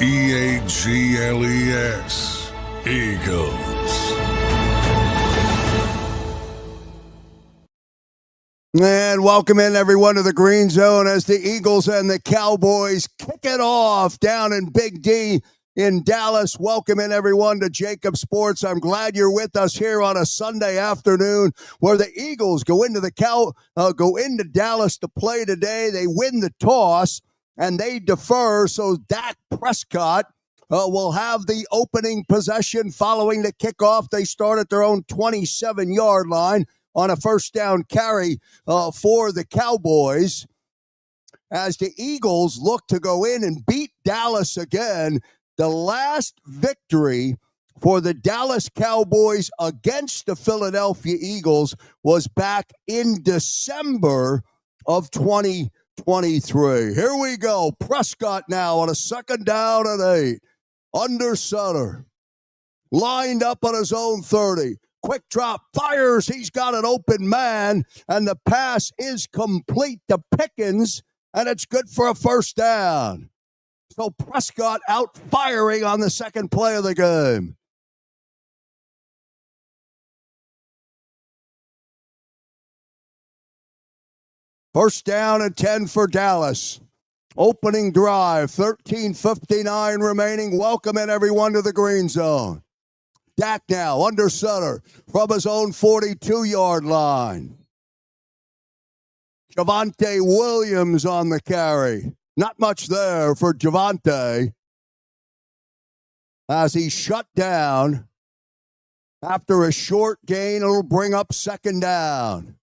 Eagles. Eagles. And welcome in, everyone, to the Green Zone as the Eagles and the Cowboys kick it off down in Big D in Dallas. Welcome in, everyone, to JAKIB Sports. I'm glad you're with us here on a Sunday afternoon where the Eagles go into Dallas to play today. They win the toss and they defer, so Dak Prescott will have the opening possession following the kickoff. They start at their own 27-yard line on a first down carry for the Cowboys as the Eagles look to go in and beat Dallas again. The last victory for the Dallas Cowboys against the Philadelphia Eagles was back in December of 2023. Here we go. Prescott now on a second down and 8. Under center. Lined up on his own 30. Quick drop, fires, he's got an open man, and the pass is complete to Pickens, and it's good for a first down. So Prescott out firing on the second play of the game. First down and 10 for Dallas. Opening drive, 13:59 remaining. Welcome in, everyone, to the Green Zone. Dak now, under center, from his own 42-yard line. Javonte Williams on the carry. Not much there for Javonte as he's shut down. After a short gain, it'll bring up second down.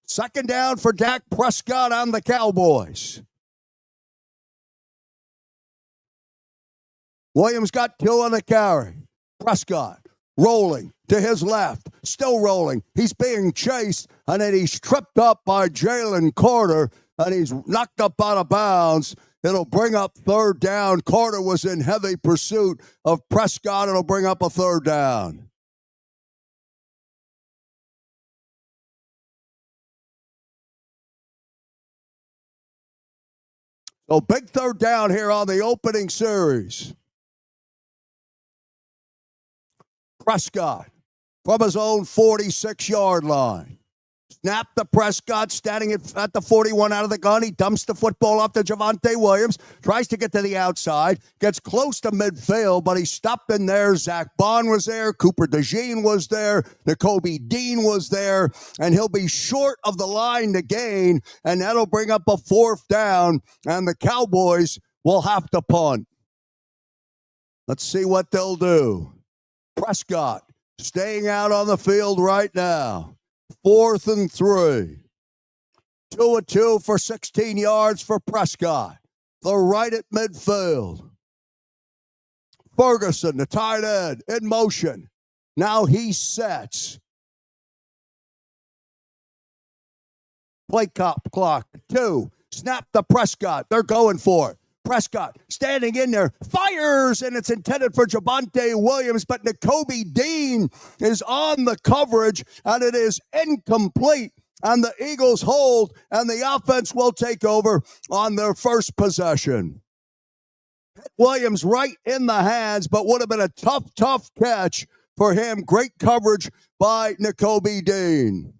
Second down for Dak Prescott on the Cowboys. Williams got 2 on the carry. Prescott rolling to his left, still rolling. He's being chased, and then he's tripped up by Jalen Carter, and he's knocked up out of bounds. It'll bring up third down. Carter was in heavy pursuit of Prescott. It'll bring up a third down. So big third down here on the opening series. Prescott from his own 46-yard line. Snap to Prescott, standing at the 41 out of the gun. He dumps the football off to Javonte Williams, tries to get to the outside, gets close to midfield, but he stopped in there. Zach Bond was there. Cooper DeJean was there. Nakobe Dean was there, and he'll be short of the line to gain, and that'll bring up a fourth down, and the Cowboys will have to punt. Let's see what they'll do. Prescott staying out on the field right now. 4th and 3. 2 of 2 for 16 yards for Prescott. The right at midfield. Ferguson, the tight end, in motion. Now he sets. Play clock. 2. Snap to Prescott. They're going for it. Prescott standing in there, fires, and it's intended for Javonte Williams, but Nakobe Dean is on the coverage, and it is incomplete. And the Eagles hold, and the offense will take over on their first possession. Williams right in the hands, but would have been a tough catch for him. Great coverage by Nakobe Dean.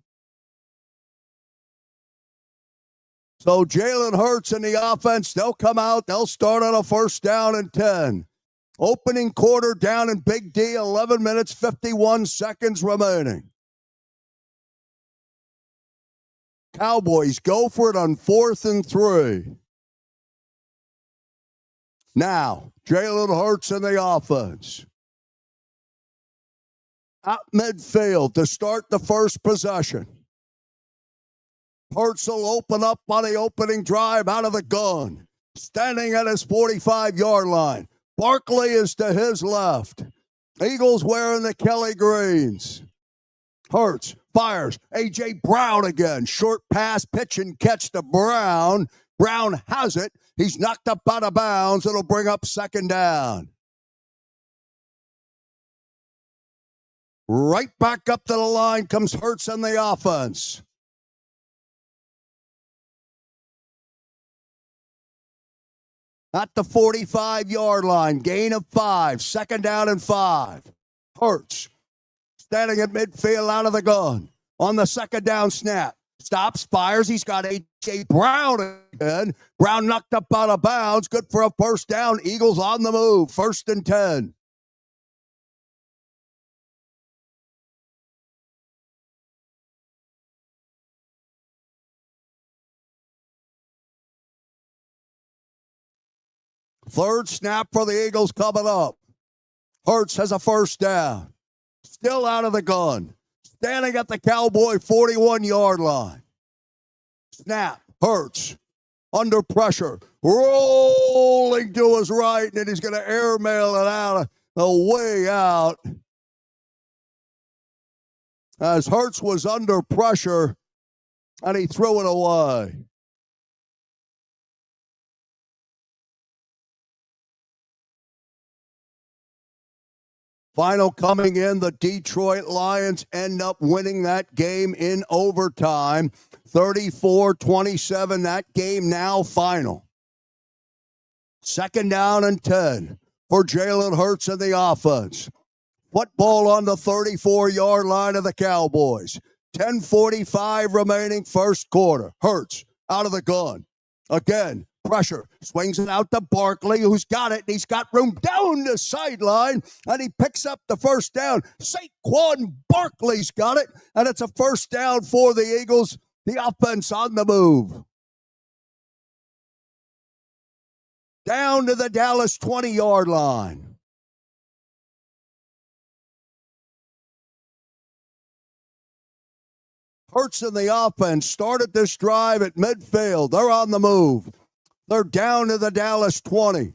So Jalen Hurts and the offense, they'll come out. They'll start on a first down and 10. Opening quarter down in Big D, 11 minutes, 51 seconds remaining. Cowboys go for it on 4th and 3. Now, Jalen Hurts and the offense. Out midfield to start the first possession. Hurts will open up on the opening drive out of the gun. Standing at his 45-yard line. Barkley is to his left. Eagles wearing the Kelly greens. Hurts fires. A.J. Brown again. Short pass, pitch and catch to Brown. Brown has it. He's knocked up out of bounds. It'll bring up second down. Right back up to the line comes Hurts on the offense. at the 45-yard line. Gain of 5. Second down and 5. Hurts standing at midfield out of the gun. On the second down snap. Stops, fires. He's got A.J. Brown again. Brown knocked up out of bounds. Good for a first down. Eagles on the move. 1st and 10. Third snap for the Eagles coming up. Hurts has a first down. Still out of the gun. Standing at the Cowboy 41-yard line. Snap. Hurts. Under pressure. Rolling to his right, and he's going to airmail it out the way out. As Hurts was under pressure, and he threw it away. Final coming in, the Detroit Lions end up winning that game in overtime. 34-27, that game now final. Second down and 10 for Jalen Hurts and the offense. Football on the 34-yard line of the Cowboys. 10:45 remaining first quarter. Hurts out of the gun. Again. Pressure. Swings it out to Barkley, who's got it. He's got room down the sideline, and he picks up the first down. Saquon Barkley's got it, and it's a first down for the Eagles. The offense on the move. Down to the Dallas 20-yard line. Hurts in the offense started this drive at midfield. They're on the move. They're down to the Dallas 20.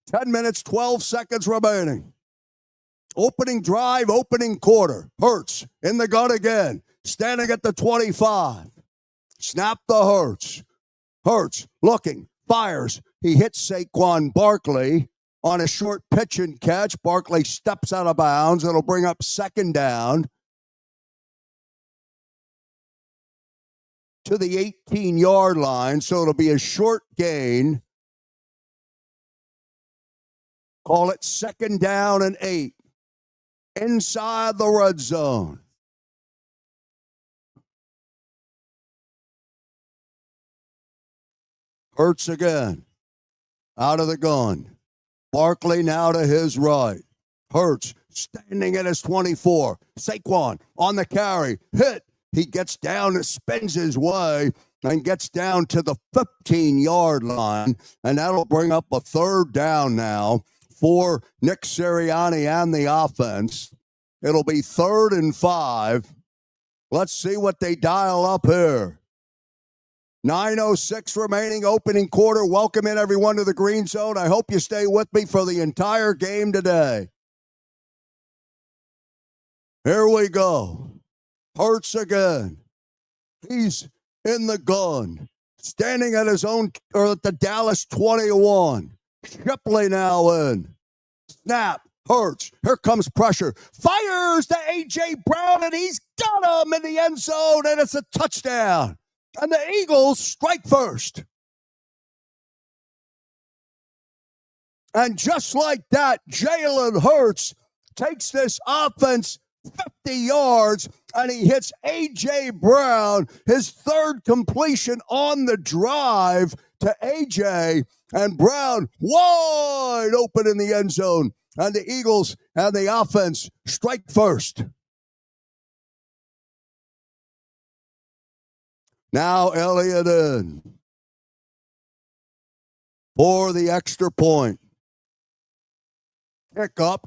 10 minutes, 12 seconds remaining. Opening drive, opening quarter. Hurts in the gun again. Standing at the 25. Snap the Hurts. Hurts looking, fires. He hits Saquon Barkley on a short pitch and catch. Barkley steps out of bounds. It'll bring up second down to the 18-yard line, so it'll be a short gain. Call it second down and 8. Inside the red zone. Hurts again. Out of the gun. Barkley now to his right. Hurts standing at his 24. Saquon on the carry. Hit. He gets down and spins his way and gets down to the 15-yard line, and that'll bring up a third down now for Nick Sirianni and the offense. It'll be 3rd and 5. Let's see what they dial up here. 9:06 remaining, opening quarter. Welcome in, everyone, to the Green Zone. I hope you stay with me for the entire game today. Here we go. Hurts again. He's in the gun. Standing at his own, or at the Dallas 21. Shipley now in. Snap. Hurts. Here comes pressure. Fires to A.J. Brown, and he's got him in the end zone, and it's a touchdown. And the Eagles strike first. And just like that, Jalen Hurts takes this offense 50 yards, and he hits A.J. Brown, his third completion on the drive to A.J., and Brown wide open in the end zone, and the Eagles and the offense strike first. Now Elliott in for the extra point.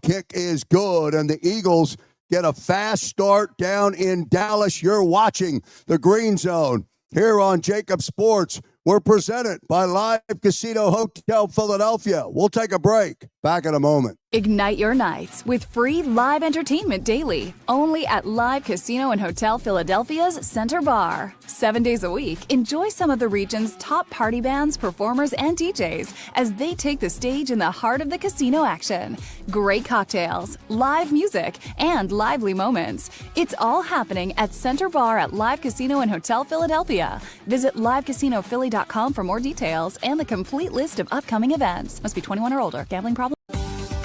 Kick is good, and the Eagles get a fast start down in Dallas. You're watching the Green Zone here on JAKIB Sports. We're presented by Live Casino Hotel Philadelphia. We'll take a break. Back in a moment. Ignite your nights with free live entertainment daily, only at Live Casino and Hotel Philadelphia's Center Bar. 7 days a week, enjoy some of the region's top party bands, performers, and DJs as they take the stage in the heart of the casino action. Great cocktails, live music, and lively moments. It's all happening at Center Bar at Live Casino and Hotel Philadelphia. Visit livecasinophilly.com for more details and the complete list of upcoming events. Must be 21 or older. Gambling problem?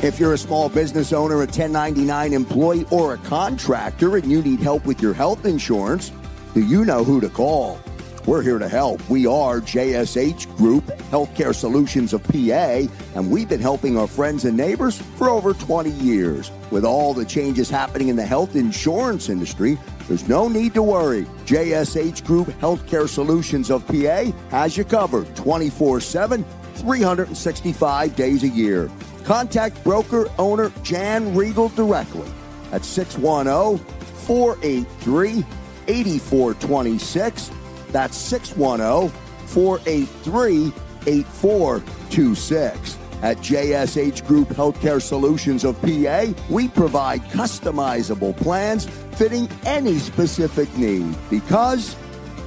If you're a small business owner, a 1099 employee, or a contractor and you need help with your health insurance, do you know who to call? We're here to help. We are JSH Group Healthcare Solutions of PA, and we've been helping our friends and neighbors for over 20 years. With all the changes happening in the health insurance industry, there's no need to worry. JSH Group Healthcare Solutions of PA has you covered 24/7, 365 days a year. Contact broker owner Jan Riegel directly at 610-483-8426. That's 610-483-8426. At JSH Group Healthcare Solutions of PA, we provide customizable plans fitting any specific need because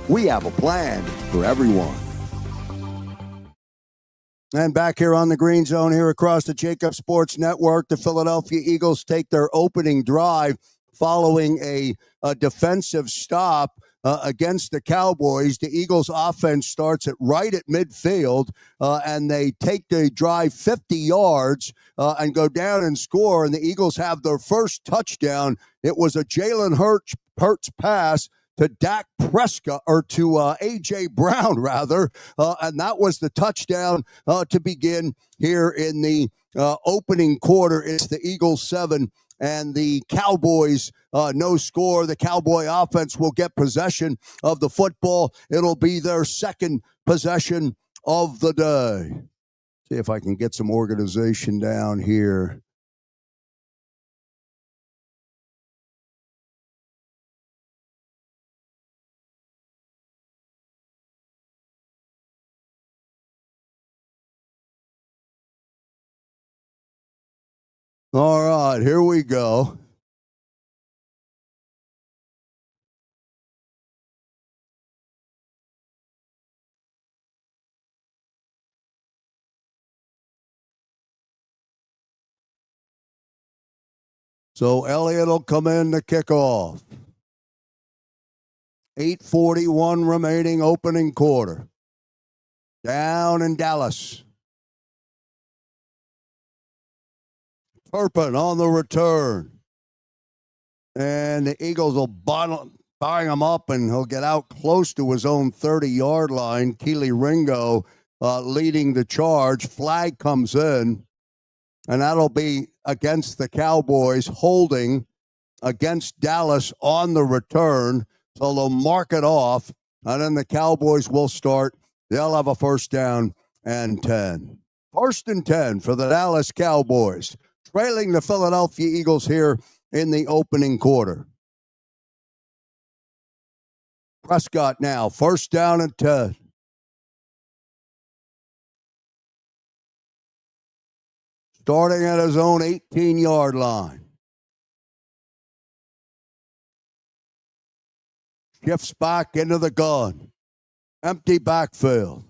we have a plan for everyone. And back here on the Green Zone, here across the JAKIB Sports Network, the Philadelphia Eagles take their opening drive following a defensive stop against the Cowboys. The Eagles offense starts right at midfield, and they take the drive 50 yards and go down and score, and the Eagles have their first touchdown. It was a Jalen Hurts pass to Dak Prescott, or to A.J. Brown, rather, and that was the touchdown to begin here in the opening quarter. It's the Eagles 7 and the Cowboys no score. The Cowboy offense will get possession of the football. It'll be their second possession of the day. See if I can get some organization down here. All right, here we go. So Elliott will come in to kick off. 8:41 remaining opening quarter. Down in Dallas. Turpin on the return. And the Eagles will bang him up, and he'll get out close to his own 30-yard line. Keely Ringo leading the charge. Flag comes in, and that'll be against the Cowboys, holding against Dallas on the return. So they'll mark it off, and then the Cowboys will start. They'll have a first down and 10. First and 10 for the Dallas Cowboys, trailing the Philadelphia Eagles here in the opening quarter. Prescott now, first down and 10. Starting at his own 18-yard line. Shifts back into the gun. Empty backfield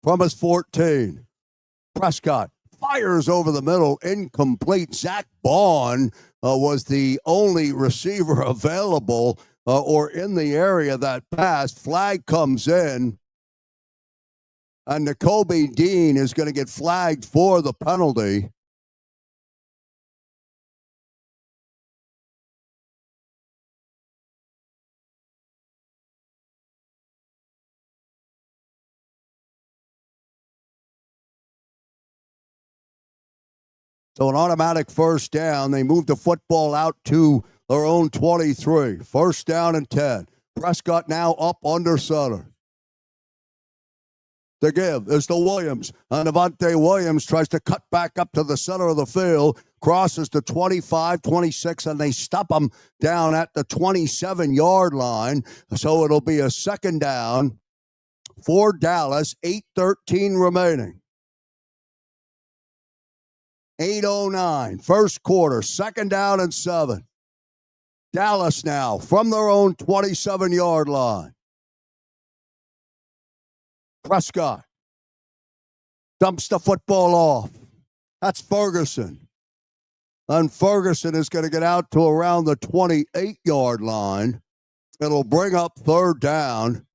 from his 14. Prescott fires over the middle, incomplete. Zach Bond was the only receiver available or in the area that passed. Flag comes in, and Nakobe Dean is going to get flagged for the penalty. So an automatic first down. They move the football out to their own 23. First down and 10. Prescott now up under center. The give is to Williams. And Devontae Williams tries to cut back up to the center of the field. Crosses to 25, 26, and they stop him down at the 27-yard line. So it'll be a second down for Dallas. 8:13 remaining. 8:09, first quarter, second down and 7. Dallas now from their own 27-yard line. Prescott dumps the football off. That's Ferguson. And Ferguson is going to get out to around the 28-yard line. It'll bring up third down.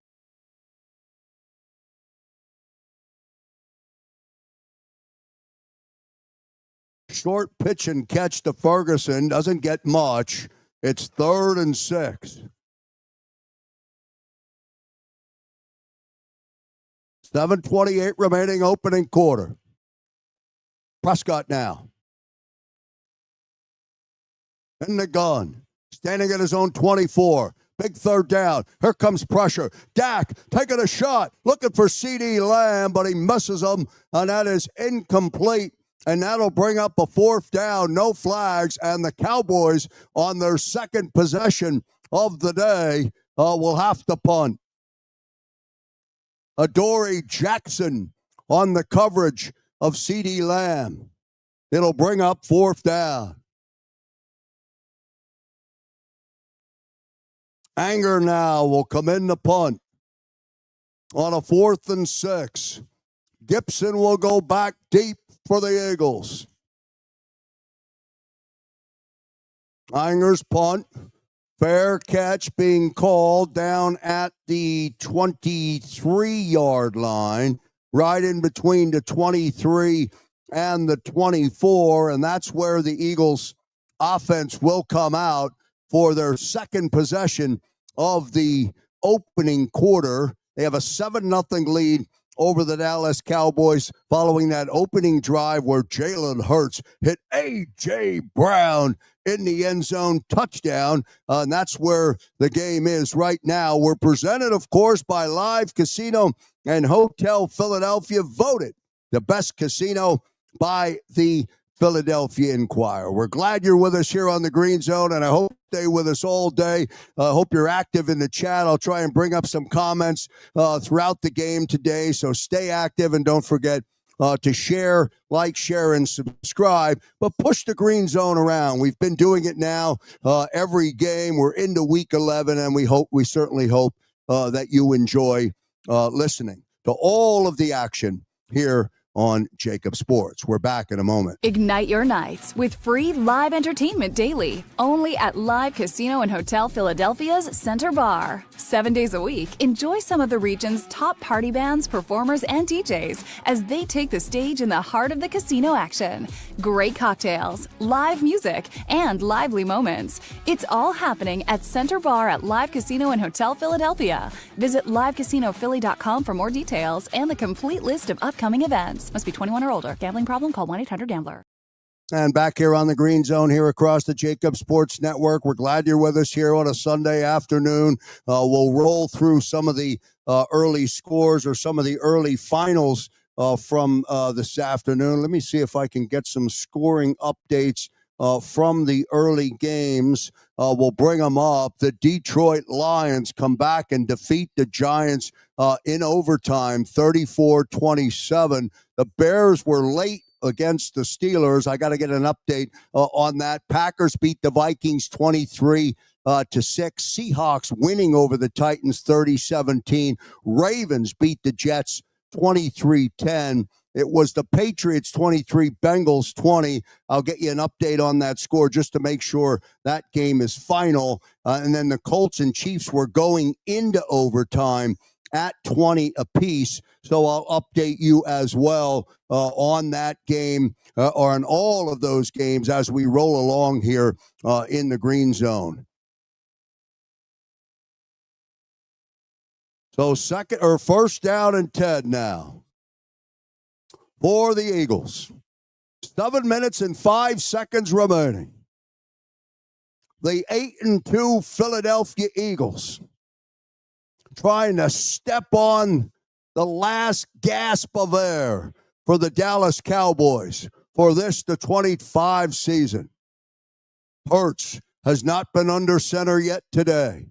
Short pitch and catch to Ferguson. Doesn't get much. It's 3rd and 6. 7:28 remaining opening quarter. Prescott now. In the gun. Standing at his own 24. Big third down. Here comes pressure. Dak taking a shot. Looking for C.D. Lamb, but he misses him. And that is incomplete. And that'll bring up a 4th down. No flags. And the Cowboys on their second possession of the day will have to punt. Adoree Jackson on the coverage of C.D. Lamb. It'll bring up 4th down. Anger now will come in the punt on a 4th and 6. Gibson will go back deep for the Eagles. Anger's punt. Fair catch being called down at the 23-yard line, right in between the 23 and the 24, and that's where the Eagles' offense will come out for their second possession of the opening quarter. They have a 7-0 lead over the Dallas Cowboys following that opening drive where Jalen Hurts hit A.J. Brown in the end zone, touchdown, and that's where the game is right now. We're presented, of course, by Live Casino and Hotel Philadelphia, voted the best casino by the Philadelphia Inquirer. We're glad you're with us here on the Green Zone, and I hope you stay with us all day. I hope you're active in the chat. I'll try and bring up some comments throughout the game today, so stay active and don't forget to share, like, share, and subscribe, but push the Green Zone around. We've been doing it now every game. We're into week 11, and we certainly hope that you enjoy listening to all of the action here on JAKIB Sports. We're back in a moment. Ignite your nights with free live entertainment daily, only at Live Casino and Hotel Philadelphia's Center Bar. 7 days a week, enjoy some of the region's top party bands, performers, and DJs as they take the stage in the heart of the casino action. Great cocktails, live music, and lively moments. It's all happening at Center Bar at Live Casino and Hotel Philadelphia. Visit livecasinophilly.com for more details and the complete list of upcoming events. Must be 21 or older. Gambling problem? Call 1-800-GAMBLER. And back here on the Green Zone here across the JAKIB Sports Network. We're glad you're with us here on a Sunday afternoon. We'll roll through some of the early scores or some of the early finals from this afternoon. Let me see if I can get some scoring updates from the early games. We'll bring them up. The Detroit Lions come back and defeat the Giants in overtime, 34-27. The Bears were late against the Steelers. I got to get an update on that. Packers beat the Vikings 23-6. Seahawks winning over the Titans 30-17. Ravens beat the Jets 23-10. It was the Patriots 23, Bengals 20. I'll get you an update on that score just to make sure that game is final. And then the Colts and Chiefs were going into overtime at 20 apiece. So I'll update you as well on that game or on all of those games as we roll along here in the Green Zone. So first down and 10 now for the Eagles. 7 minutes and 5 seconds remaining. The 8-2 Philadelphia Eagles trying to step on the last gasp of air for the Dallas Cowboys for the 25 season. Hurts has not been under center yet today.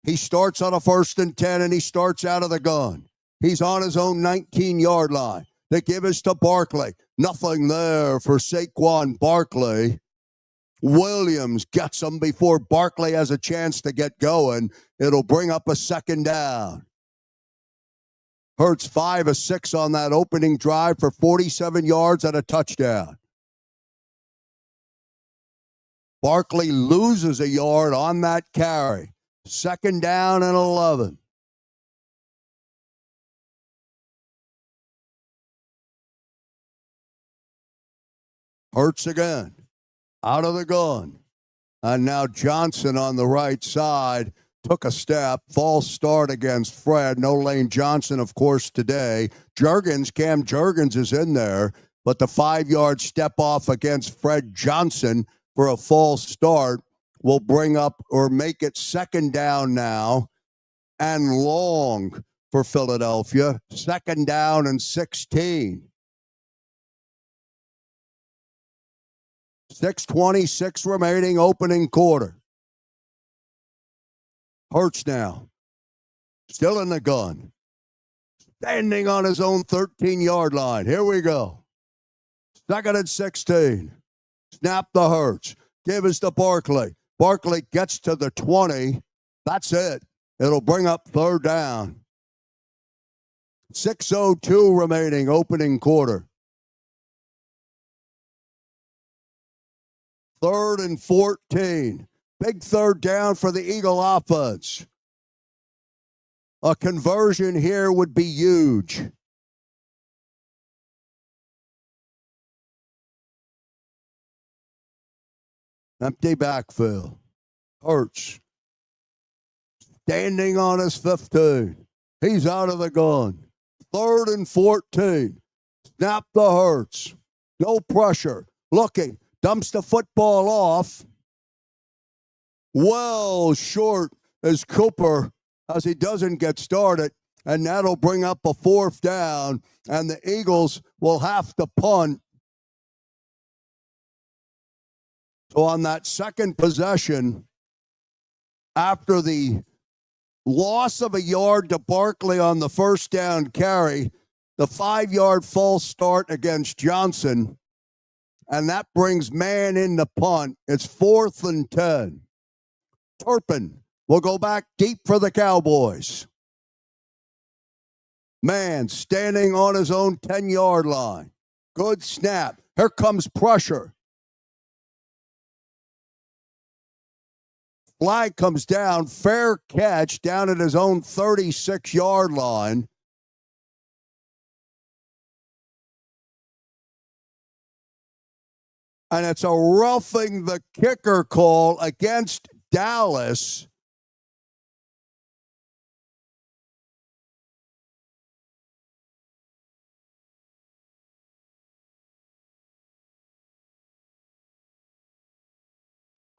He starts on a 1st and 10, and he starts out of the gun. He's on his own 19-yard line. They give us to Barkley. Nothing there for Saquon Barkley. Williams gets him before Barkley has a chance to get going. It'll bring up a second down. Hurts 5 of 6 on that opening drive for 47 yards and a touchdown. Barkley loses a yard on that carry. Second down and 11. Hurts again. Out of the gun. And now Johnson on the right side took a step. False start against Fred. No Lane Johnson, of course, today. Cam Jurgens is in there. But the 5-yard step off against Fred Johnson for a false start will bring up or make it second down now and long for Philadelphia. Second down and 16. 6:26 remaining, opening quarter. Hurts now. Still in the gun. Standing on his own 13-yard line. Here we go. Second and 16. Snap the Hurts. Give us to Barkley. Barkley gets to the 20. That's it. It'll bring up third down. 6:02 remaining, opening quarter. Third and 14. Big third down for the Eagle offense. A conversion here would be huge. Empty backfield. Hurts. Standing on his 15. He's out of the gun. Third and 14. Snap the Hurts. No pressure. Looking. Dumps the football off. Well short as Cooper as he doesn't get started. And that'll bring up a fourth down. And the Eagles will have to punt. So on that second possession, after the loss of a yard to Barkley on the first down carry, the 5-yard false start against Johnson, and that brings man in the punt. It's 4th and 10. Turpin will go back deep for the Cowboys. Man standing on his own 10-yard line. Good snap. Here comes pressure. Flag comes down. Fair catch down at his own 36-yard line. And it's a roughing the kicker call against Dallas.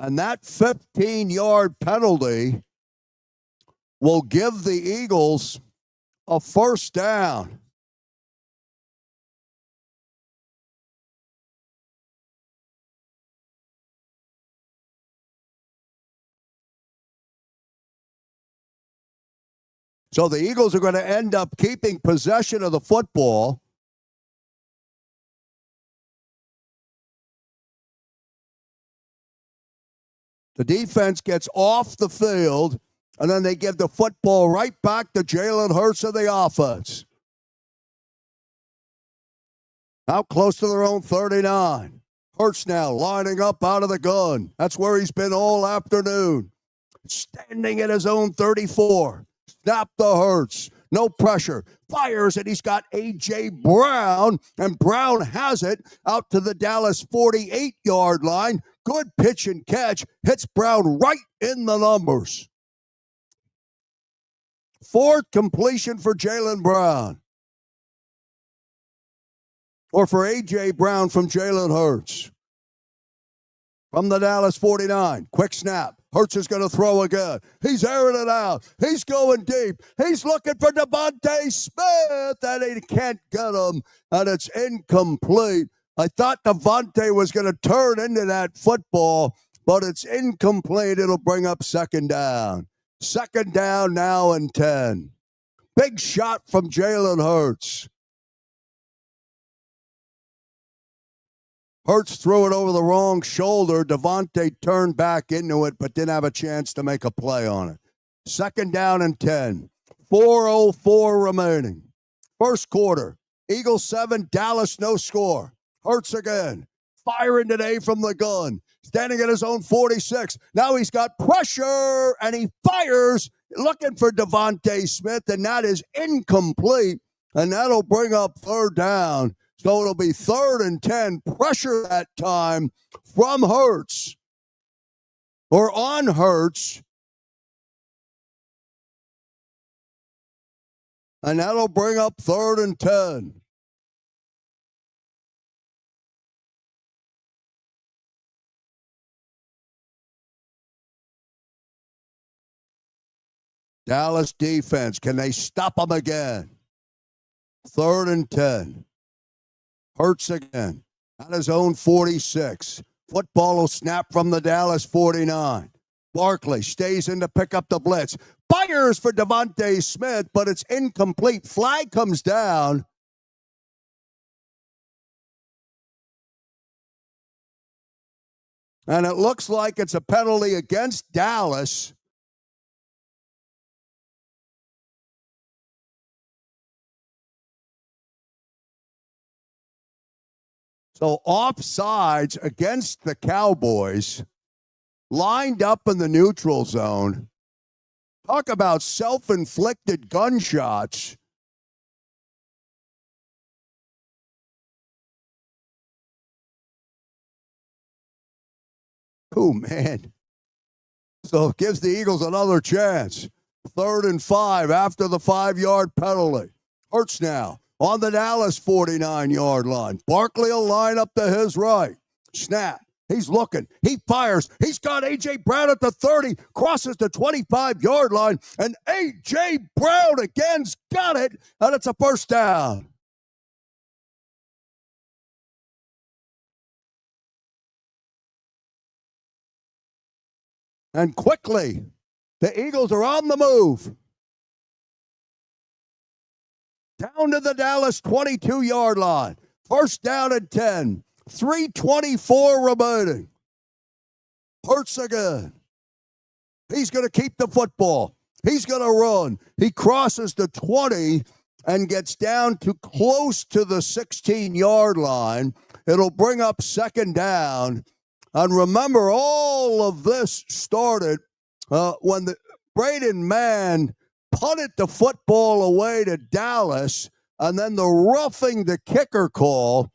And that 15-yard penalty will give the Eagles a first down. So the Eagles are going to end up keeping possession of the football. The defense gets off the field, and then they give the football right back to Jalen Hurts of the offense. Out close to their own 39. Hurts now lining up out of the gun. That's where he's been all afternoon. Standing at his own 34. Snap the Hurts. No pressure. Fires it. He's got A.J. Brown, and Brown has it out to the Dallas 48-yard line. Good pitch and catch. Hits Brown right in the numbers. 4th completion for Jalen Brown. Or for A.J. Brown from Jalen Hurts. From the Dallas 49. Quick snap. Hurts is going to throw again. He's airing it out. He's going deep. He's looking for Devontae Smith, and he can't get him, and it's incomplete. I thought Devontae was going to turn into that football, but it's incomplete. It'll bring up second down. Second down now and 10. Big shot from Jalen Hurts. Hurts threw it over the wrong shoulder. Devontae turned back into it, but didn't have a chance to make a play on it. 2nd down and 10. 4:04 remaining. First quarter. Eagles 7, Dallas no score. Hurts again. Firing today from the gun. Standing at his own 46. Now he's got pressure, and he fires, looking for Devontae Smith, and that is incomplete, and that'll bring up 3rd down. So it'll be 3rd and 10. Pressure that time from Hurts, or on Hurts, and that'll bring up 3rd and 10. Dallas defense, can they stop them again? 3rd and 10. Hurts again. At his own 46. Football will snap from the Dallas 49. Barkley stays in to pick up the blitz. Fires for Devontae Smith, but it's incomplete. Flag comes down. And it looks like it's a penalty against Dallas. So offsides against the Cowboys, lined up in the neutral zone. Talk about self-inflicted gunshots. Oh, man. So it gives the Eagles another chance. 3rd and 5 after the 5-yard penalty. Hurts now on the Dallas 49-yard line. Barkley will line up to his right. Snap. He's looking. He fires. He's got A.J. Brown at the 30. Crosses the 25-yard line. And A.J. Brown again's got it. And it's a 1st down. And quickly, the Eagles are on the move. Down to the Dallas 22-yard line. 1st down and 10. 3:24 remaining. Hurts again. He's going to keep the football. He's going to run. He crosses the 20 and gets down to close to the 16-yard line. It'll bring up 2nd down. And remember, all of this started when the Braden Mann punted the football away to Dallas, and then the roughing the kicker call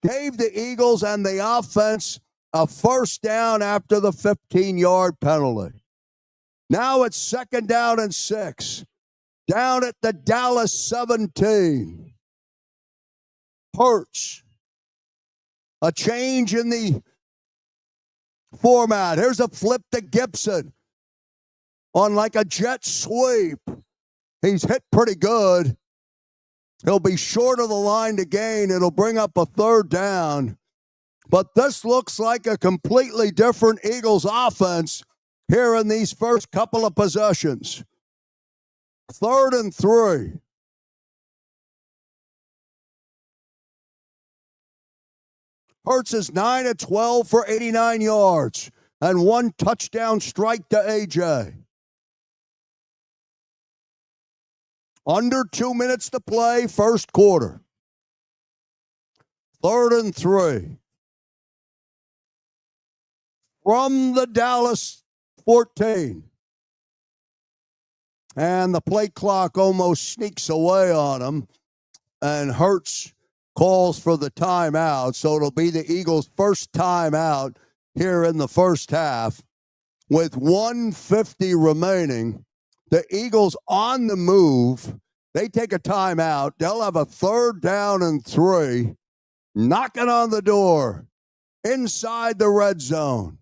gave the Eagles and the offense a 1st down after the 15-yard penalty. Now it's 2nd down and 6. Down at the Dallas 17. Hurts. A change in the format. Here's a flip to Gibson on like a jet sweep. He's hit pretty good. He'll be short of the line to gain. It'll bring up a 3rd down. But this looks like a completely different Eagles offense here in these first couple of possessions. 3rd and 3. Hurts is 9 of 12 for 89 yards and 1 touchdown strike to A.J. Under 2 minutes to play, first quarter. 3rd and 3. From the Dallas 14. And the play clock almost sneaks away on him. And Hurts calls for the timeout. So it'll be the Eagles' first timeout here in the first half. With 1:50 remaining, the Eagles on the move. They take a timeout. They'll have a 3rd down and 3. Knocking on the door inside the red zone.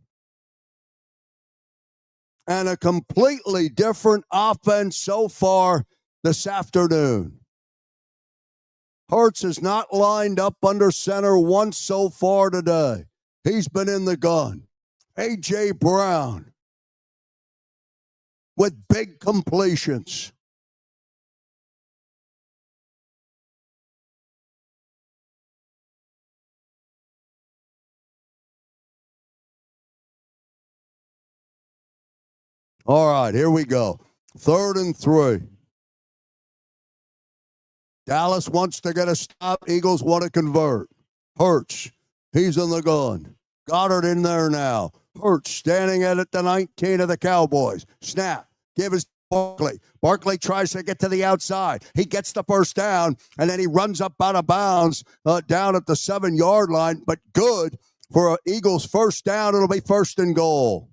And a completely different offense so far this afternoon. Hurts has not lined up under center once so far today. He's been in the gun. A.J. Brown with big completions. All right, here we go. 3rd and 3. Dallas wants to get a stop. Eagles want to convert. Hurts. He's in the gun. Goddard in there now. Hurts standing at the 19 of the Cowboys. Snap. Give us Barkley. Barkley tries to get to the outside. He gets the first down, and then he runs up out of bounds down at the 7-yard line, but good for an Eagles first down. It'll be 1st and goal.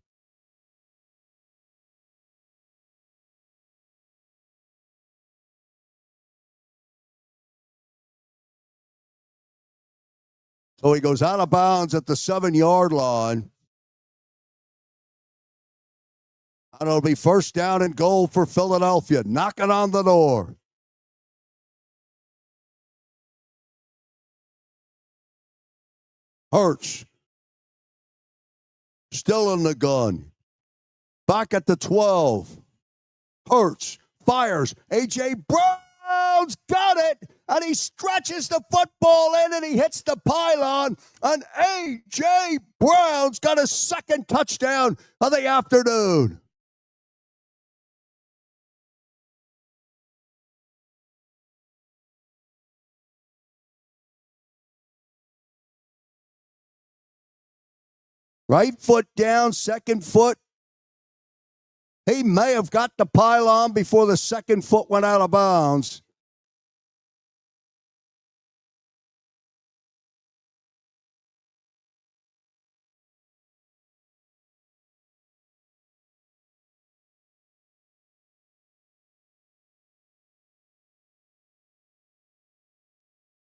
So he goes out of bounds at the 7-yard line. And it'll be 1st down and goal for Philadelphia. Knocking on the door. Hurts. Still in the gun. Back at the 12. Hurts. Fires. A.J. Brown's got it. And he stretches the football in and he hits the pylon. And A.J. Brown's got his 2nd touchdown of the afternoon. Right foot down, 2nd foot. He may have got the pylon before the 2nd foot went out of bounds.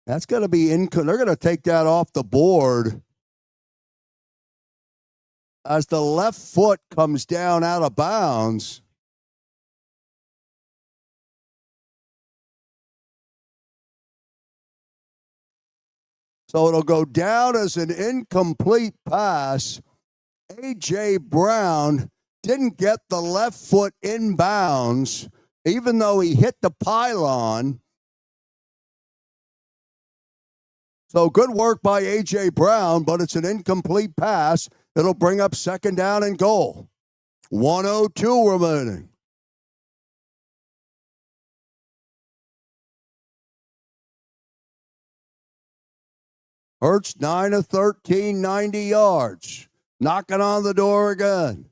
That's going to be they're going to take that off the board as the left foot comes down out of bounds. So it'll go down as an incomplete pass. A.J. Brown didn't get the left foot in bounds, even though he hit the pylon. So good work by A.J. Brown, but it's an incomplete pass. It'll bring up 2nd down and goal. 1:02 remaining. Hurts 9 of 13, 90 yards. Knocking on the door again.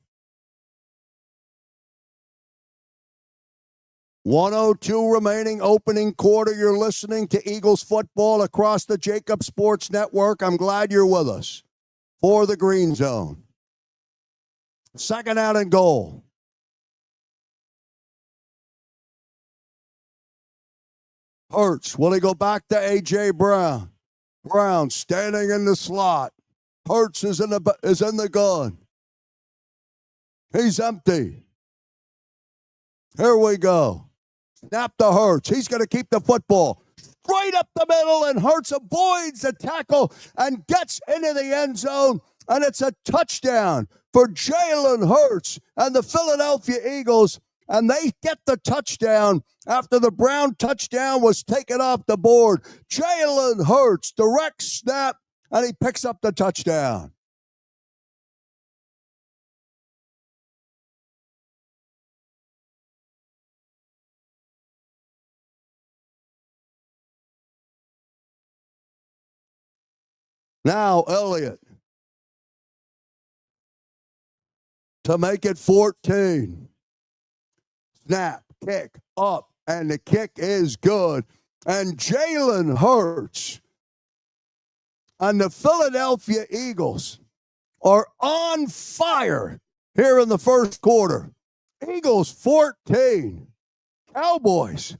1:02 remaining, opening quarter. You're listening to Eagles football across the JAKIB Sports Network. I'm glad you're with us for the Green Zone. 2nd out and goal. Hurts. Will he go back to A.J. Brown? Brown standing in the slot. Hurts is in the gun. He's empty. Here we go. Snap to Hurts. He's going to keep the football straight up the middle, and Hurts avoids the tackle and gets into the end zone, and it's a touchdown for Jalen Hurts and the Philadelphia Eagles, and they get the touchdown after the Brown touchdown was taken off the board. Jalen Hurts, direct snap, and he picks up the touchdown. Now, Elliott to make it 14. Snap, kick, up, and the kick is good. And Jalen Hurts and the Philadelphia Eagles are on fire here in the first quarter. Eagles 14. Cowboys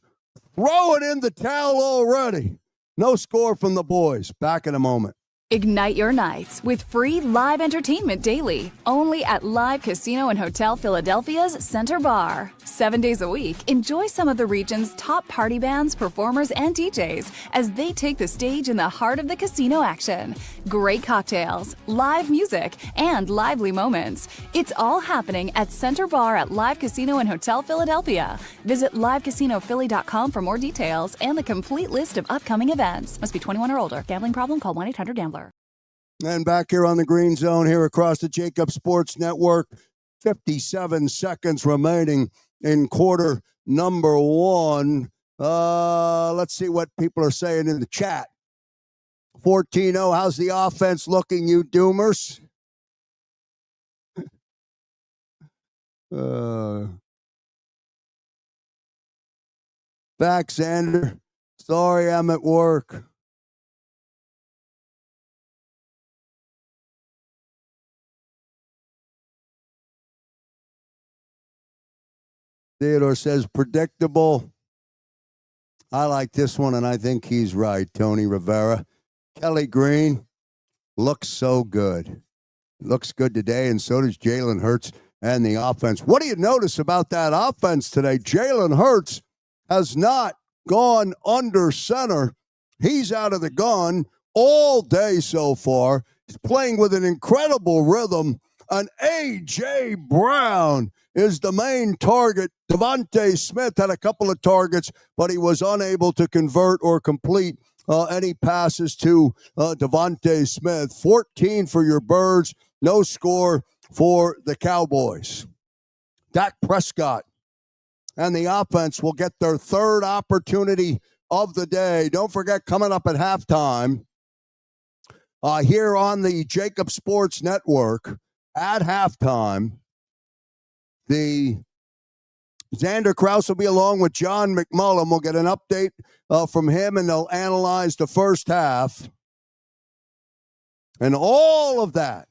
throwing in the towel already. No score from the boys. Back in a moment. Ignite your nights with free live entertainment daily, only at Live Casino and Hotel Philadelphia's Center Bar. 7 days a week, enjoy some of the region's top party bands, performers, and DJs as they take the stage in the heart of the casino action. Great cocktails, live music, and lively moments. It's all happening at Center Bar at Live Casino and Hotel Philadelphia. Visit livecasinophilly.com for more details and the complete list of upcoming events. Must be 21 or older. Gambling problem? Call 1-800-GAMBLER. And back here on the Green Zone here across the JAKIB Sports Network, 57 seconds remaining in quarter number one. Let's see what people are saying in the chat. 14-0, how's the offense looking, you doomers? Back, Xander. Sorry, I'm at work. Theodore says predictable. I like this one, and I think he's right, Tony Rivera. Kelly Green looks so good. Looks good today, and so does Jalen Hurts and the offense. What do you notice about that offense today? Jalen Hurts has not gone under center. He's out of the gun all day so far. He's playing with an incredible rhythm. And A.J. Brown is the main target. Devontae Smith had a couple of targets, but he was unable to convert or complete any passes to Devontae Smith. 14 for your Birds. No score for the Cowboys. Dak Prescott and the offense will get their third opportunity of the day. Don't forget, coming up at halftime, here on the JAKIB Sports Network, at halftime, the Xander Krause will be along with John McMullen. We'll get an update from him, and they'll analyze the first half. And all of that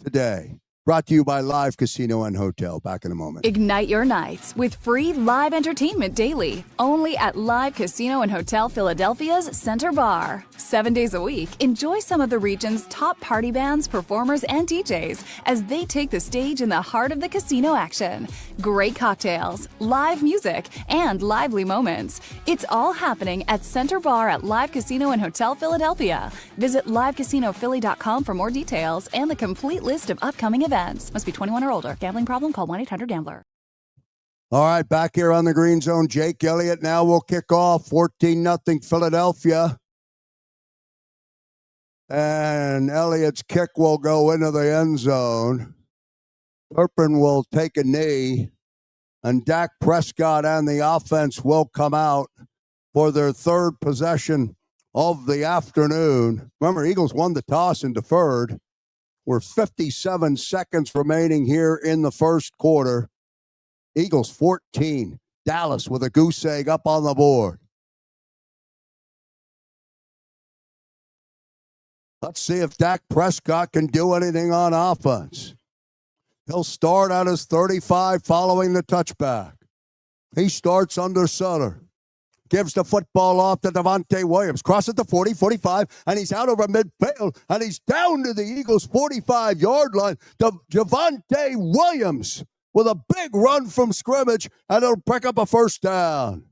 today, brought to you by Live Casino and Hotel. Back in a moment. Ignite your nights with free live entertainment daily, only at Live Casino and Hotel Philadelphia's Center Bar. 7 days a week, enjoy some of the region's top party bands, performers, and DJs as they take the stage in the heart of the casino action. Great cocktails, live music, and lively moments. It's all happening at Center Bar at Live Casino and Hotel Philadelphia. Visit livecasinophilly.com for more details and the complete list of upcoming events. Must be 21 or older. Gambling problem? Call 1-800-GAMBLER. All right, back here on the Green Zone, Jake Elliott now will kick off 14-0 Philadelphia. And Elliott's kick will go into the end zone. Turpin will take a knee. And Dak Prescott and the offense will come out for their third possession of the afternoon. Remember, Eagles won the toss and deferred. We're 57 seconds remaining here in the first quarter. Eagles 14. Dallas with a goose egg up on the board. Let's see if Dak Prescott can do anything on offense. He'll start at his 35 following the touchback. He starts under center. Gives the football off to Devontae Williams. Crosses the 40, 45, and he's out over midfield, and he's down to the Eagles' 45-yard line. Devontae Williams with a big run from scrimmage, and it'll pick up a first down.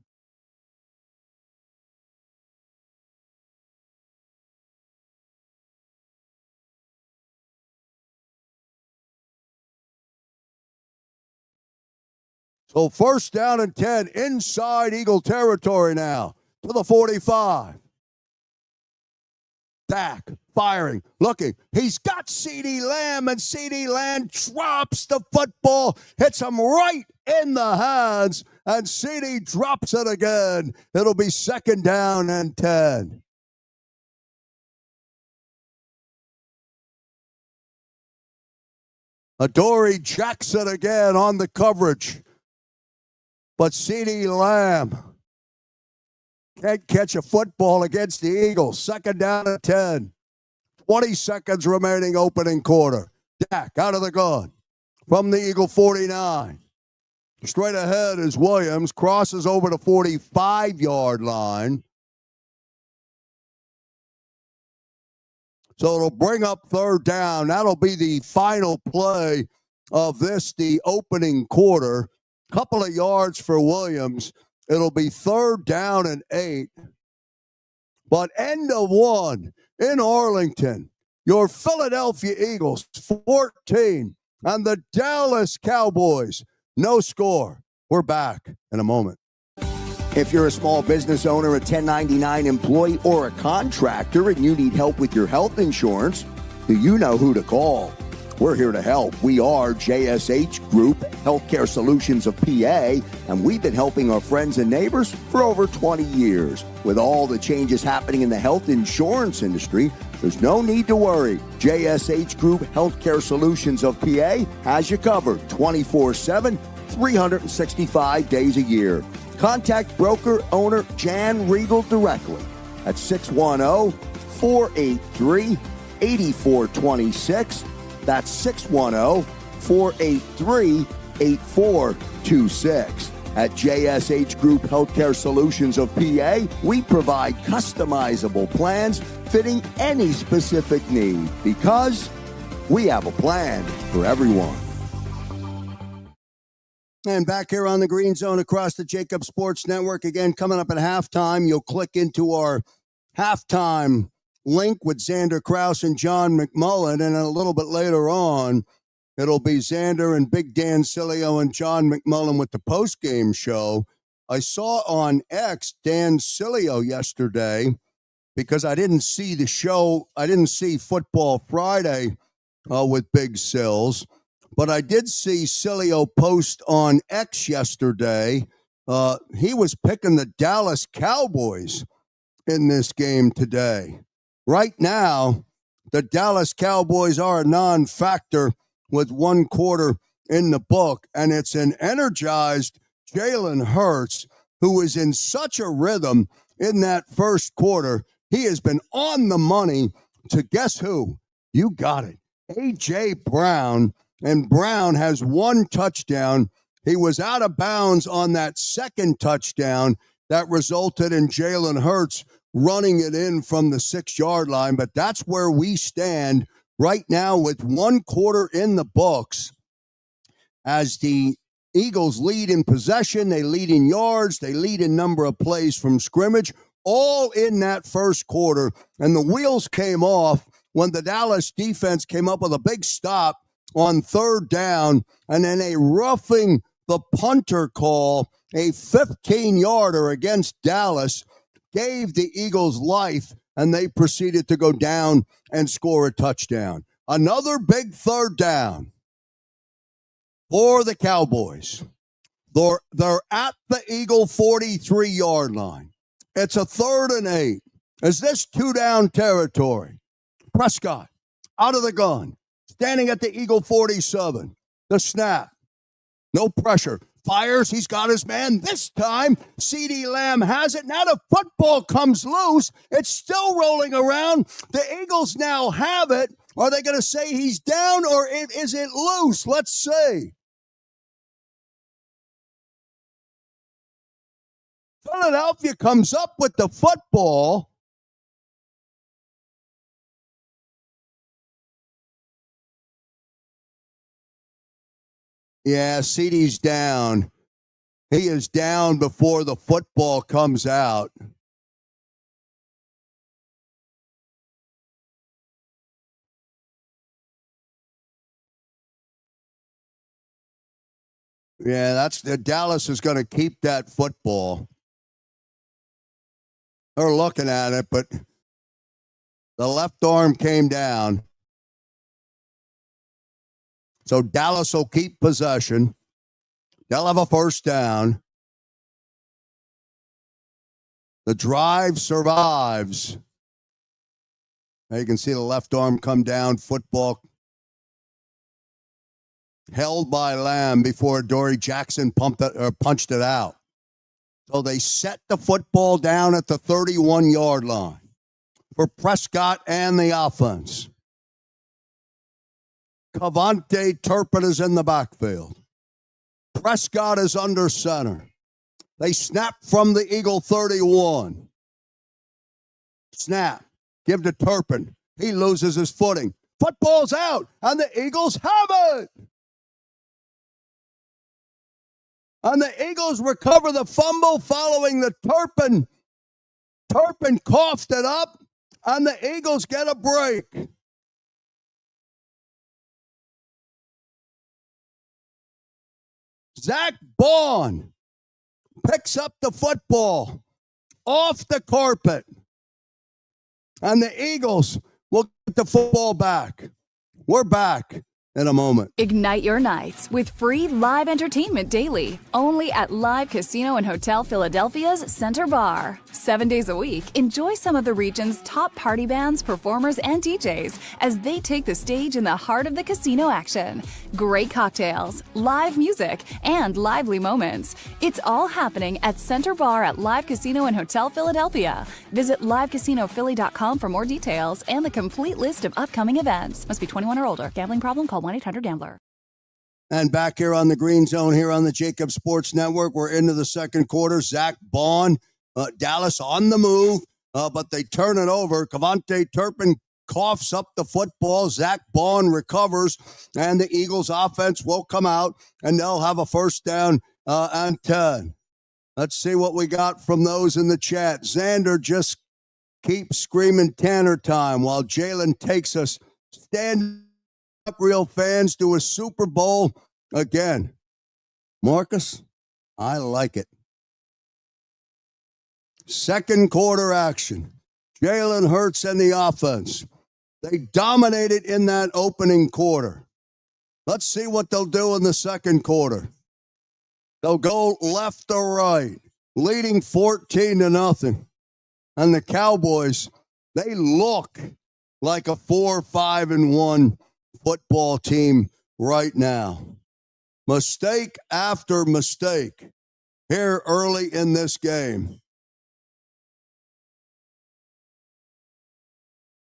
So first down and 10 inside Eagle territory now to the 45. Dak firing, looking. He's got CeeDee Lamb, and CeeDee Lamb drops the football, hits him right in the hands, and CeeDee drops it again. It'll be second down and 10. Adoree Jackson again on the coverage. But CeeDee Lamb can't catch a football against the Eagles. Second down and 10. 20 seconds remaining opening quarter. Dak out of the gun from the Eagle 49. Straight ahead is Williams. Crosses over the 45-yard line. So it'll bring up third down. That'll be the final play of this, the opening quarter. Couple of yards for Williams. It'll be third down and 8. But end of one in Arlington. Your Philadelphia Eagles 14 and the Dallas Cowboys no score. We're back in a moment. If you're a small business owner, a 1099 employee, or a contractor and you need help with your health insurance, do you know who to call? We're here to help. We are JSH Group Healthcare Solutions of PA, and we've been helping our friends and neighbors for over 20 years. With all the changes happening in the health insurance industry, there's no need to worry. JSH Group Healthcare Solutions of PA has you covered 24/7, 365 days a year. Contact broker owner Jan Riegel directly at 610-483-8426. That's 610-483-8426. At JSH Group Healthcare Solutions of PA, we provide customizable plans fitting any specific need because we have a plan for everyone. And back here on the Green Zone across the JAKIB Sports Network, again, coming up at halftime, you'll click into our halftime link with Xander Krause and John McMullen, and a little bit later on, it'll be Xander and Big Dan Cilio and John McMullen with the postgame show. I saw on X Dan Cilio yesterday, because I didn't see the show, I didn't see Football Friday with Big Sills, but I did see Cilio post on X yesterday. He was picking the Dallas Cowboys in this game today. Right now, the Dallas Cowboys are a non-factor with one quarter in the book, and it's an energized Jalen Hurts who is in such a rhythm in that first quarter. He has been on the money to guess who? You got it. A.J. Brown, and Brown has one touchdown. He was out of bounds on that second touchdown that resulted in Jalen Hurts running it in from the 6-yard line. But that's where we stand right now with one quarter in the books as the Eagles lead in possession, they lead in yards, they lead in number of plays from scrimmage, all in that first quarter. And the wheels came off when the Dallas defense came up with a big stop on third down, and then a roughing the punter call, a 15-yarder against Dallas, gave the Eagles life, and they proceeded to go down and score a touchdown. Another big third down for the Cowboys. They're at the Eagle 43-yard line. It's a 3rd and 8. Is this 2-down territory? Prescott out of the gun, standing at the Eagle 47. The snap. No pressure. Fires. He's got his man. This time, CeeDee Lamb has it. Now the football comes loose. It's still rolling around. The Eagles now have it. Are they going to say he's down, or is it loose? Let's see. Philadelphia comes up with the football. Yeah, CeeDee's down. He is down before the football comes out. Yeah, Dallas is going to keep that football. They're looking at it, but the left arm came down. So Dallas will keep possession. They'll have a first down. The drive survives. Now you can see the left arm come down. Football held by Lamb before Dory Jackson punched it out. So they set the football down at the 31-yard line for Prescott and the offense. Cavante Turpin is in the backfield. Prescott is under center. They snap from the Eagle 31. Snap. Give to Turpin. He loses his footing. Football's out, and the Eagles have it. And the Eagles recover the fumble following the Turpin. Turpin coughed it up, and the Eagles get a break. Zach Bond picks up the football off the carpet. And the Eagles will get the football back. We're back. in a moment. Ignite your nights with free live entertainment daily, only at Live Casino and Hotel Philadelphia's Center Bar. 7 days a week, enjoy some of the region's top party bands, performers, and DJs as they take the stage in the heart of the casino action. Great cocktails, live music, and lively moments. It's all happening at Center Bar at Live Casino and Hotel Philadelphia. Visit livecasinophilly.com for more details and the complete list of upcoming events. Must be 21 or older. Gambling problem? Call 1-800-GAMBLER. And back here on the Green Zone, here on the JAKIB Sports Network, we're into the second quarter. Zach Bond, Dallas on the move, but they turn it over. Cavante Turpin coughs up the football. Zach Bond recovers, and the Eagles offense will come out, and they'll have a first down and 10. Let's see what we got from those in the chat. Xander just keeps screaming Tanner time while Jalen takes us. Stand up, real fans, to a Super Bowl again. Marcus, I like it. Second quarter action. Jalen Hurts and the offense. They dominated in that opening quarter. Let's see what they'll do in the second quarter. They'll go left or right, leading 14-0. And the Cowboys, they look like a 4-5-1 football team right now. Mistake after mistake here early in this game.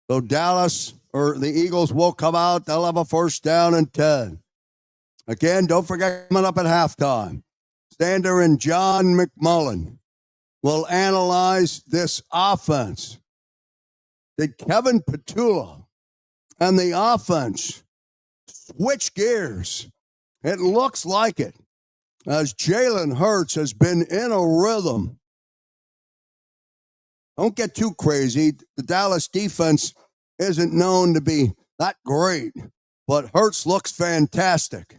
So Dallas, or the Eagles, will come out. They'll have a first down and 10. Again, don't forget, coming up at halftime, Sander and John McMullen will analyze this offense. Did Kevin Petula and the offense switch gears? It looks like it, as Jalen Hurts has been in a rhythm. Don't get too crazy. The Dallas defense isn't known to be that great, but Hurts looks fantastic.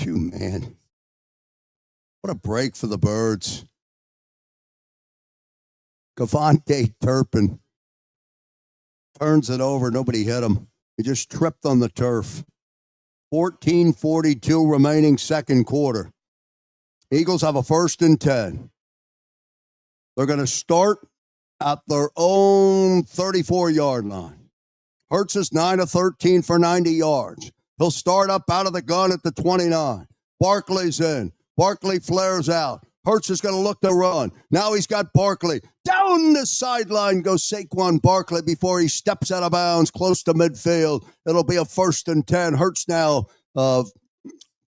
Man, what a break for the Birds. Cavante Turpin turns it over. Nobody hit him. He just tripped on the turf. 14:42 remaining second quarter. Eagles have a first and 10. They're going to start at their own 34-yard line. Hurts is 9 of 13 for 90 yards. He'll start up out of the gun at the 29. Barkley's in. Barkley flares out. Hurts is going to look to run. Now he's got Barkley. Down the sideline goes Saquon Barkley before he steps out of bounds close to midfield. It'll be a first and 10. Hurts now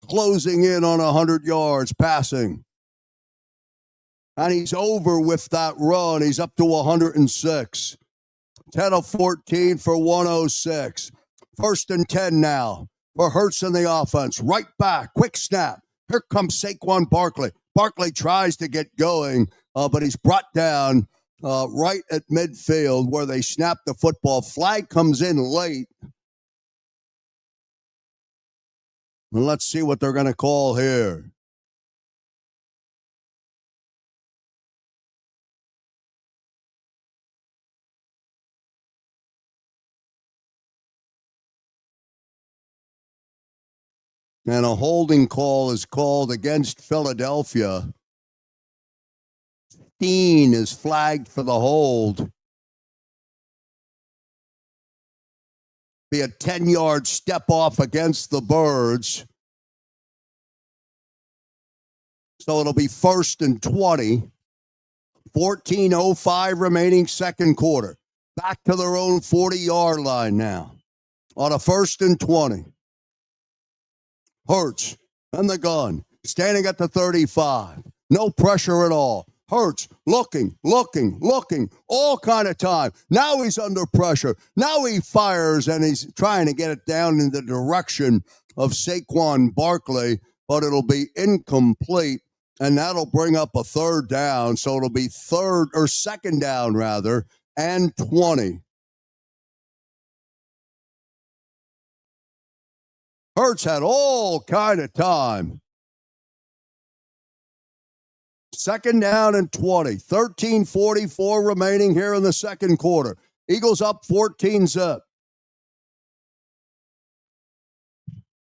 closing in on 100 yards passing. And he's over with that run. He's up to 106. 10 of 14 for 106. First and 10 now for Hurts in the offense. Right back. Quick snap. Here comes Saquon Barkley. Barkley tries to get going, but he's brought down right at midfield where they snap the football. Flag comes in late. And let's see what they're going to call here. And a holding call is called against Philadelphia. Steen is flagged for the hold. Be a 10-yard step off against the Birds. So it'll be first and 20. 14:05 remaining second quarter. Back to their own 40-yard line now. On a first and 20. Hurts and the gun, standing at the 35. No pressure at all. Hurts looking, all kind of time. Now he's under pressure. Now he fires, and he's trying to get it down in the direction of Saquon Barkley, but it'll be incomplete, and that'll bring up a third down. So it'll be second down, rather, and 20. Hurts had all kind of time. Second down and 20. 13:44 remaining here in the second quarter. Eagles up 14-zip.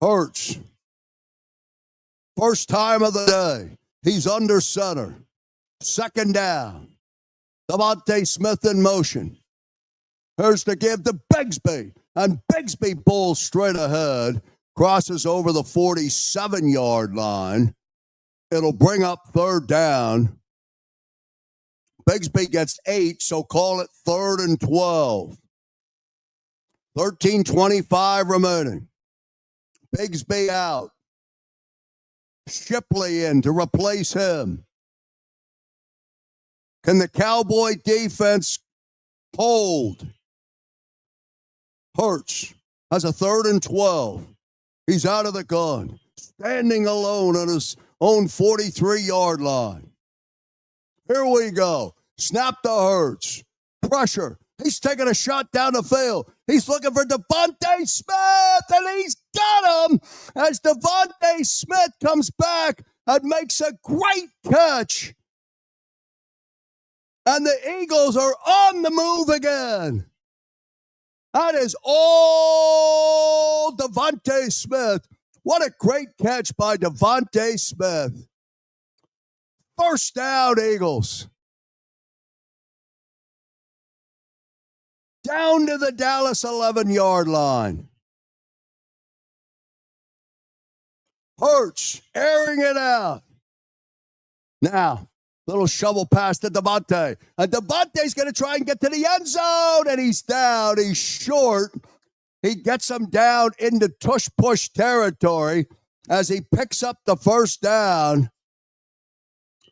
Hurts. First time of the day. He's under center. Second down. Devontae Smith in motion. Here's to give to Bigsby. And Bigsby pulls straight ahead. Crosses over the 47-yard line. It'll bring up third down. Bigsby gets 8, so call it 3rd and 12. 13:25 remaining. Bigsby out. Shipley in to replace him. Can the Cowboy defense hold? Hurts has a 3rd and 12. He's out of the gun, standing alone on his own 43-yard line. Here we go. Snap to Hurts. Pressure. He's taking a shot down the field. He's looking for Devontae Smith, and he's got him as Devontae Smith comes back and makes a great catch. And the Eagles are on the move again. That is all Devontae Smith. What a great catch by Devontae Smith. First down, Eagles. Down to the Dallas 11-yard line. Hurts airing it out. Now, little shovel pass to Devontae. And Devontae's going to try and get to the end zone. And he's down. He's short. He gets him down into tush-push territory as he picks up the first down.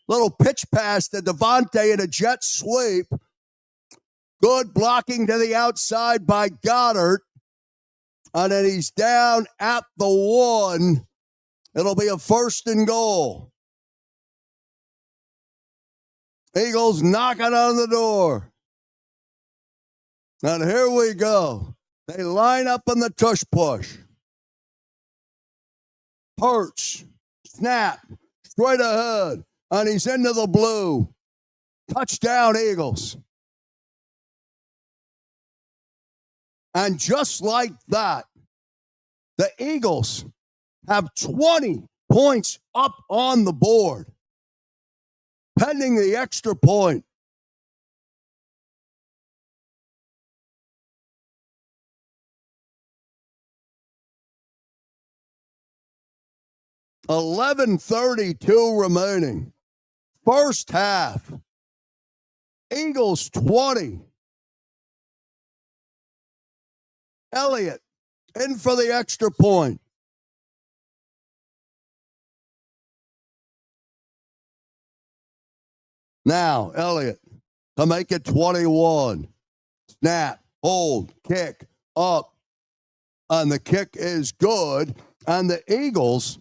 Little pitch pass to Devontae in a jet sweep. Good blocking to the outside by Goddard. And then he's down at the 1. It'll be a 1st and goal. Eagles knocking on the door. And here we go. They line up in the tush push. Hurts. Snap. Straight ahead. And he's into the blue. Touchdown, Eagles. And just like that, the Eagles have 20 points up on the board, pending the extra point. $11:32 remaining. First half. Eagles 20. Elliott in for the extra point. Now, Elliott to make it 21. Snap, hold, kick, up. And the kick is good. And the Eagles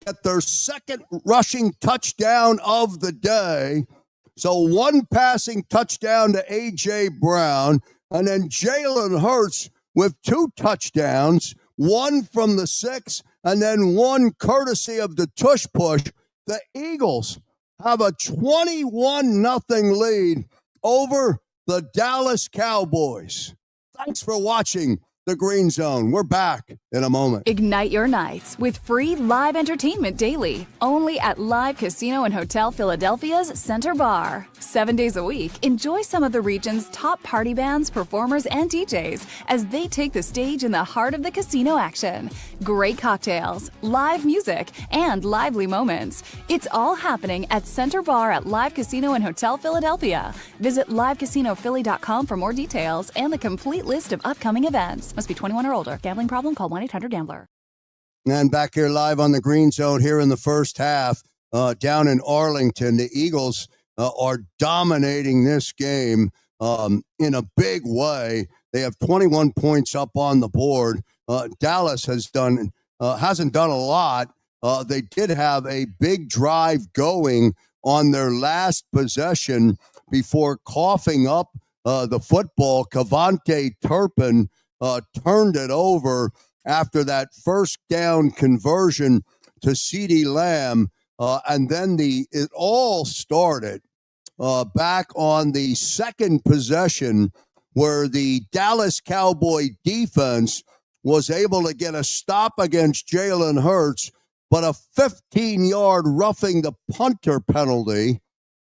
get their second rushing touchdown of the day. So one passing touchdown to A.J. Brown. And then Jalen Hurts with 2 touchdowns, one from the 6, and then one courtesy of the tush push. The Eagles have a 21-0 lead over the Dallas Cowboys. Thanks for watching the Green Zone. We're back in a moment. Ignite your nights with free live entertainment daily, only at Live Casino and Hotel Philadelphia's Center Bar. 7 days a week, enjoy some of the region's top party bands, performers, and DJs as they take the stage in the heart of the casino action. Great cocktails, live music, and lively moments. It's all happening at Center Bar at Live Casino and Hotel Philadelphia. Visit livecasinophilly.com for more details and the complete list of upcoming events. Must be 21 or older. Gambling problem? Call 1-800-GAMBLER. And back here live on the Green Zone here in the first half down in Arlington. The Eagles are dominating this game in a big way. They have 21 points up on the board. Dallas has done hasn't done a lot. They did have a big drive going on their last possession before coughing up the football. Cavante Turpin turned it over after that first down conversion to CeeDee Lamb. And then it all started back on the second possession where the Dallas Cowboy defense was able to get a stop against Jalen Hurts, but a 15-yard roughing the punter penalty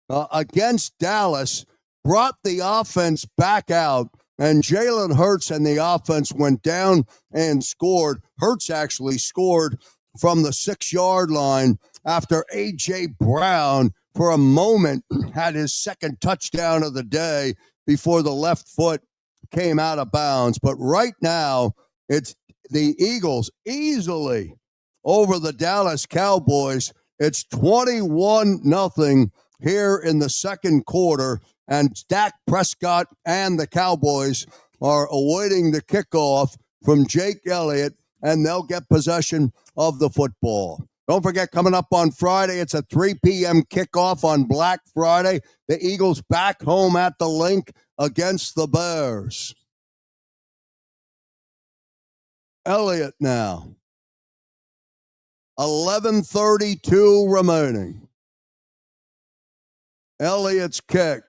against Dallas brought the offense back out, and Jalen Hurts and the offense went down and scored. Hurts actually scored from the 6-yard line after A.J. Brown, for a moment, had his second touchdown of the day before the left foot came out of bounds. But right now, it's the Eagles easily over the Dallas Cowboys. It's 21-0 here in the second quarter, and Dak Prescott and the Cowboys are awaiting the kickoff from Jake Elliott, and they'll get possession of the football. Don't forget, coming up on Friday, it's a 3 p.m. kickoff on Black Friday. The Eagles back home at the Link against the Bears. Elliott now. 11:32 remaining. Elliott's kick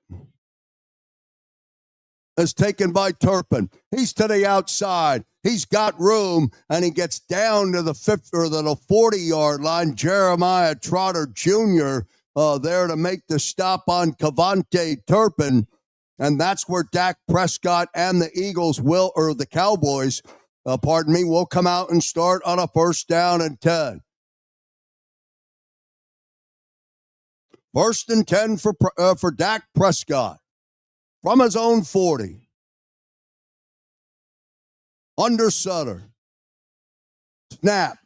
is taken by Turpin. He's to the outside. He's got room, and he gets down to the 40-yard line. Jeremiah Trotter Jr. There to make the stop on Cavante Turpin, and that's where Dak Prescott and the the Cowboys, will come out and start on a 1st down and 10. 1st and 10 for Dak Prescott from his own 40. Under Sutter. Snap.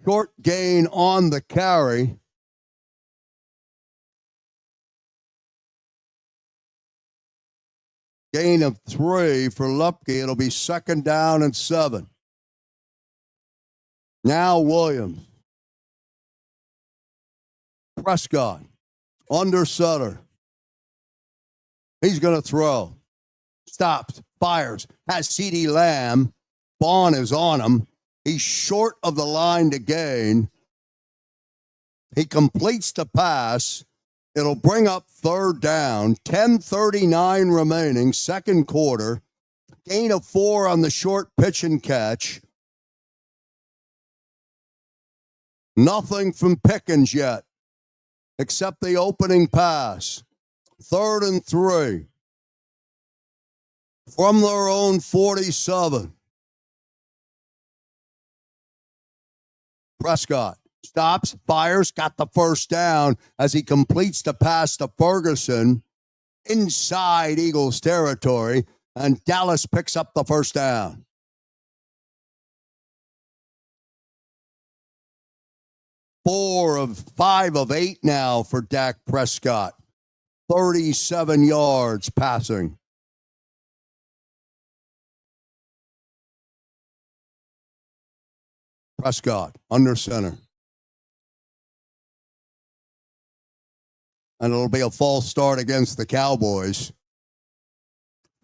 Short gain on the carry. Gain of 3 for Lupke. It'll be 2nd down and 7. Now Williams. Prescott. Under Sutter. He's going to throw. Stops. Fires. Has CeeDee Lamb. Bond is on him. He's short of the line to gain. He completes the pass. It'll bring up 3rd down. 10:39 remaining, second quarter. Gain of 4 on the short pitch and catch. Nothing from Pickens yet, except the opening pass. 3rd and 3. From their own 47. Prescott stops, fires, got the 1st down as he completes the pass to Ferguson inside Eagles territory, and Dallas picks up the 1st down. Four of 5 of 8 now for Dak Prescott. 37 yards passing. Prescott under center. And it'll be a false start against the Cowboys.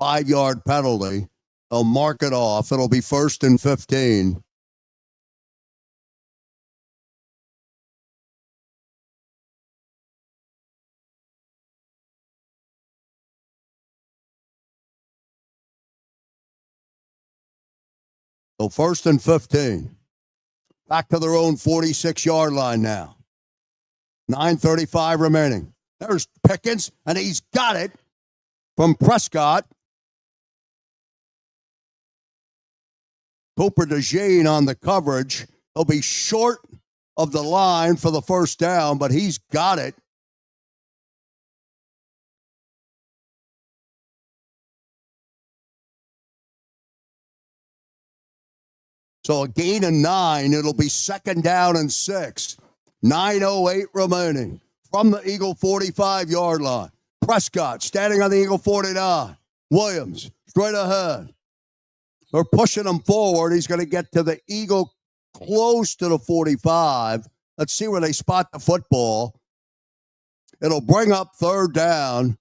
5-yard penalty. They'll mark it off. It'll be 1st and 15. So 1st and 15. Back to their own 46-yard line now. 9:35 remaining. There's Pickens, and he's got it from Prescott. Cooper DeJean on the coverage. He'll be short of the line for the 1st down, but he's got it. So a gain of 9. It'll be 2nd down and 6. 9:08 remaining from the Eagle 45-yard line. Prescott standing on the Eagle 49. Williams straight ahead. They're pushing him forward. He's going to get to the Eagle close to the 45. Let's see where they spot the football. It'll bring up third down.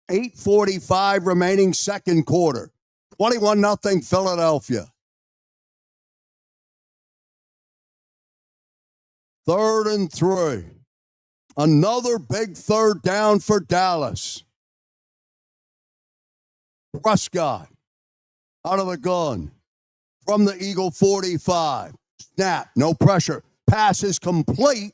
8:45 remaining second quarter. 21-0 Philadelphia. 3rd and 3. Another big third down for Dallas. Prescott out of the gun from the Eagle 45. Snap, no pressure. Pass is complete.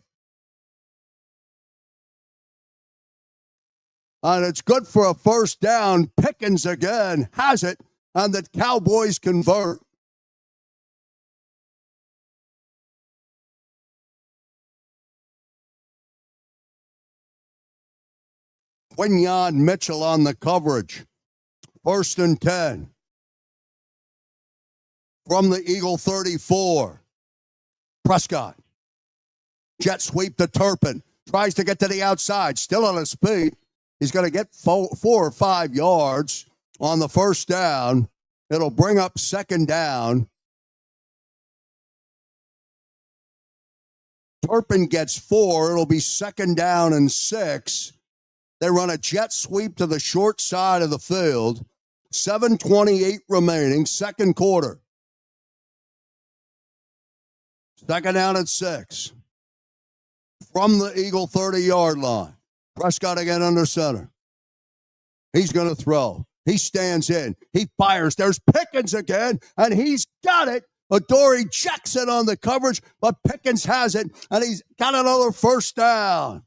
And it's good for a first down. Pickens again has it, and the Cowboys convert. Quinyon Mitchell on the coverage. 1st and 10. From the Eagle 34. Prescott. Jet sweep to Turpin. Tries to get to the outside. Still on his feet. He's going to get 4 or 5 yards on the first down. It'll bring up second down. Turpin gets 4. It'll be second down and 6. They run a jet sweep to the short side of the field. 7:28 remaining, second quarter. Second down at 6. From the Eagle 30-yard line. Prescott again under center. He's going to throw. He stands in. He fires. There's Pickens again, and he's got it. Adoree Jackson on the coverage, but Pickens has it, and he's got another first down.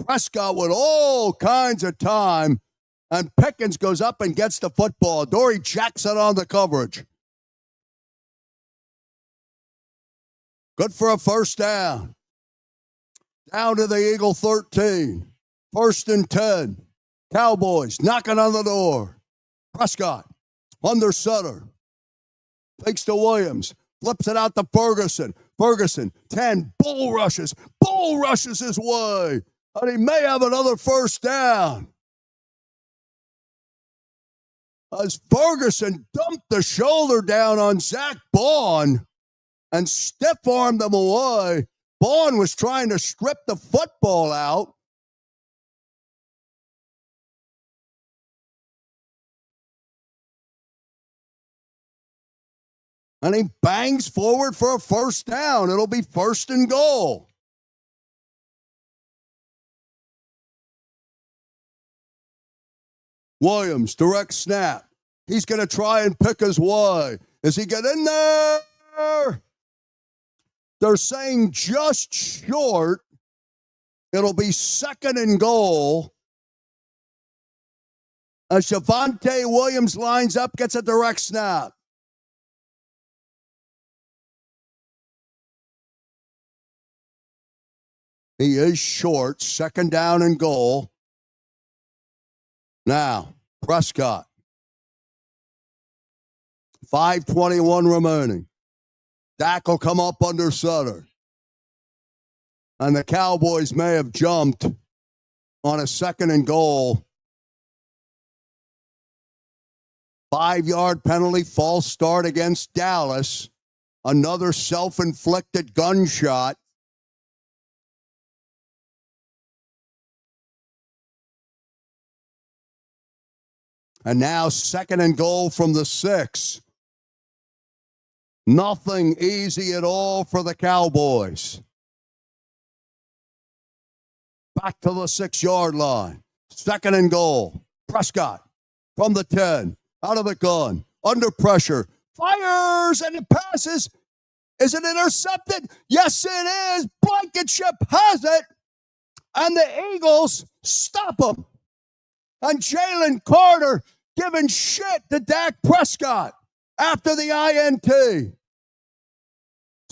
Prescott with all kinds of time, and Pickens goes up and gets the football. Adoree Jackson on the coverage. Good for a first down. Down to the Eagle 13. 1st and 10. Cowboys knocking on the door. Prescott under center. Takes to Williams. Flips it out to Ferguson. Ferguson, 10. Bull rushes. Bull rushes his way. And he may have another first down. As Ferguson dumped the shoulder down on Zach Baun and stiff-armed him away. Baun was trying to strip the football out. And he bangs forward for a first down. It'll be 1st and goal. Williams, direct snap. He's going to try and pick his way. Does he get in there? They're saying just short. It'll be 2nd and goal. As Javonte Williams lines up, gets a direct snap. He is short. 2nd down and goal. Now, Prescott. 5:21 remaining. Dak will come up under center. And the Cowboys may have jumped on a 2nd and goal. 5-yard penalty, false start against Dallas. Another self-inflicted gunshot. And now 2nd and goal from the 6. Nothing easy at all for the Cowboys. Back to the 6-yard line. 2nd and goal. Prescott from the 10. Out of the gun. Under pressure. Fires and it passes. Is it intercepted? Yes, it is. Blankenship has it. And the Eagles stop him. And Jalen Carter giving shit to Dak Prescott after the INT.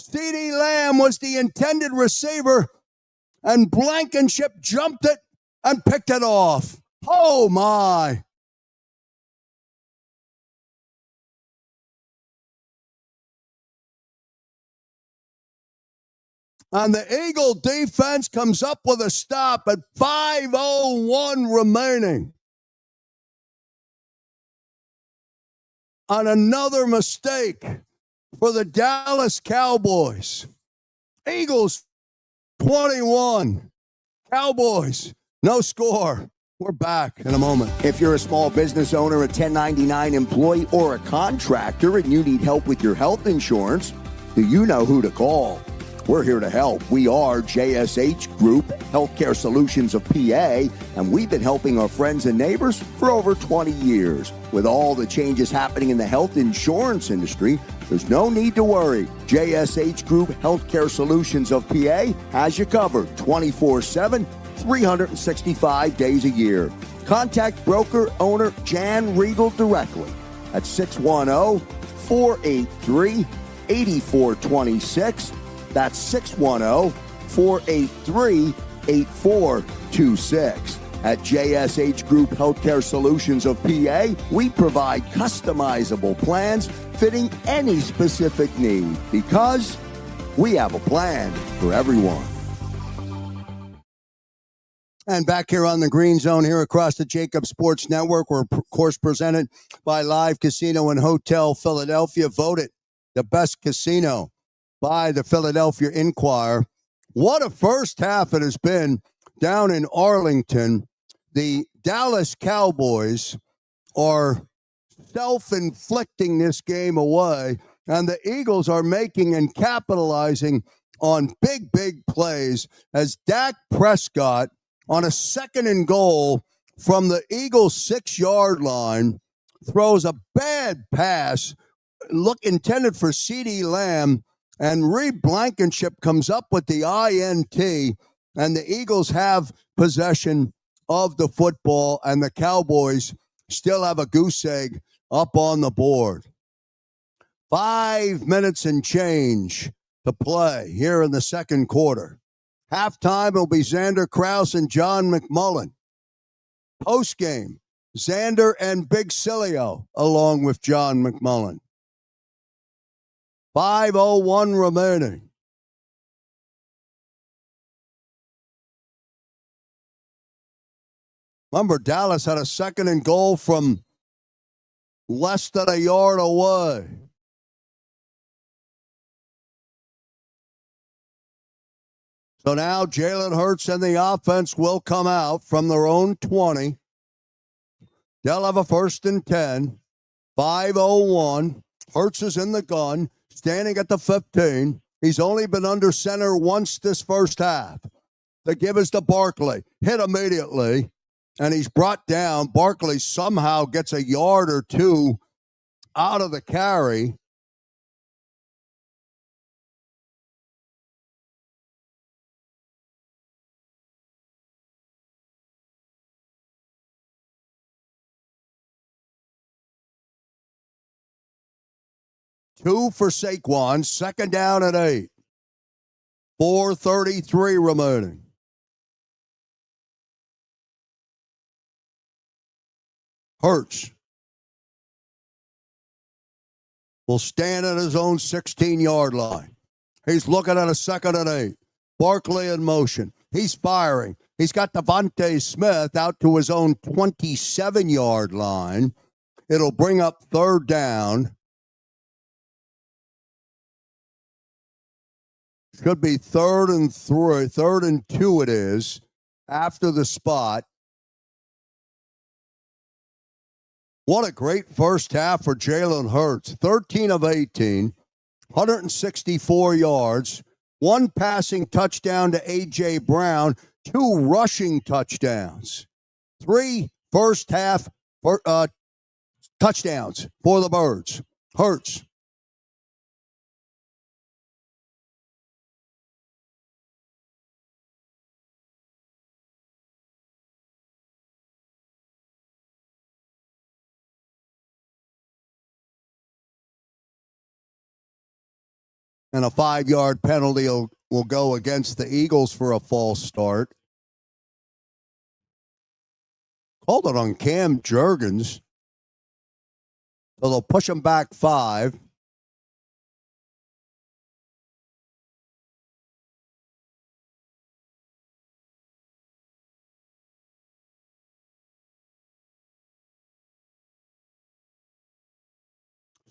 CeeDee Lamb was the intended receiver, and Blankenship jumped it and picked it off. Oh, my. And the Eagle defense comes up with a stop at 5:01 remaining. On another mistake for the Dallas Cowboys. Eagles 21. Cowboys, no score. We're back in a moment. If you're a small business owner, a 1099 employee, or a contractor and you need help with your health insurance, do you know who to call? We're here to help. We are JSH Group, Healthcare Solutions of PA, and we've been helping our friends and neighbors for over 20 years. With all the changes happening in the health insurance industry, there's no need to worry. JSH Group, Healthcare Solutions of PA has you covered 24/7, 365 days a year. Contact broker owner Jan Riegel directly at 610-483-8426. That's 610-483-8426. At JSH Group Healthcare Solutions of PA, we provide customizable plans fitting any specific need because we have a plan for everyone. And back here on the Green Zone here across the JAKIB Sports Network, we're, of course, presented by Live Casino and Hotel Philadelphia, voted the best casino by the Philadelphia Inquirer. What a first half it has been down in Arlington. The Dallas Cowboys are self-inflicting this game away, and the Eagles are making and capitalizing on big, big plays as Dak Prescott on a 2nd and goal from the Eagles 6-yard line throws a bad pass, intended for CeeDee Lamb, and Reed Blankenship comes up with the INT, and the Eagles have possession of the football, and the Cowboys still have a goose egg up on the board. 5 minutes and change to play here in the second quarter. Halftime will be Xander Krause and John McMullen. Postgame, Xander and Big Cilio along with John McMullen. 5:01 remaining. Remember, Dallas had a 2nd and goal from less than a yard away. So now Jalen Hurts and the offense will come out from their own 20. They'll have a 1st and 10. 5:01. Hurts is in the gun, standing at the 15. He's only been under center once this first half. The give is to Barkley. Hit immediately, and he's brought down. Barkley somehow gets a yard or two out of the carry. Two for Saquon, 2nd down and 8. 4:33 remaining. Hurts will stand at his own 16-yard line. He's looking at a 2nd and 8. Barkley in motion. He's firing. He's got Devontae Smith out to his own 27-yard line. It'll bring up 3rd down. Should be 3rd and 3, 3rd and 2 it is, after the spot. What a great first half for Jalen Hurts. 13 of 18, 164 yards, 1 passing touchdown to A.J. Brown, 2 rushing touchdowns, 3 first half touchdowns for the Birds. Hurts. And a 5-yard penalty will go against the Eagles for a false start. Called it on Cam Jurgens. So they'll push him back 5.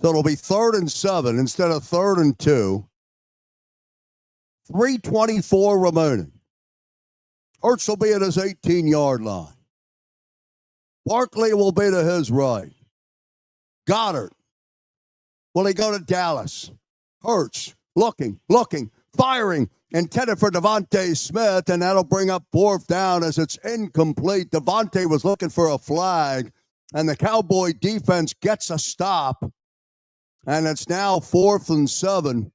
So it'll be 3rd and 7 instead of 3rd and 2. 3:24 remaining. Hurts will be at his 18-yard line. Barkley will be to his right. Goddard. Will he go to Dallas? Hurts. Looking, firing. Intended for Devontae Smith, and that'll bring up 4th down as it's incomplete. Devontae was looking for a flag, and the Cowboy defense gets a stop. And it's now 4th and 7.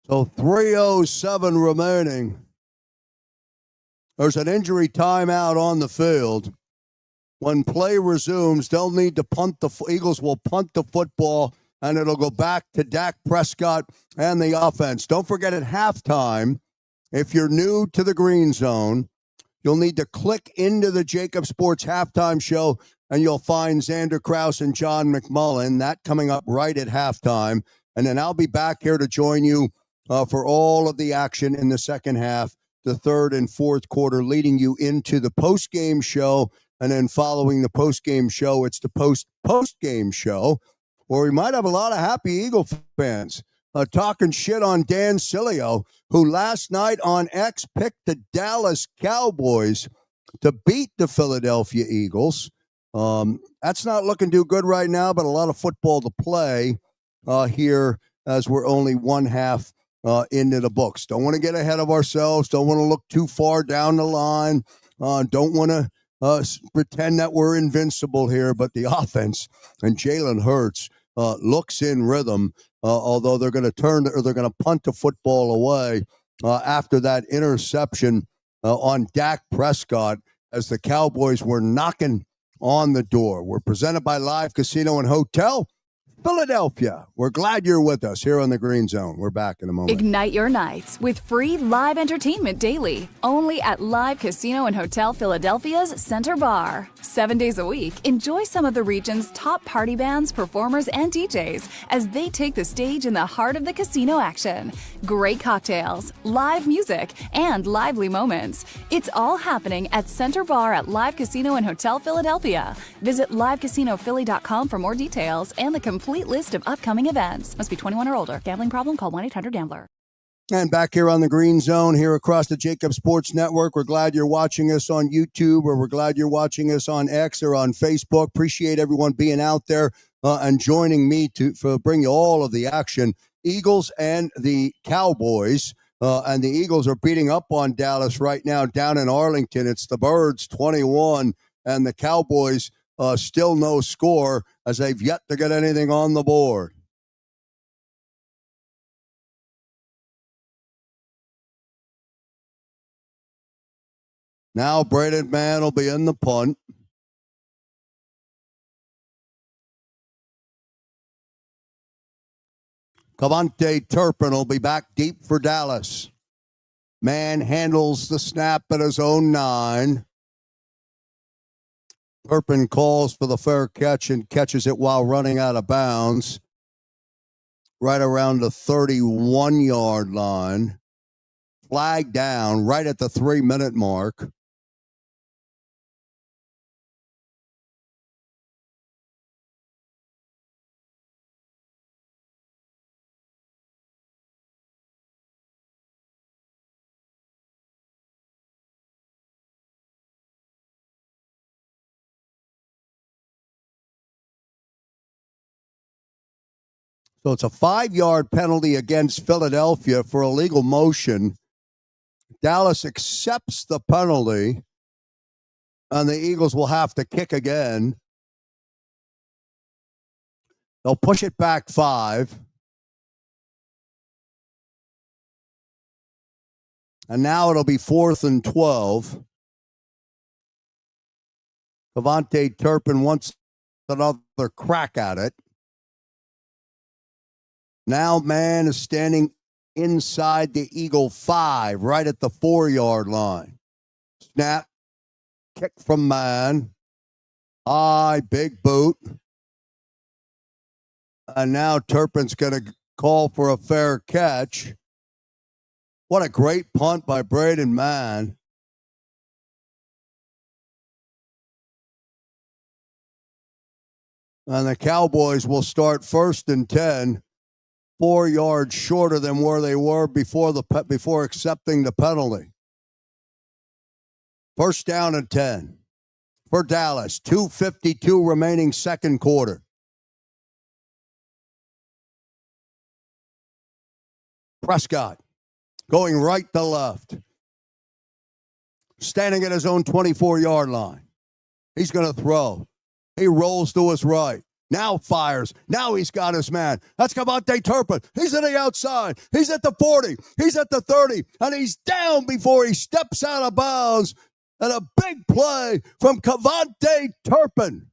So 3:07 remaining. There's an injury timeout on the field. When play resumes, they'll need to punt. The Eagles will punt the football, and it'll go back to Dak Prescott and the offense. Don't forget at halftime, if you're new to the Green Zone, you'll need to click into the JAKIB Sports halftime show, and you'll find Xander Krause and John McMullen. That coming up right at halftime. And then I'll be back here to join you for all of the action in the second half, the 3rd and 4th quarter, leading you into the post-game show. And then following the post-game show, it's the post-game show, where we might have a lot of happy Eagle fans talking shit on Dan Sileo, who last night on X picked the Dallas Cowboys to beat the Philadelphia Eagles. That's not looking too good right now, but a lot of football to play here as we're only one half into the books. Don't want to get ahead of ourselves. Don't want to look too far down the line. Don't want to pretend that we're invincible here. But the offense and Jalen Hurts looks in rhythm, although they're going to punt the football away after that interception on Dak Prescott as the Cowboys were knocking on the door. We're presented by Live Casino and Hotel Philadelphia. We're glad you're with us here on the Green Zone. We're back in a moment. Ignite your nights with free live entertainment daily, only at Live Casino and Hotel Philadelphia's Center Bar. 7 days a week, enjoy some of the region's top party bands, performers, and DJs as they take the stage in the heart of the casino action. Great cocktails, live music, and lively moments. It's all happening at Center Bar at Live Casino and Hotel Philadelphia. Visit livecasinophilly.com for more details and the complete list of upcoming events. Must be 21 or older. Gambling problem? Call 1-800-GAMBLER. And back here on the Green Zone, here across the JAKIB Sports Network, we're glad you're watching us on YouTube, or we're glad you're watching us on X or on Facebook. Appreciate everyone being out there and joining me for bring you all of the action. Eagles and the Cowboys, and the Eagles are beating up on Dallas right now down in Arlington. It's the Birds 21, and the Cowboys still no score as they've yet to get anything on the board. Now Braden Mann will be in the punt. Cavante Turpin will be back deep for Dallas. Mann handles the snap at his own 9. Turpin calls for the fair catch and catches it while running out of bounds, right around the 31-yard line. Flag down right at the 3-minute mark. So it's a 5-yard penalty against Philadelphia for illegal motion. Dallas accepts the penalty, and the Eagles will have to kick again. They'll push it back 5. And now it'll be 4th and 12. Cavante Turpin wants another crack at it. Now Mann is standing inside the Eagle 5, right at the 4-yard line. Snap, kick from Mann. High, big boot. And now Turpin's going to call for a fair catch. What a great punt by Braden Mann. And the Cowboys will start 1st and 10, 4 yards shorter than where they were before accepting the penalty. 1st down and 10 for Dallas. 2:52 remaining second quarter. Prescott going right to left. Standing at his own 24-yard line. He's going to throw. He rolls to his right. Now fires. Now he's got his man. That's Cavante Turpin. He's at the outside. He's at the 40. He's at the 30. And he's down before he steps out of bounds. And a big play from Cavante Turpin.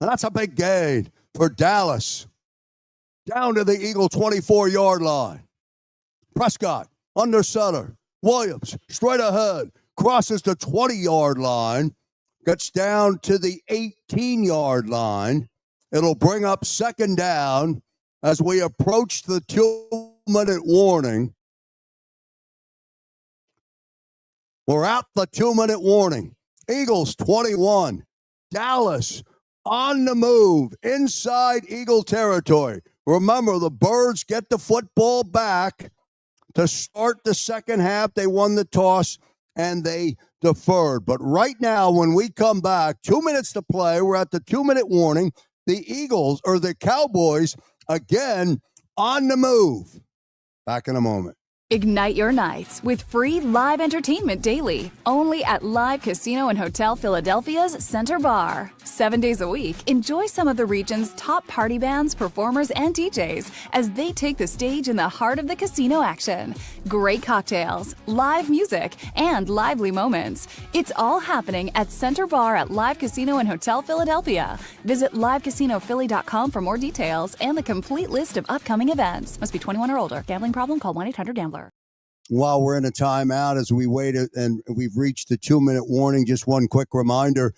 And that's a big gain for Dallas. Down to the Eagle 24-yard line. Prescott, under center. Williams, straight ahead. Crosses the 20-yard line. Gets down to the 18-yard line. It'll bring up 2nd down as we approach the 2-minute warning. We're at the 2-minute warning. Eagles 21. Dallas on the move inside Eagle territory. Remember, the Birds get the football back to start the second half. They won the toss and they deferred. But right now, when we come back, 2 minutes to play, we're at the 2-minute warning. The Cowboys, again, on the move. Back in a moment. Ignite your nights with free live entertainment daily, only at Live Casino and Hotel Philadelphia's Center Bar. 7 days a week, enjoy some of the region's top party bands, performers, and DJs as they take the stage in the heart of the casino action. Great cocktails, live music, and lively moments. It's all happening at Center Bar at Live Casino and Hotel Philadelphia. Visit livecasinophilly.com for more details and the complete list of upcoming events. Must be 21 or older. Gambling problem? Call 1-800-GAMBLER. While we're in a timeout, as we wait and we've reached the 2-minute warning, just one quick reminder,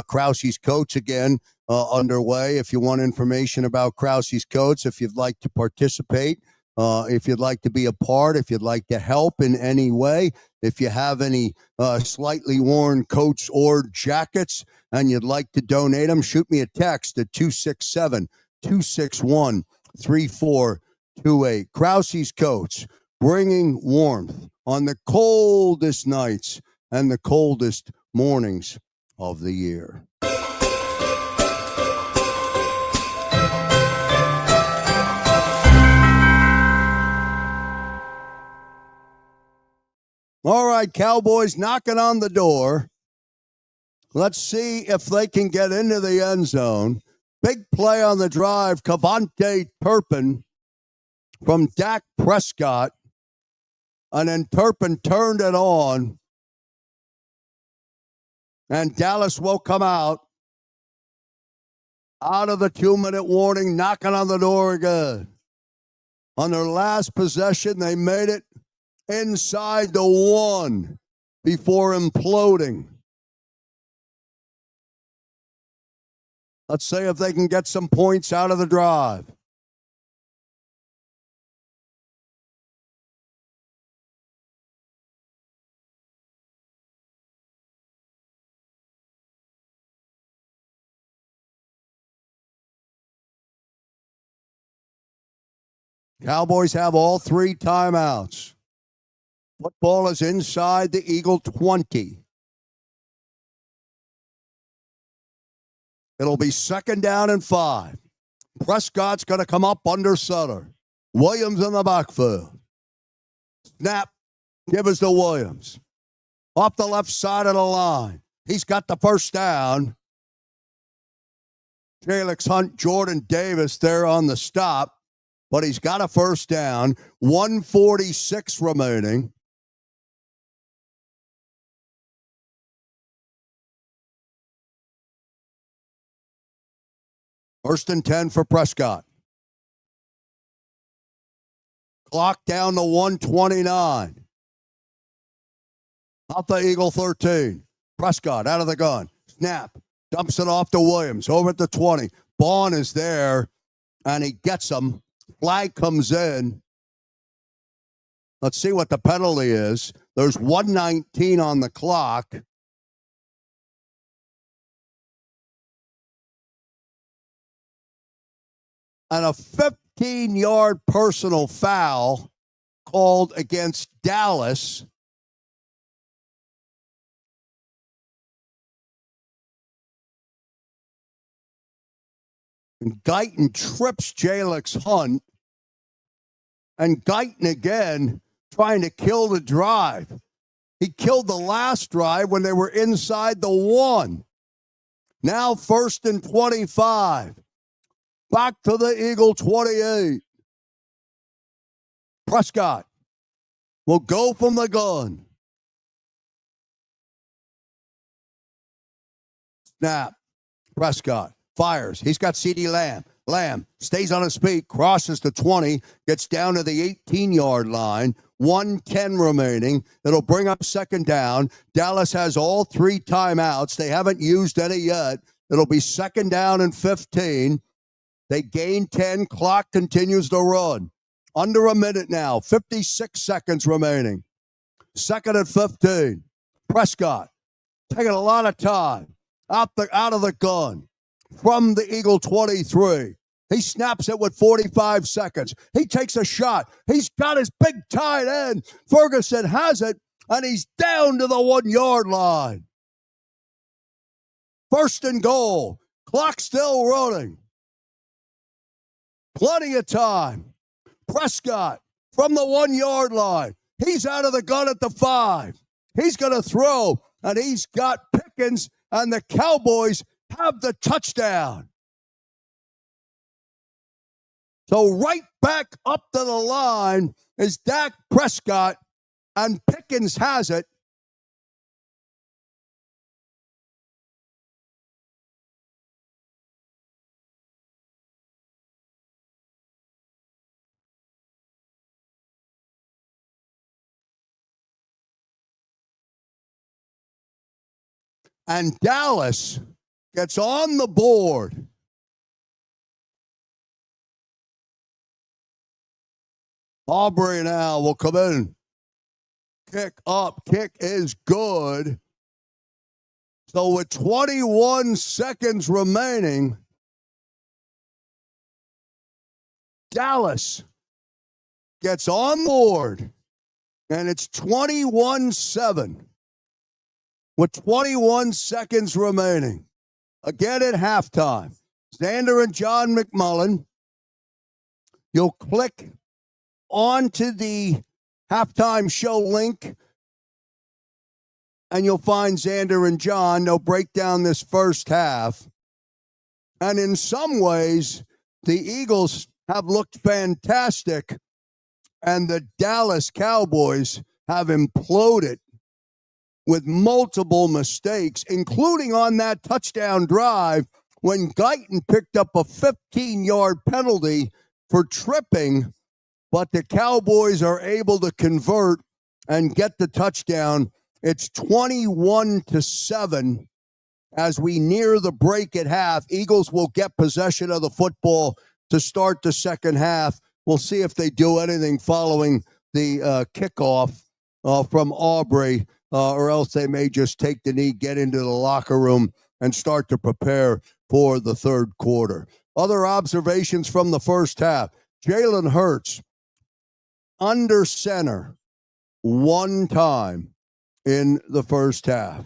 Krause's Coats again underway. If you want information about Krause's Coats, if you'd like to participate, if you'd like to be a part, if you'd like to help in any way, if you have any slightly worn coats or jackets and you'd like to donate them, shoot me a text at 267-261-3428. Krause's Coats, bringing warmth on the coldest nights and the coldest mornings of the year. All right, Cowboys knocking on the door. Let's see if they can get into the end zone. Big play on the drive, Cavante Turpin from Dak Prescott. And then Turpin turned it on. And Dallas will come out of the 2-minute warning, knocking on the door again. On their last possession, they made it inside the 1 before imploding. Let's see if they can get some points out of the drive. Cowboys have all 3 timeouts. Football is inside the Eagle 20. It'll be 2nd down and 5. Prescott's going to come up under center. Williams in the backfield. Snap. Give us to Williams. Off the left side of the line. He's got the 1st down. Felix Hunt, Jordan Davis there on the stop. But he's got a 1st down. 1:46 remaining. First and 10 for Prescott. Clock down to 129. Out the Eagle 13. Prescott out of the gun. Snap. Dumps it off to Williams. Over at the 20. Vaughn is there, and he gets him. Flag comes in. Let's see what the penalty is. There's 1:19 on the clock. And a 15-yard personal foul called against Dallas. And Guyton trips Jalix Hunt. And Guyton again trying to kill the drive. He killed the last drive when they were inside the 1. Now 1st and 25. Back to the Eagle 28. Prescott will go from the gun. Snap. Prescott fires. He's got CeeDee Lamb. Lamb stays on his feet, crosses the 20, gets down to the 18-yard line. 1:10 remaining. It'll bring up second down. Dallas has all 3 timeouts. They haven't used any yet. It'll be second down and 15. They gain 10. Clock continues to run. Under a minute now. 56 seconds remaining. Second and 15. Prescott taking a lot of time. Out of the gun. From the Eagle 23. He snaps it with 45 seconds. He takes a shot. He's got his big tight end. Ferguson has it, and he's down to the 1-yard line. First and goal. Clock still running. Plenty of time. Prescott from the 1-yard line. He's out of the gun at the 5. He's going to throw, and he's got Pickens, and the Cowboys have the touchdown. So right back up to the line is Dak Prescott, and Pickens has it. And Dallas gets on the board. Aubrey now will come in. Kick up. Kick is good. So with 21 seconds remaining, Dallas gets on board. And it's 21-7 with 21 seconds remaining. Again at halftime. Xander and John McMullen. You'll click onto the halftime show link, and you'll find Xander and John. They'll break down this first half. And in some ways, the Eagles have looked fantastic, and the Dallas Cowboys have imploded with multiple mistakes, including on that touchdown drive when Guyton picked up a 15-yard penalty for tripping. But the Cowboys are able to convert and get the touchdown. It's 21-7 as we near the break at half. Eagles will get possession of the football to start the second half. We'll see if they do anything following the kickoff from Aubrey, or else they may just take the knee, get into the locker room, and start to prepare for the third quarter. Other observations from the first half. Jalen Hurts under center one time in the first half.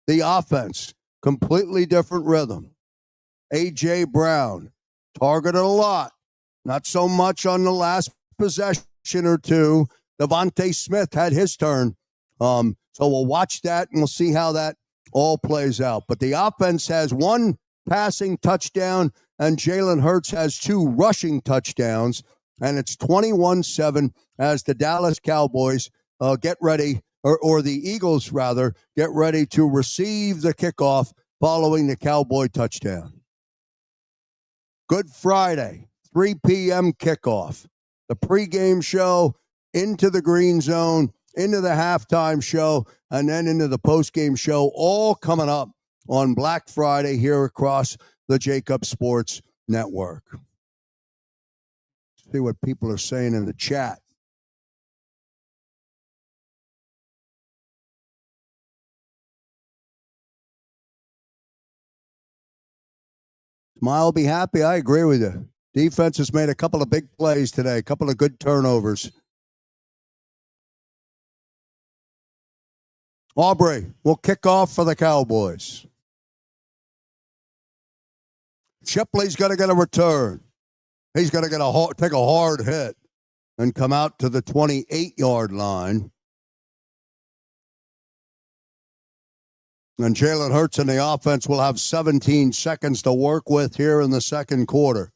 The offense, completely different rhythm. A.J. Brown, targeted a lot. Not so much on the last possession or two. Devontae Smith had his turn. So we'll watch that, and we'll see how that all plays out. But the offense has one passing touchdown, and Jalen Hurts has 2 rushing touchdowns. And it's 21-7 as the Dallas Cowboys get ready, or the Eagles, rather, get ready to receive the kickoff following the Cowboy touchdown. Good Friday, 3 p.m. kickoff. the pregame show, into the Green Zone, into the halftime show, and then into the postgame show, all coming up on Black Friday here across the JAKIB Sports Network. See what people are saying in the chat. Smile, be happy. I agree with you. Defense has made a couple of big plays today, a couple of good turnovers. Aubrey will kick off for the Cowboys. Shipley's going to get a return. He's going to take a hard hit and come out to the 28-yard line. And Jalen Hurts and the offense will have 17 seconds to work with here in the second quarter.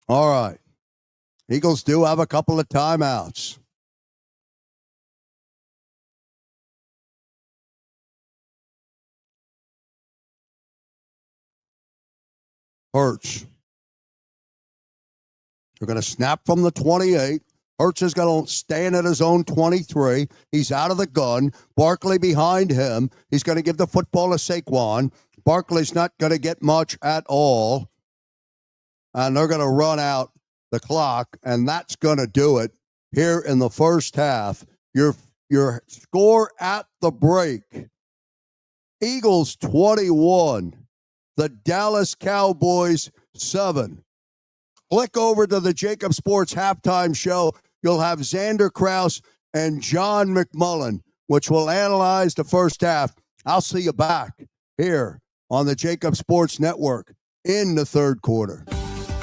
All right. Eagles do have a couple of timeouts. Hurts. They're going to snap from the 28. Hurts is going to stand at his own 23. He's out of the gun. Barkley behind him. He's going to give the football to Saquon. Barkley's not going to get much at all. And they're going to run out the clock, and that's going to do it here in the first half. Your score at the break, Eagles 21, the Dallas Cowboys 7. Click over to the JAKIB Sports halftime show. You'll have Xander Krause and John McMullen, which will analyze the first half. I'll see you back here on the JAKIB Sports Network in the third quarter.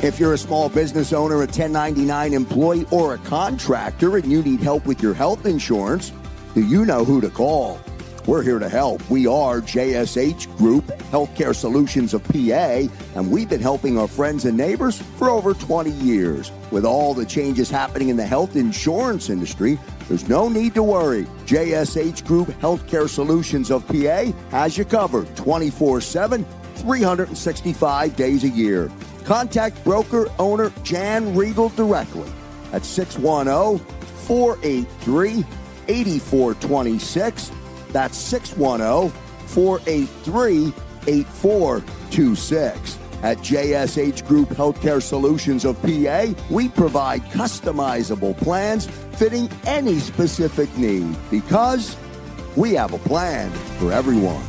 If you're a small business owner, a 1099 employee, or a contractor and you need help with your health insurance, do you know who to call? We're here to help. We are JSH Group Healthcare Solutions of PA, and we've been helping our friends and neighbors for over 20 years. With all the changes happening in the health insurance industry, there's no need to worry. JSH Group Healthcare Solutions of PA has you covered 24/7, 365 days a year. Contact broker owner Jan Riegel directly at 610-483-8426. That's 610-483-8426. At JSH Group Healthcare Solutions of PA, we provide customizable plans fitting any specific need because we have a plan for everyone.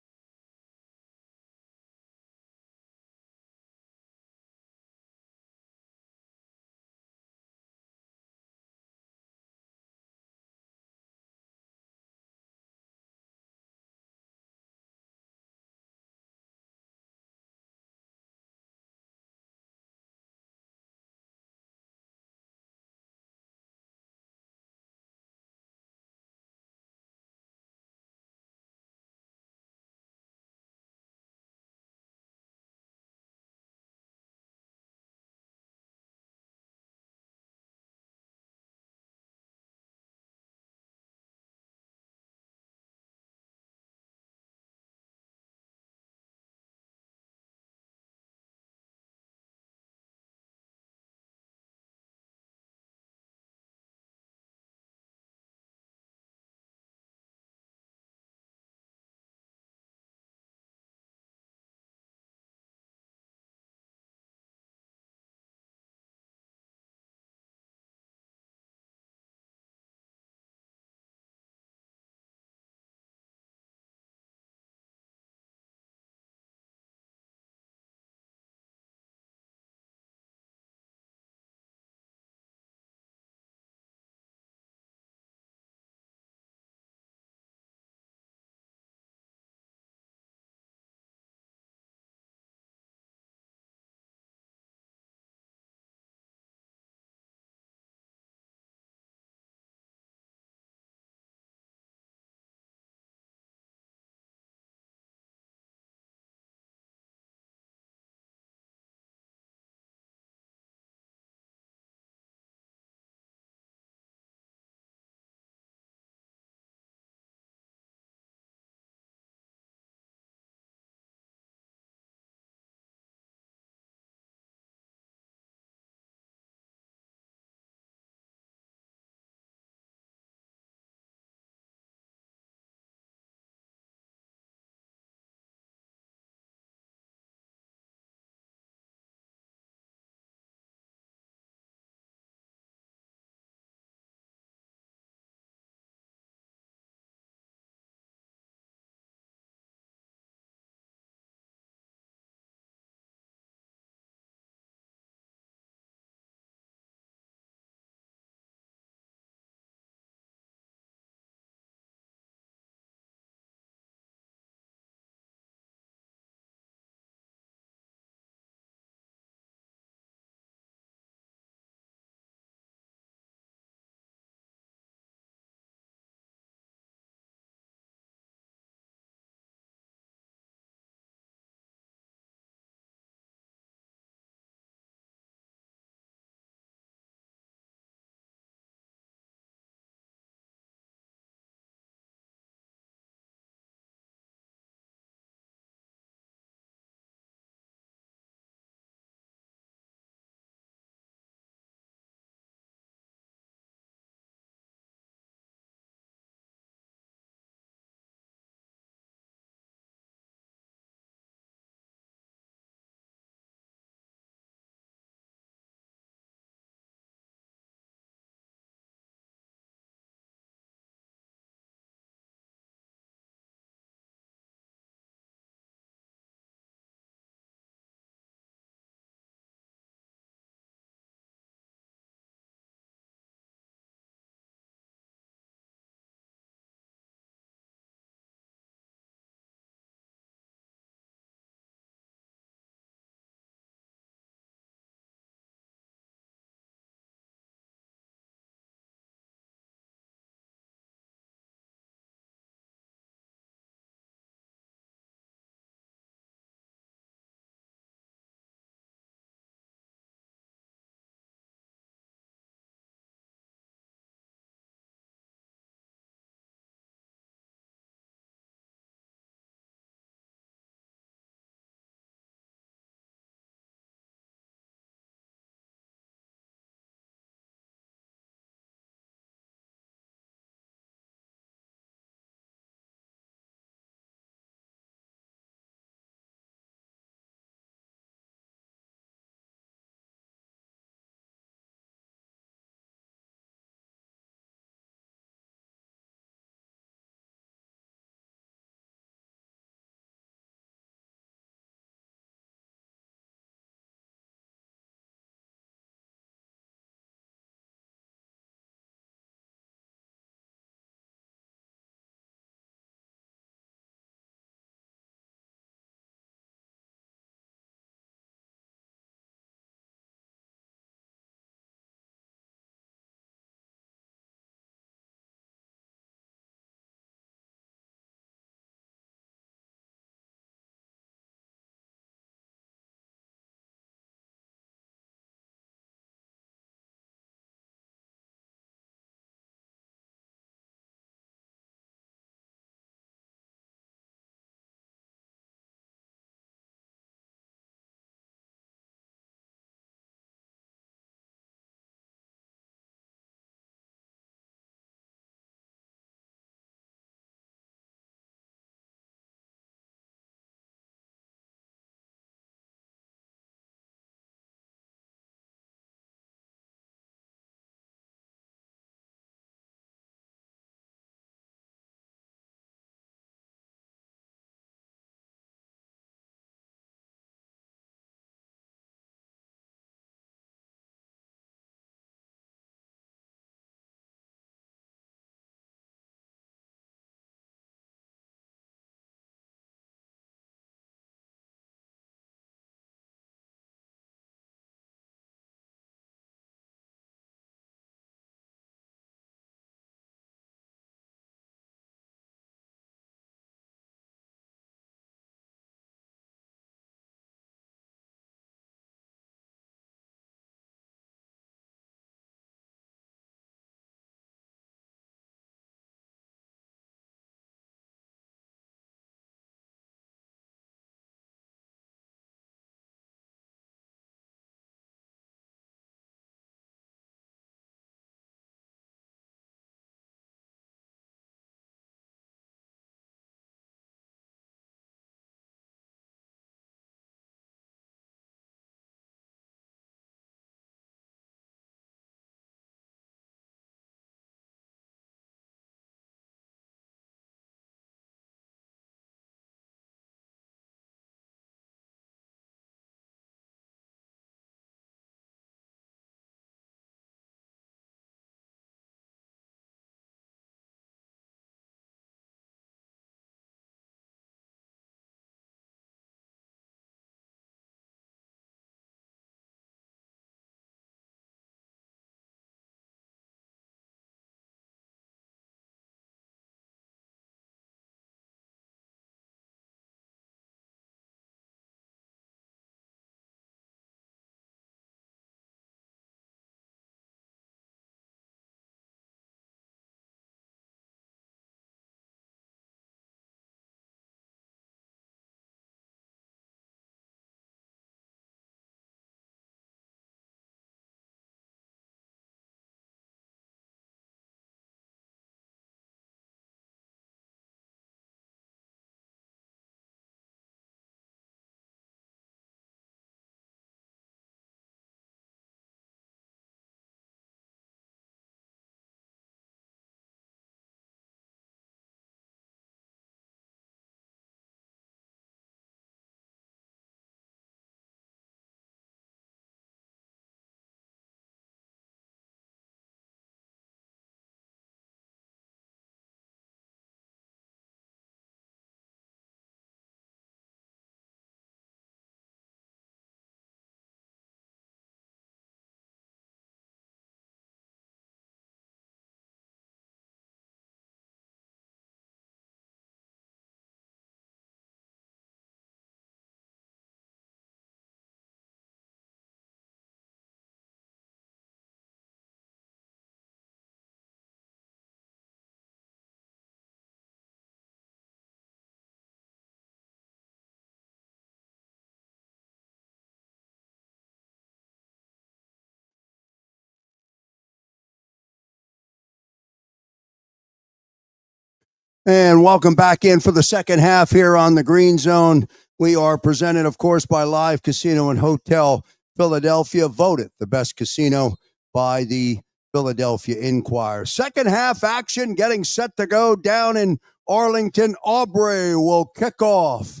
And welcome back in for the second half here on the Green Zone. We are presented, of course, by Live Casino and Hotel Philadelphia, voted the best casino by the Philadelphia Inquirer. Second half action getting set to go down in Arlington. Aubrey will kick off.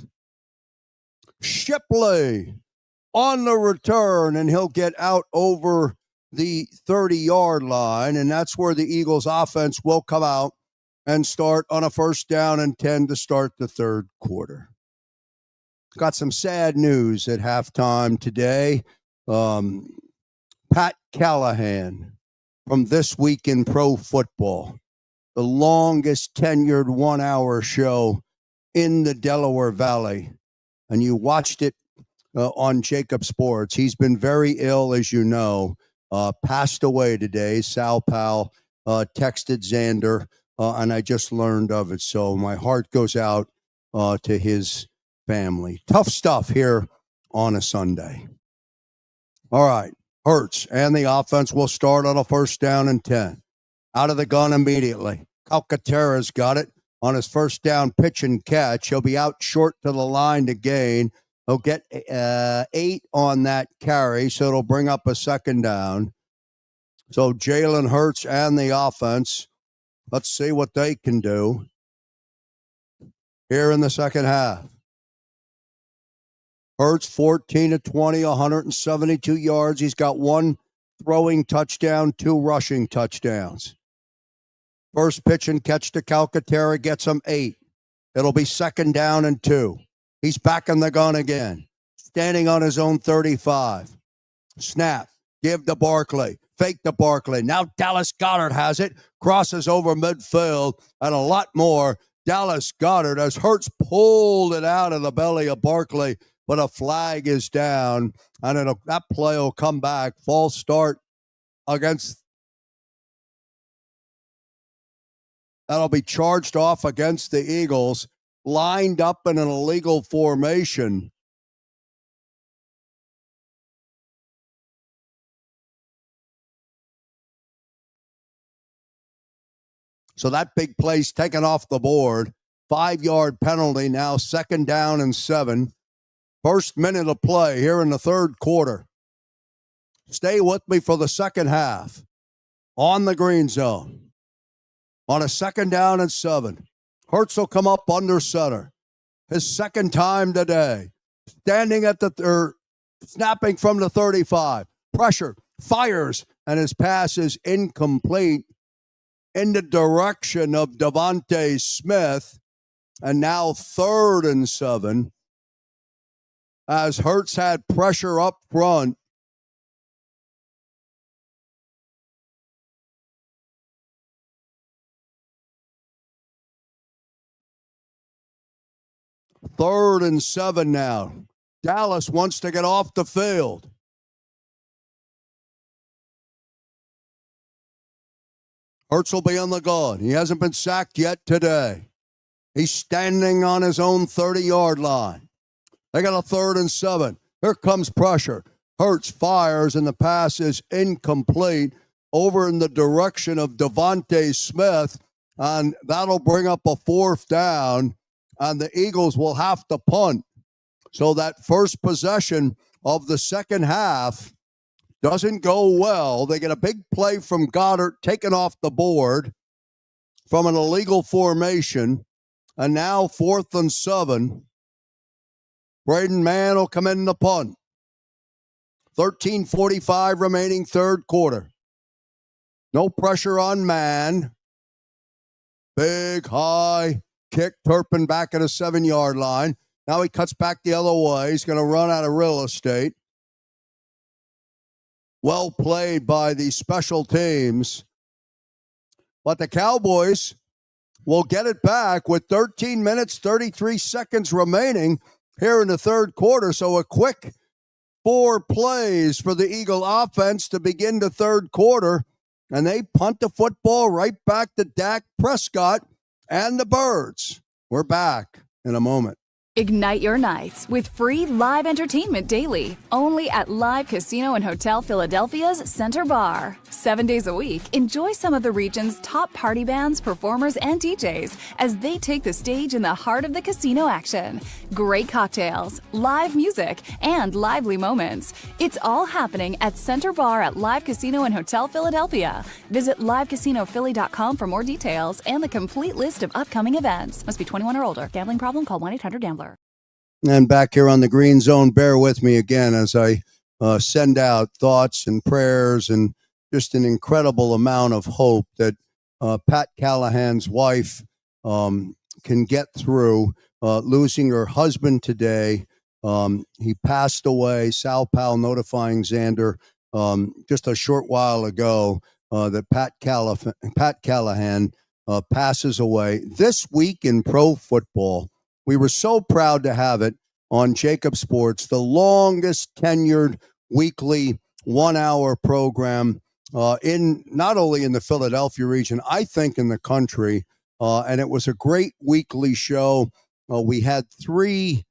Shipley on the return, and he'll get out over the 30-yard line, and that's where the Eagles offense will come out and start on a 1st down and 10 to start the third quarter. Got some sad news at halftime today. Pat Callahan from This Week in Pro Football, the longest tenured 1-hour show in the Delaware Valley, and you watched it on JAKIB Sports. He's been very ill, as you know, passed away today. Sal Powell texted Xander, and I just learned of it. So my heart goes out to his family. Tough stuff here on a Sunday. All right, Hurts and the offense will start on a 1st down and 10. Out of the gun immediately. Calcaterra's got it on his 1st down pitch and catch. He'll be out short to the line to gain. He'll get 8 on that carry, so it'll bring up a 2nd down. So Jalen Hurts and the offense, let's see what they can do here in the second half. Hurts 14 of 20, 172 yards. He's got 1 throwing touchdown, 2 rushing touchdowns. First pitch and catch to Calcaterra gets him 8. It'll be 2nd down and 2. He's back in the gun again, standing on his own 35. Snap, give to Barkley, fake to Barkley. Now Dallas Goedert has it, crosses over midfield, and a lot more. Dallas Goedert, as Hurts pulled it out of the belly of Barkley, but a flag is down, and that play will come back. False start against. That'll be charged off against the Eagles, lined up in an illegal formation. So that big play's taken off the board. 5-yard penalty now, 2nd down and 7. First minute of play here in the third quarter. Stay with me for the second half on the Green Zone. On a 2nd down and 7. Hurts will come up under center. His 2nd time today. Standing at snapping from the 35. Pressure, fires, and his pass is incomplete in the direction of Devontae Smith. And now 3rd and 7. As Hurts had pressure up front. Third and 7 now. Dallas wants to get off the field. Hurts will be on the gun. He hasn't been sacked yet today. He's standing on his own 30-yard line. They got a 3rd and 7. Here comes pressure. Hurts fires, and the pass is incomplete over in the direction of Devontae Smith, and that'll bring up a 4th down, and the Eagles will have to punt. So that first possession of the second half doesn't go well. They get a big play from Goedert taken off the board from an illegal formation, and now 4th and 7. Braden Mann will come in the punt. 13:45 remaining third quarter. No pressure on Mann. Big, high kick. Turpin back at a 7-yard line. Now he cuts back the other way. He's going to run out of real estate. Well played by the special teams. But the Cowboys will get it back with 13 minutes, 33 seconds remaining here in the third quarter. So a quick 4 plays for the Eagle offense to begin the third quarter. And they punt the football right back to Dak Prescott and the Birds. We're back in a moment. Ignite your nights with free live entertainment daily, only at Live Casino and Hotel Philadelphia's Center Bar. 7 days a week, enjoy some of the region's top party bands, performers, and DJs as they take the stage in the heart of the casino action. Great cocktails, live music, and lively moments. It's all happening at Center Bar at Live Casino and Hotel Philadelphia. Visit livecasinophilly.com for more details and the complete list of upcoming events. Must be 21 or older. Gambling problem? Call 1-800-GAMBLER. And back here on the Green Zone, bear with me again as I send out thoughts and prayers and just an incredible amount of hope that Pat Callahan's wife can get through losing her husband today. He passed away. Sal Powell notifying Xander just a short while ago that Pat Callahan passes away. This week in pro football, we were so proud to have it on JAKIB Sports, the longest tenured weekly 1 hour program in not only in the Philadelphia region, I think in the country. And it was a great weekly show. We had 3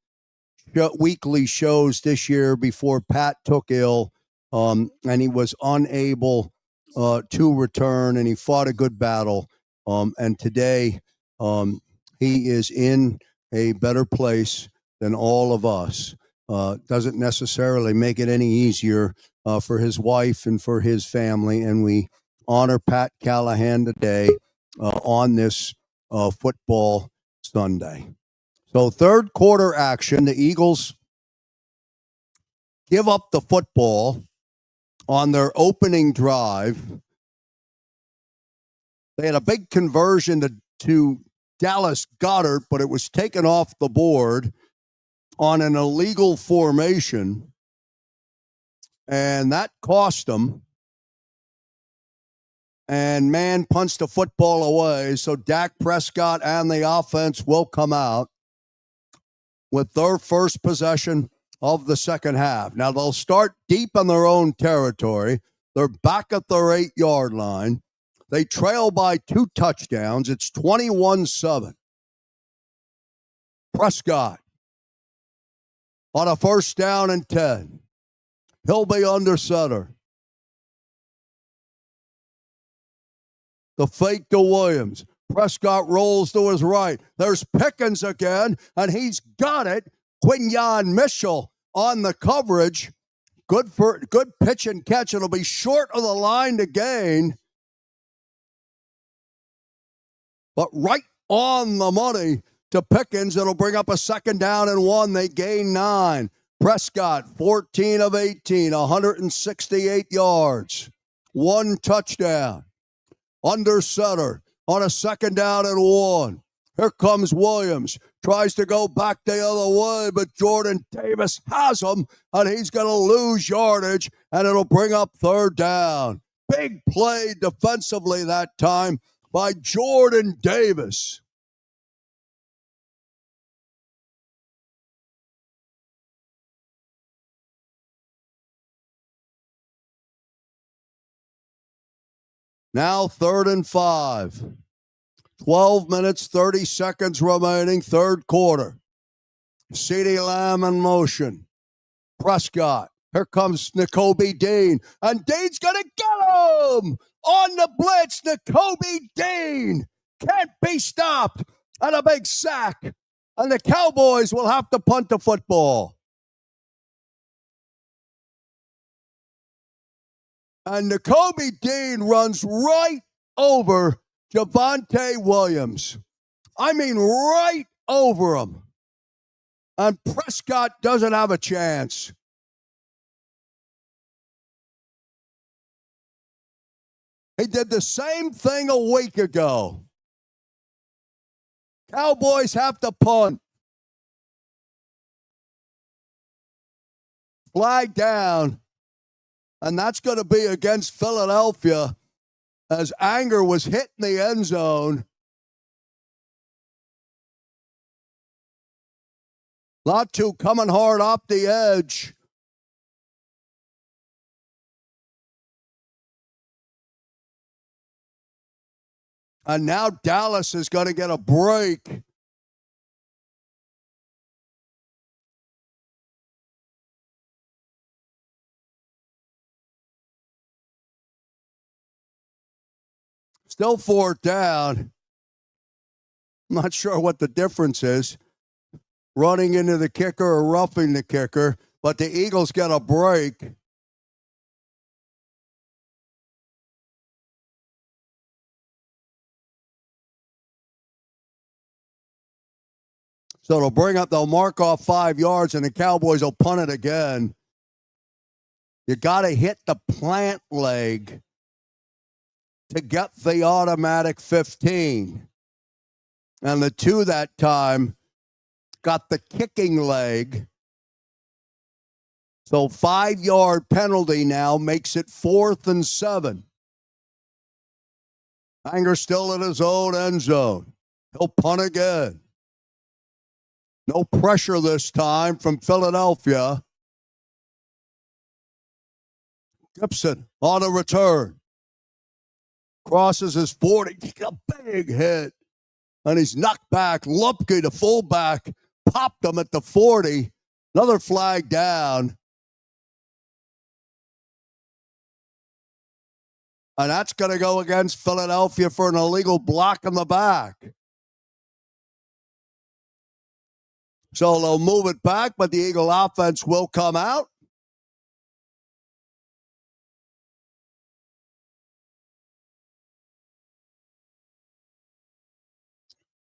weekly shows this year before Pat took ill, and he was unable to return, and he fought a good battle. And today he is in a better place than all of us. Doesn't necessarily make it any easier for his wife and for his family. And we honor Pat Callahan today on this football Sunday. So third quarter action, the Eagles give up the football on their opening drive. They had a big conversion to Dallas Goedert, but it was taken off the board on an illegal formation, and that cost them. And man punts the football away, so Dak Prescott and the offense will come out with their first possession of the second half. Now, they'll start deep in their own territory. They're back at their 8-yard line. They trail by 2 touchdowns. It's 21-7. Prescott on a first down and 10. He'll be under center. The fake to Williams. Prescott rolls to his right. There's Pickens again, and he's got it. Quinyon Mitchell on the coverage. Good pitch and catch. It'll be short of the line to gain, but right on the money to Pickens. It'll bring up a second down and 1. They gain 9. Prescott, 14 of 18, 168 yards, 1 touchdown. Under center on a second down and 1. Here comes Williams. Tries to go back the other way, but Jordan Davis has him, and he's going to lose yardage, and it'll bring up third down. Big play defensively that time by Jordan Davis. Now 3rd and 5. 12 minutes, 30 seconds remaining, third quarter. CeeDee Lamb in motion. Prescott. Here comes Nakobe Dean. And Dean's going to get him! On the blitz, Nakobe Dean can't be stopped. And a big sack. And the Cowboys will have to punt the football. And Nakobe Dean runs right over Javonte Williams. I mean, right over him. And Prescott doesn't have a chance. He did the same thing a week ago. Cowboys have to punt. Flag down. And that's going to be against Philadelphia as Anger was hit in the end zone. Latu coming hard off the edge. And now Dallas is going to get a break. Still fourth down. I'm not sure what the difference is, running into the kicker or roughing the kicker, but the Eagles get a break. So they'll mark off 5 yards, and the Cowboys will punt it again. You got to hit the plant leg to get the automatic 15. And the 2 that time got the kicking leg. So 5-yard penalty now makes it 4th and 7. Hanger still in his own end zone. He'll punt again. No pressure this time from Philadelphia. Gibson on a return. Crosses his 40. A big hit. And he's knocked back. Lumpke, the fullback, popped him at the 40. Another flag down. And that's going to go against Philadelphia for an illegal block in the back. So they'll move it back, but the Eagle offense will come out.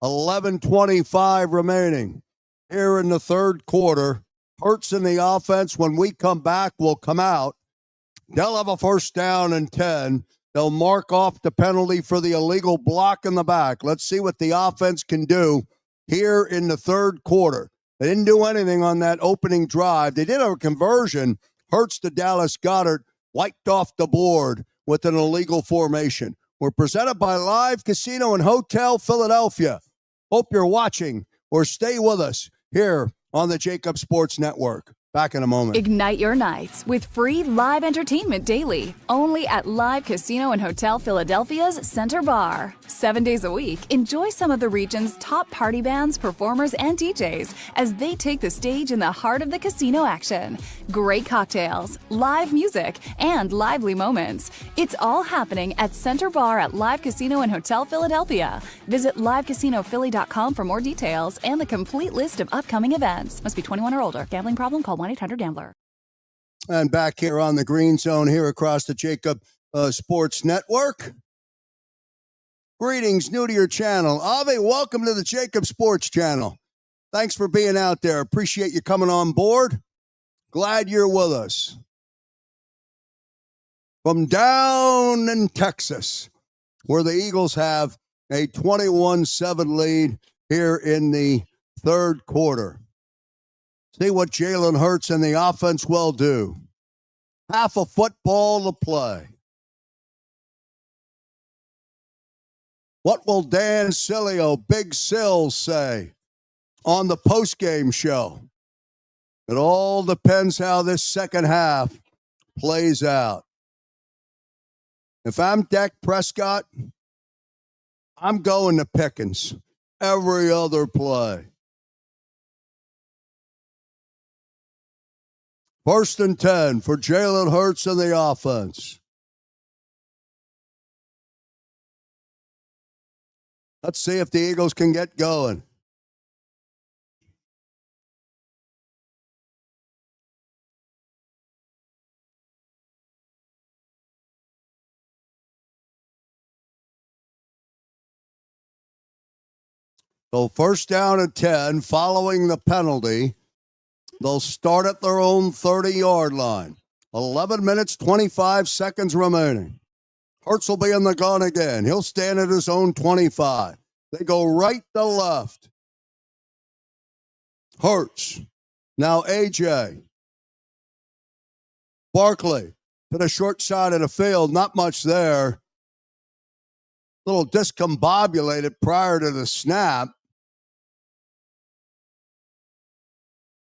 $11:25 remaining here in the third quarter. Hurts in the offense. When we come back, will come out. They'll have a first down and 10. They'll mark off the penalty for the illegal block in the back. Let's see what the offense can do here in the third quarter. They didn't do anything on that opening drive. They did a conversion. Hurts to Dallas Goedert, wiped off the board with an illegal formation. We're presented by Live Casino and Hotel Philadelphia. Hope you're watching or stay with us here on the JAKIB Sports Network. Back in a moment. Ignite your nights with free live entertainment daily, only at Live Casino and Hotel Philadelphia's Center Bar. 7 days a week, enjoy some of the region's top party bands, performers, and DJs as they take the stage in the heart of the casino action. Great cocktails, live music, and lively moments. It's all happening at Center Bar at Live Casino and Hotel Philadelphia. Visit livecasinophilly.com for more details and the complete list of upcoming events. Must be 21 or older. Gambling problem? Call 1-800-GAMBLER. And back here on the Green Zone here across the JAKIB Sports Network. Greetings, new to your channel. Ave, welcome to the JAKIB Sports channel. Thanks for being out there. Appreciate you coming on board. Glad you're with us. From down in Texas, where the Eagles have a 21-7 lead here in the third quarter. See what Jalen Hurts and the offense will do. Half a football to play. What will Dan Sileo, Big Sills, say on the postgame show? It all depends how this second half plays out. If I'm Dak Prescott, I'm going to Pickens every other play. First and 10 for Jalen Hurts and the offense. Let's see if the Eagles can get going. So first down and 10, following the penalty. They'll start at their own 30-yard line. 11 minutes, 25 seconds remaining. Hurts will be in the gun again. He'll stand at his own 25. They go right to left. Hurts. Now AJ. Barkley to the short side of the field. Not much there. A little discombobulated prior to the snap.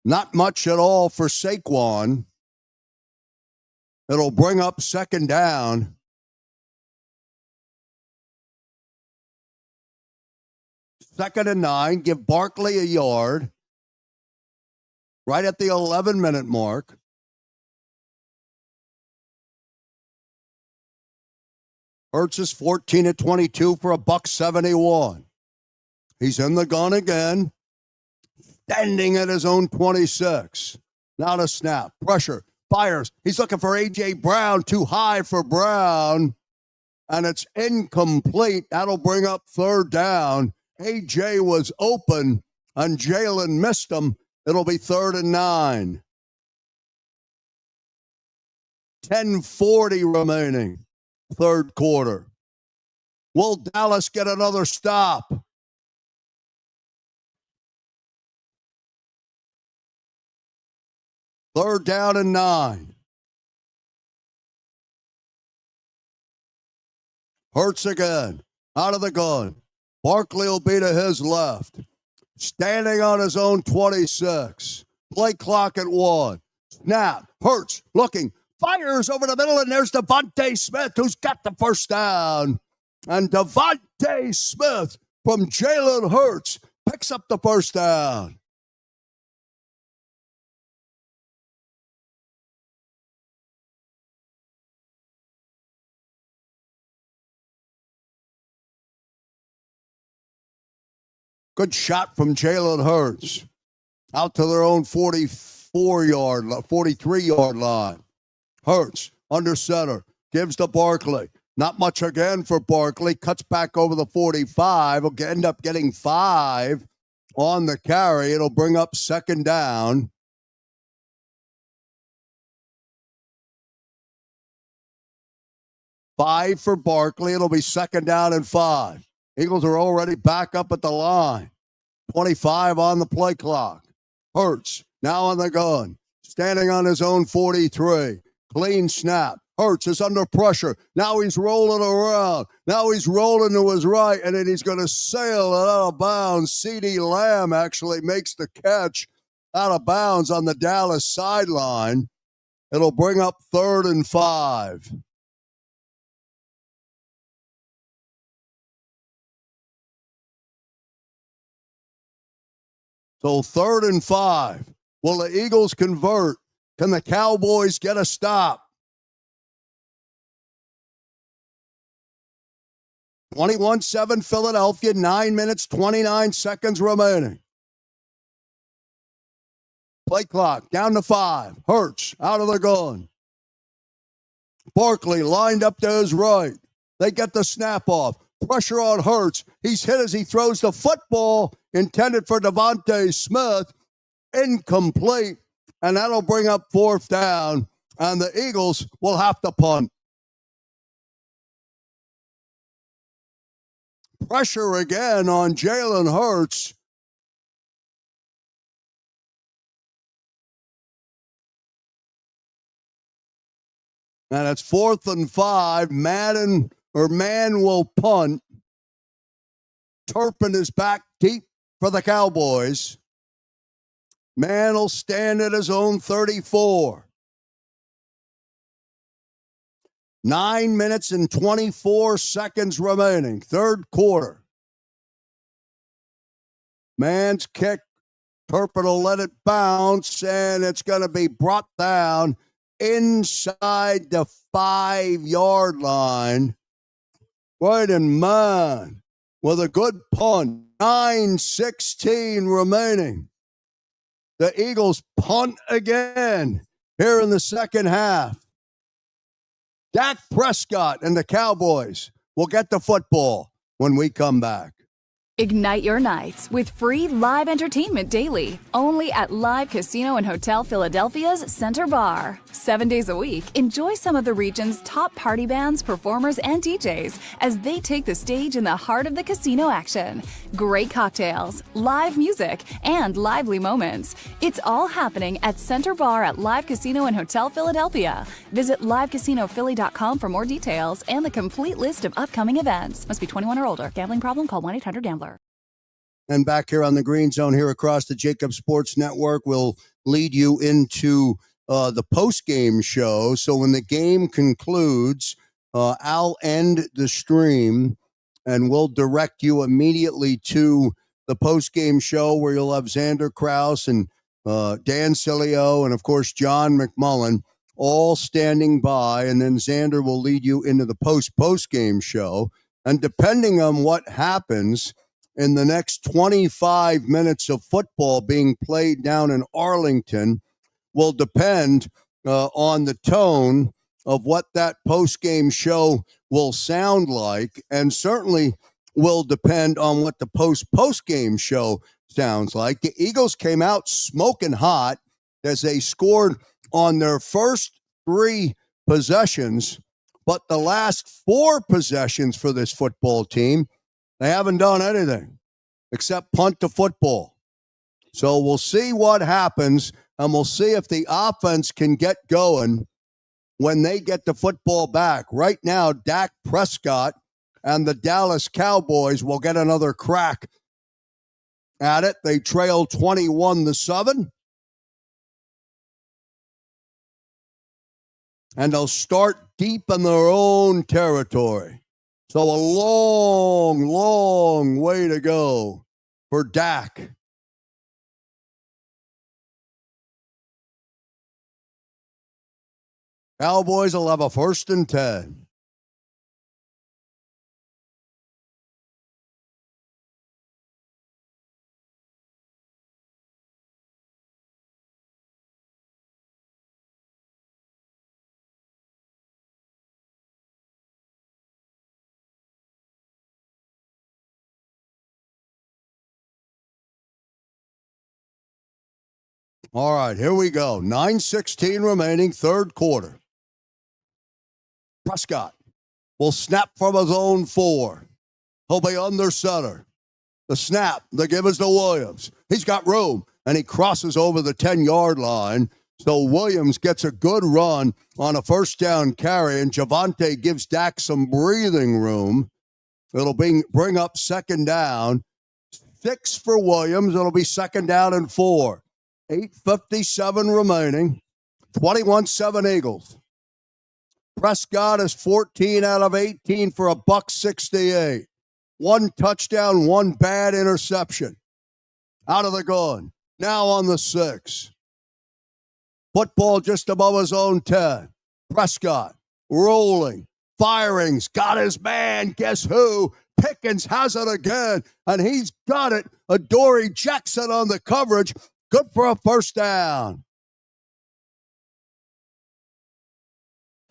Not much at all for Saquon. It'll bring up second down. Second and 9. Give Barkley a yard. Right at the 11-minute mark. Hurts is 14 at 22 for a $171. He's in the gun again, standing at his own 26. Now to snap, pressure, fires. He's looking for A.J. Brown, too high for Brown, and it's incomplete. That'll bring up third down. A.J. was open, and Jalen missed him. It'll be 3rd and 9. 10:40 remaining, third quarter. Will Dallas get another stop? Third down and 9. Hurts again. Out of the gun. Barkley will be to his left. Standing on his own 26. Play clock at 1. Snap. Hurts looking. Fires over the middle, and there's Devontae Smith, who's got the first down. And Devontae Smith from Jalen Hurts picks up the first down. Good shot from Jalen Hurts. Out to their own 43-yard line. Hurts under center. Gives to Barkley. Not much again for Barkley. Cuts back over the 45. Will end up getting 5 on the carry. It'll bring up second down. Five for Barkley. It'll be second down and 5. Eagles are already back up at the line. 25 on the play clock. Hurts now on the gun. Standing on his own 43. Clean snap. Hurts is under pressure. Now he's rolling around. Now he's rolling to his right, and then he's going to sail it out of bounds. CeeDee Lamb actually makes the catch out of bounds on the Dallas sideline. It'll bring up 3rd and 5. So 3rd and 5. Will the Eagles convert? Can the Cowboys get a stop? 21-7 Philadelphia, 9 minutes, 29 seconds remaining. Play clock down to 5. Hurts out of the gun. Barkley lined up to his right. They get the snap off. Pressure on Hurts. He's hit as he throws the football intended for Devontae Smith. Incomplete. And that'll bring up 4th down. And the Eagles will have to punt. Pressure again on Jalen Hurts. And it's 4th and 5. Man will punt. Turpin is back deep for the Cowboys. Man will stand at his own 34. 9 minutes and 24 seconds remaining. Third quarter. Man's kick. Turpin will let it bounce, and it's going to be brought down inside the 5-yard line. Right in mind. With a good punt. 9:16 remaining. The Eagles punt again here in the second half. Dak Prescott and the Cowboys will get the football when we come back. Ignite your nights with free live entertainment daily, only at Live Casino and Hotel Philadelphia's Center Bar. 7 days a week, enjoy some of the region's top party bands, performers, and DJs as they take the stage in the heart of the casino action. Great cocktails, live music, and lively moments. It's all happening at Center Bar at Live Casino and Hotel Philadelphia. Visit livecasinophilly.com for more details and the complete list of upcoming events. Must be 21 or older. Gambling problem? Call 1-800-GAMBLER. And back here on the Green Zone here across the JAKIB Sports Network, we'll lead you into the post-game show. So when the game concludes, I'll end the stream and we'll direct you immediately to the post-game show where you'll have Xander Krause and Dan Cilio and, of course, John McMullen all standing by, and then Xander will lead you into the post-game show. And depending on what happens in the next 25 minutes of football being played down in Arlington will depend on the tone of what that post-game show will sound like, and certainly will depend on what the post-game show sounds like. The Eagles came out smoking hot as they scored on their first 3 possessions, but the last 4 possessions for this football team, they haven't done anything except punt the football. So we'll see what happens, and we'll see if the offense can get going when they get the football back. Right now, Dak Prescott and the Dallas Cowboys will get another crack at it. They trail 21-7. And they'll start deep in their own territory. So a long, long way to go for Dak. Cowboys will have a 1st and 10. All right, here we go. 9:16 remaining, 3rd quarter. Prescott will snap from his own 4. He'll be under center. The snap, the give is to Williams. He's got room, and he crosses over the 10-yard line. So Williams gets a good run on a 1st down carry, and Javonte gives Dak some breathing room. It'll bring up 2nd down. 6 for Williams. It'll be 2nd down and 4. 8:57 remaining. 21-7 Eagles. Prescott is 14 out of 18 for $168. 1 touchdown, 1 bad interception. Out of the gun. Now on the 6. Football just above his own 10. Prescott rolling, firing, got his man. Guess who? Pickens has it again, and he's got it. Adoree Jackson on the coverage. Good for a 1st down.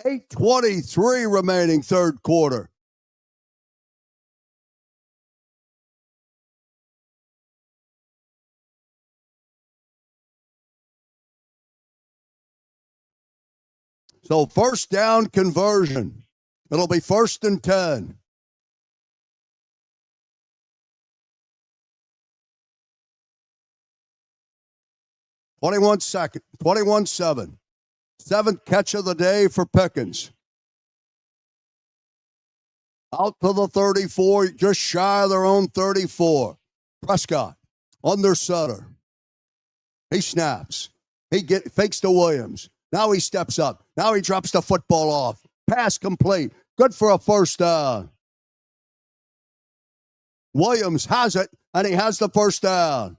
8:23 remaining, 3rd quarter. So 1st down conversion. It'll be 1st and 10. (21) 21-7. 7th catch of the day for Pickens. Out to the 34, just shy of their own 34. Prescott, under center. He snaps. He fakes to Williams. Now he steps up. Now he drops the football off. Pass complete. Good for a 1st down. Williams has it, and he has the 1st down.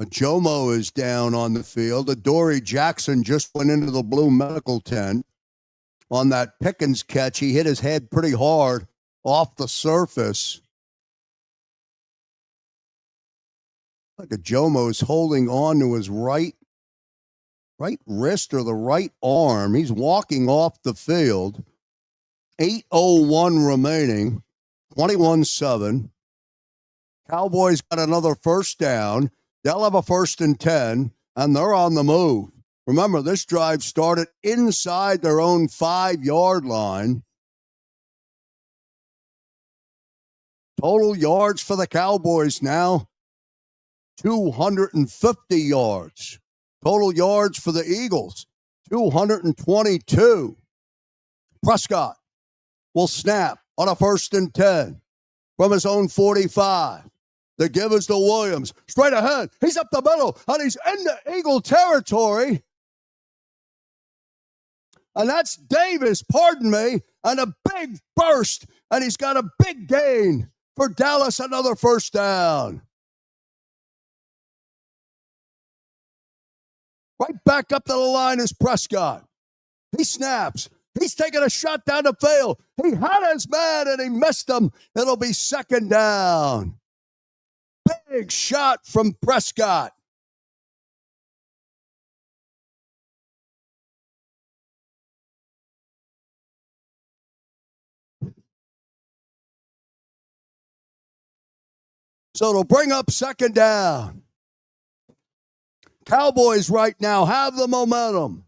Jomo is down on the field. Adoree Jackson just went into the blue medical tent on that Pickens catch. He hit his head pretty hard off the surface. Like a Jomo is holding on to his right wrist or the right arm. He's walking off the field. 8:01 remaining. 21-7. Cowboys got another 1st down. They'll have a 1st and 10, and they're on the move. Remember, this drive started inside their own 5-yard line. Total yards for the Cowboys now, 250 yards. Total yards for the Eagles, 222. Prescott will snap on a 1st and 10 from his own 45. The give is to Williams. Straight ahead. He's up the middle, and he's in the Eagle territory. And that's Davis, pardon me, and a big burst, and he's got a big gain for Dallas, another first down. Right back up to the line is Prescott. He snaps. He's taking a shot down the field. He had his man, and he missed him. It'll be second down. Big shot from Prescott. So it'll bring up second down. Cowboys right now have the momentum.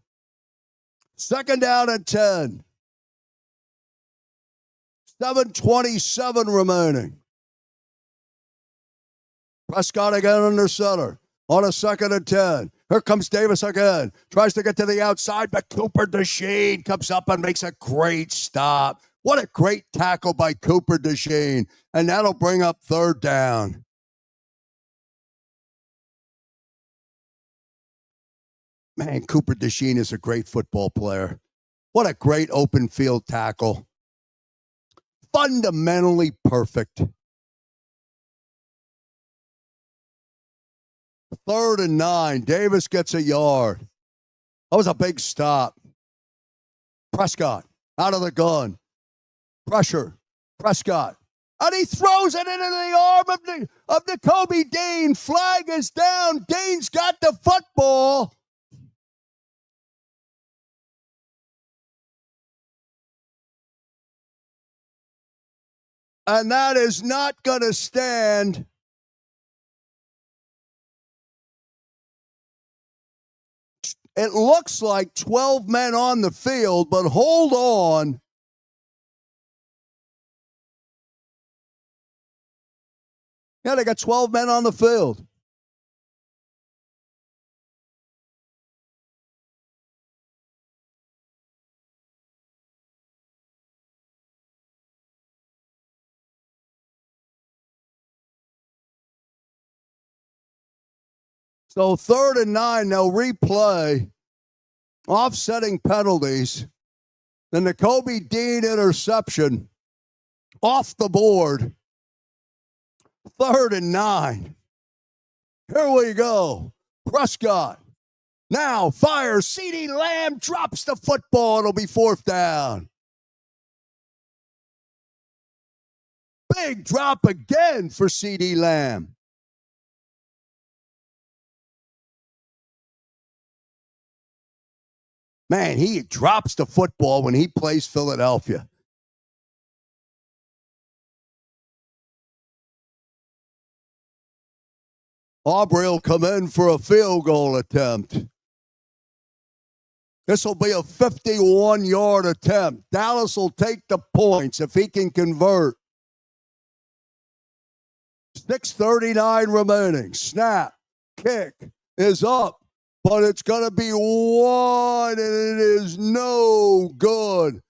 Second down and 10. 7:27 remaining. Prescott again under center on a second and 10. Here comes Davis again. Tries to get to the outside, but Cooper DeShane comes up and makes a great stop. What a great tackle by Cooper DeShane. And that'll bring up third down. Man, Cooper DeShane is a great football player. What a great open field tackle. Fundamentally perfect. Third and 9. Davis gets a yard. That was a big stop. Prescott out of the gun. Pressure. Prescott. And he throws it into the arm of Nakobe Dean. Flag is down. Dean's got the football. And that is not going to stand. It looks like 12 men on the field, but hold on. Yeah, they got 12 men on the field. So third and 9, they'll replay. Offsetting penalties. The Nakobe Dean interception off the board. Third and 9. Here we go. Prescott now fires. CeeDee Lamb drops the football. It'll be fourth down. Big drop again for CeeDee Lamb. Man, he drops the football when he plays Philadelphia. Aubrey will come in for a field goal attempt. This will be a 51-yard attempt. Dallas will take the points if he can convert. 6:39 remaining. Snap. Kick is up. But it's going to be wide, and it is no good.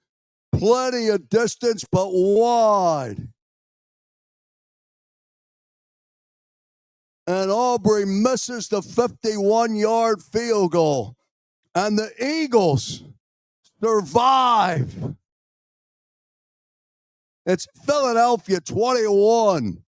Plenty of distance, but wide. And Aubrey misses the 51-yard field goal. And the Eagles survive. It's Philadelphia 21,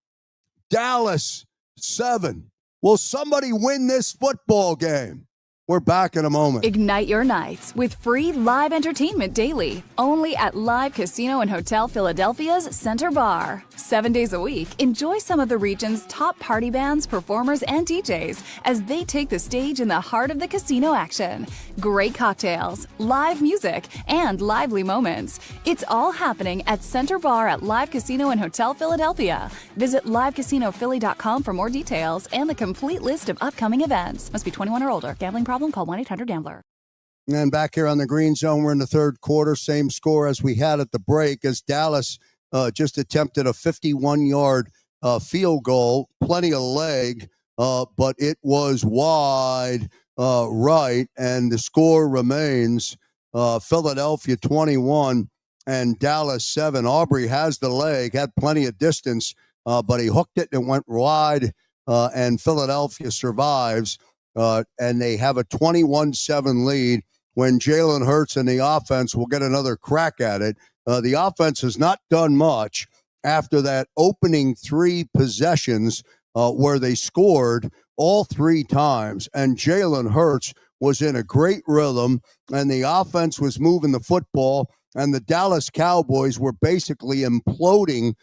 Dallas 7. Will somebody win this football game? We're back in a moment. Ignite your nights with free live entertainment daily, only at Live Casino and Hotel Philadelphia's Center Bar. 7 days a week, enjoy some of the region's top party bands, performers, and DJs as they take the stage in the heart of the casino action. Great cocktails, live music, and lively moments. It's all happening at Center Bar at Live Casino and Hotel Philadelphia. Visit livecasinophilly.com for more details and the complete list of upcoming events. Must be 21 or older. Gambling problem? Call 1-800-GAMBLER. And back here on the Green Zone, we're in the third quarter. Same score as we had at the break as Dallas just attempted a 51-yard field goal. Plenty of leg, but it was wide right. And the score remains Philadelphia 21 and Dallas 7. Aubrey has the leg, had plenty of distance, but he hooked it and it went wide, and Philadelphia survives, and they have a 21-7 lead when Jalen Hurts and the offense will get another crack at it. The offense has not done much after that opening 3 possessions where they scored all 3 times, and Jalen Hurts was in a great rhythm, and the offense was moving the football, and the Dallas Cowboys were basically imploding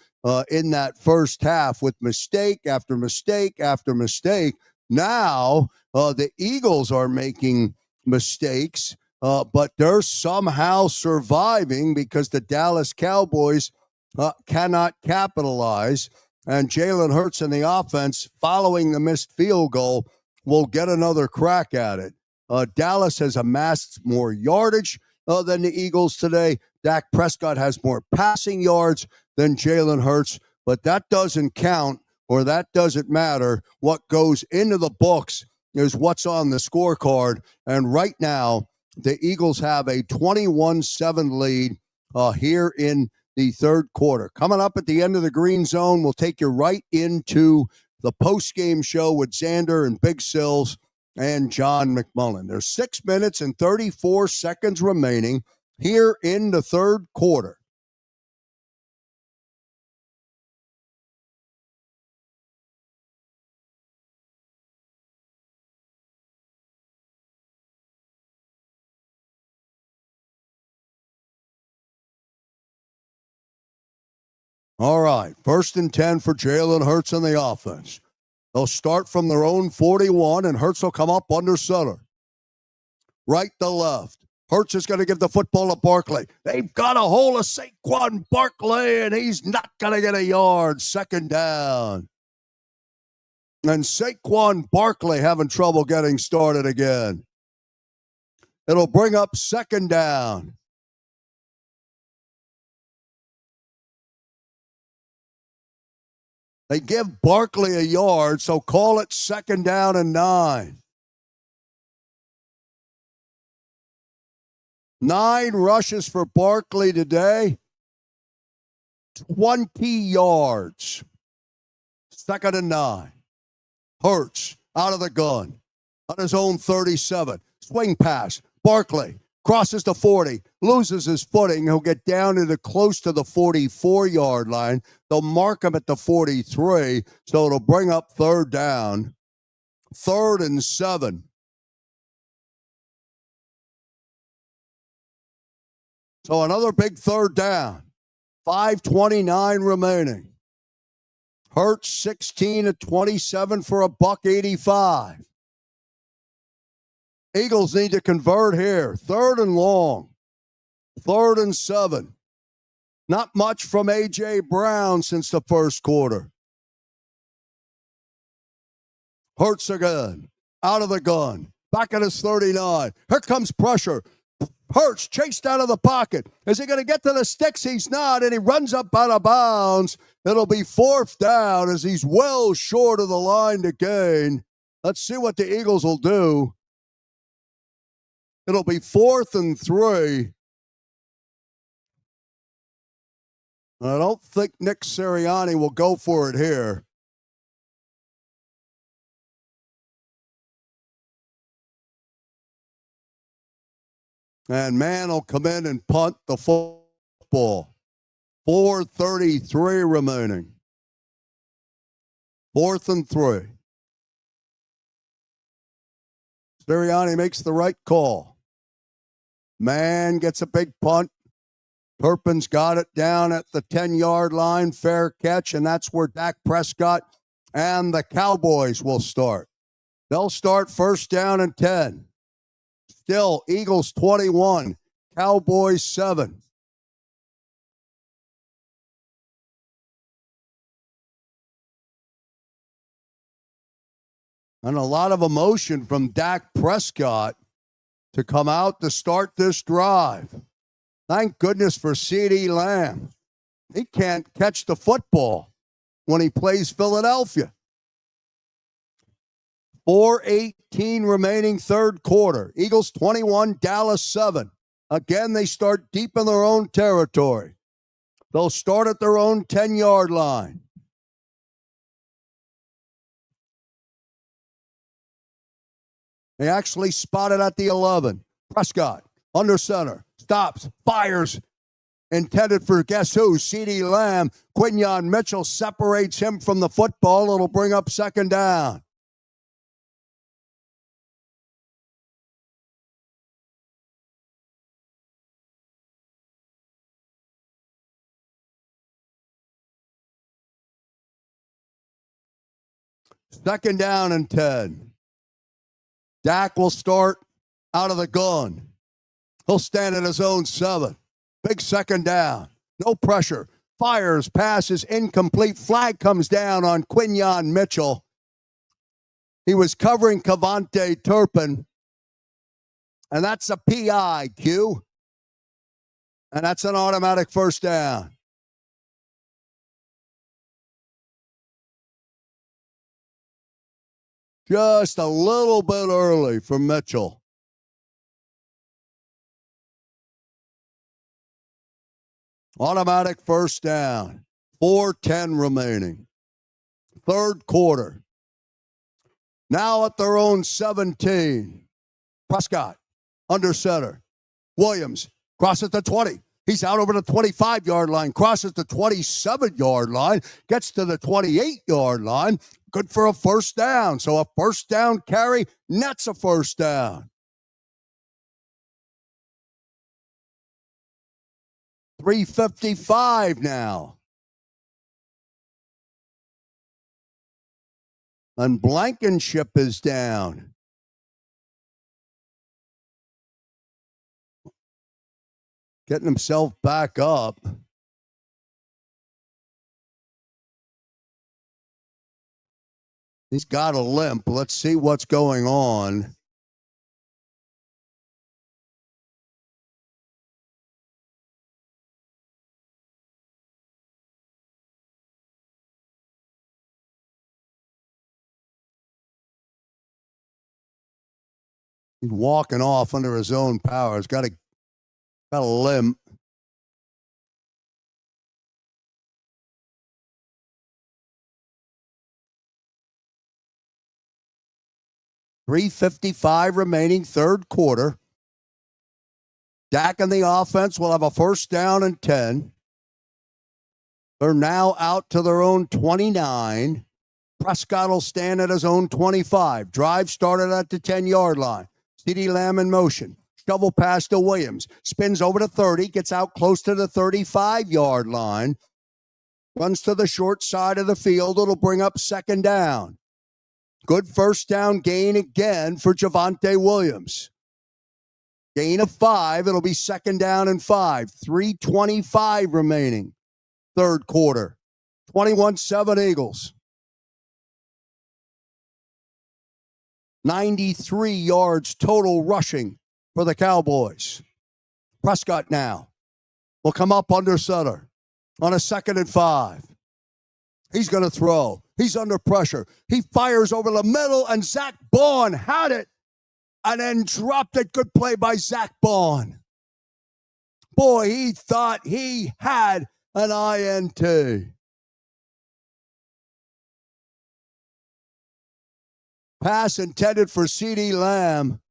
in that first half with mistake after mistake after mistake. Now, the Eagles are making mistakes, but they're somehow surviving because the Dallas Cowboys cannot capitalize. And Jalen Hurts and the offense, following the missed field goal, will get another crack at it. Dallas has amassed more yardage than the Eagles today. Dak Prescott has more passing yards than Jalen Hurts, but that doesn't count, or that doesn't matter. What goes into the books is what's on the scorecard. And right now, the Eagles have a 21-7 lead here in the third quarter. Coming up at the end of the Green Zone, we'll take you right into the post-game show with Xander and Big Sills and John McMullen. There's 6 minutes and 34 seconds remaining here in the third quarter. All right, 1st and 10 for Jalen Hurts and the offense. They'll start from their own 41, and Hurts will come up under center. Right to left. Hurts is going to give the football to Barkley. They've got a hold of Saquon Barkley, and he's not going to get a yard. 2nd down. And Saquon Barkley having trouble getting started again. It'll bring up 2nd down. They give Barkley a yard, so call it 2nd down and 9. 9 rushes for Barkley today. 20 yards. 2nd and 9. Hurts out of the gun on his own 37. Swing pass. Barkley crosses the 40, loses his footing. He'll get down to close to the 44-yard line. They'll mark him at the 43, so it'll bring up 3rd down. 3rd and 7. So another big 3rd down. 5:29 remaining. Hurts 16 of 27 for a $185. Eagles need to convert here. 3rd and long. 3rd and 7. Not much from A.J. Brown since the first quarter. Hurts again. Out of the gun. Back at his 39. Here comes pressure. Hurts chased out of the pocket. Is he going to get to the sticks? He's not, and he runs up out of bounds. It'll be 4th down as he's well short of the line to gain. Let's see what the Eagles will do. It'll be 4th and 3. I don't think Nick Sirianni will go for it here. And man will come in and punt the football. 4:33 remaining. 4th and 3. Sirianni makes the right call. Man gets a big punt. Turpin's got it down at the 10-yard line. Fair catch, and that's where Dak Prescott and the Cowboys will start. They'll start 1st down and 10. Still, Eagles 21, Cowboys 7. And a lot of emotion from Dak Prescott to come out to start this drive. Thank goodness for CeeDee Lamb. He can't catch the football when he plays Philadelphia. 4:18 remaining third quarter. Eagles 21, Dallas 7. Again, they start deep in their own territory. They'll start at their own 10-yard line. They actually spotted at the 11. Prescott, under center, stops, fires, intended for guess who? CeeDee Lamb. Quinyon Mitchell separates him from the football. It'll bring up second down. Second down and 10. Dak will start out of the gun. He'll stand at his own 7. Big second down. No pressure. Fires, passes, incomplete. Flag comes down on Quinyon Mitchell. He was covering Cavante Turpin. And that's a PI, Q. And that's an automatic first down. Just a little bit early for Mitchell. Automatic first down. 4:10 remaining. Third quarter. Now at their own 17. Prescott, under center. Williams, crosses the 20. He's out over the 25-yard line, crosses the 27-yard line, gets to the 28-yard line. Good for a first down. So a first down carry, nets a first down. 3:55 now. And Blankenship is down. Getting himself back up. He's got a limp. Let's see what's going on. He's walking off under his own power. He's got a limp. .355 remaining, third quarter. Dak and the offense will have a first down and 10. They're now out to their own 29. Prescott will stand at his own 25. Drive started at the 10-yard line. CeeDee Lamb in motion. Shovel pass to Williams. Spins over to 30. Gets out close to the 35-yard line. Runs to the short side of the field. It'll bring up second down. Good first down gain again for Javonte Williams. Gain of 5. It'll be second down and 5. 3:25 remaining. Third quarter. 21-7 Eagles. 93 yards total rushing for the Cowboys. Prescott now will come up under center on a 2nd and 5. He's going to throw. He's under pressure. He fires over the middle, and Zach Baun had it and then dropped it. Good play by Zach Baun. Boy, he thought he had an INT. Pass intended for CeeDee Lamb.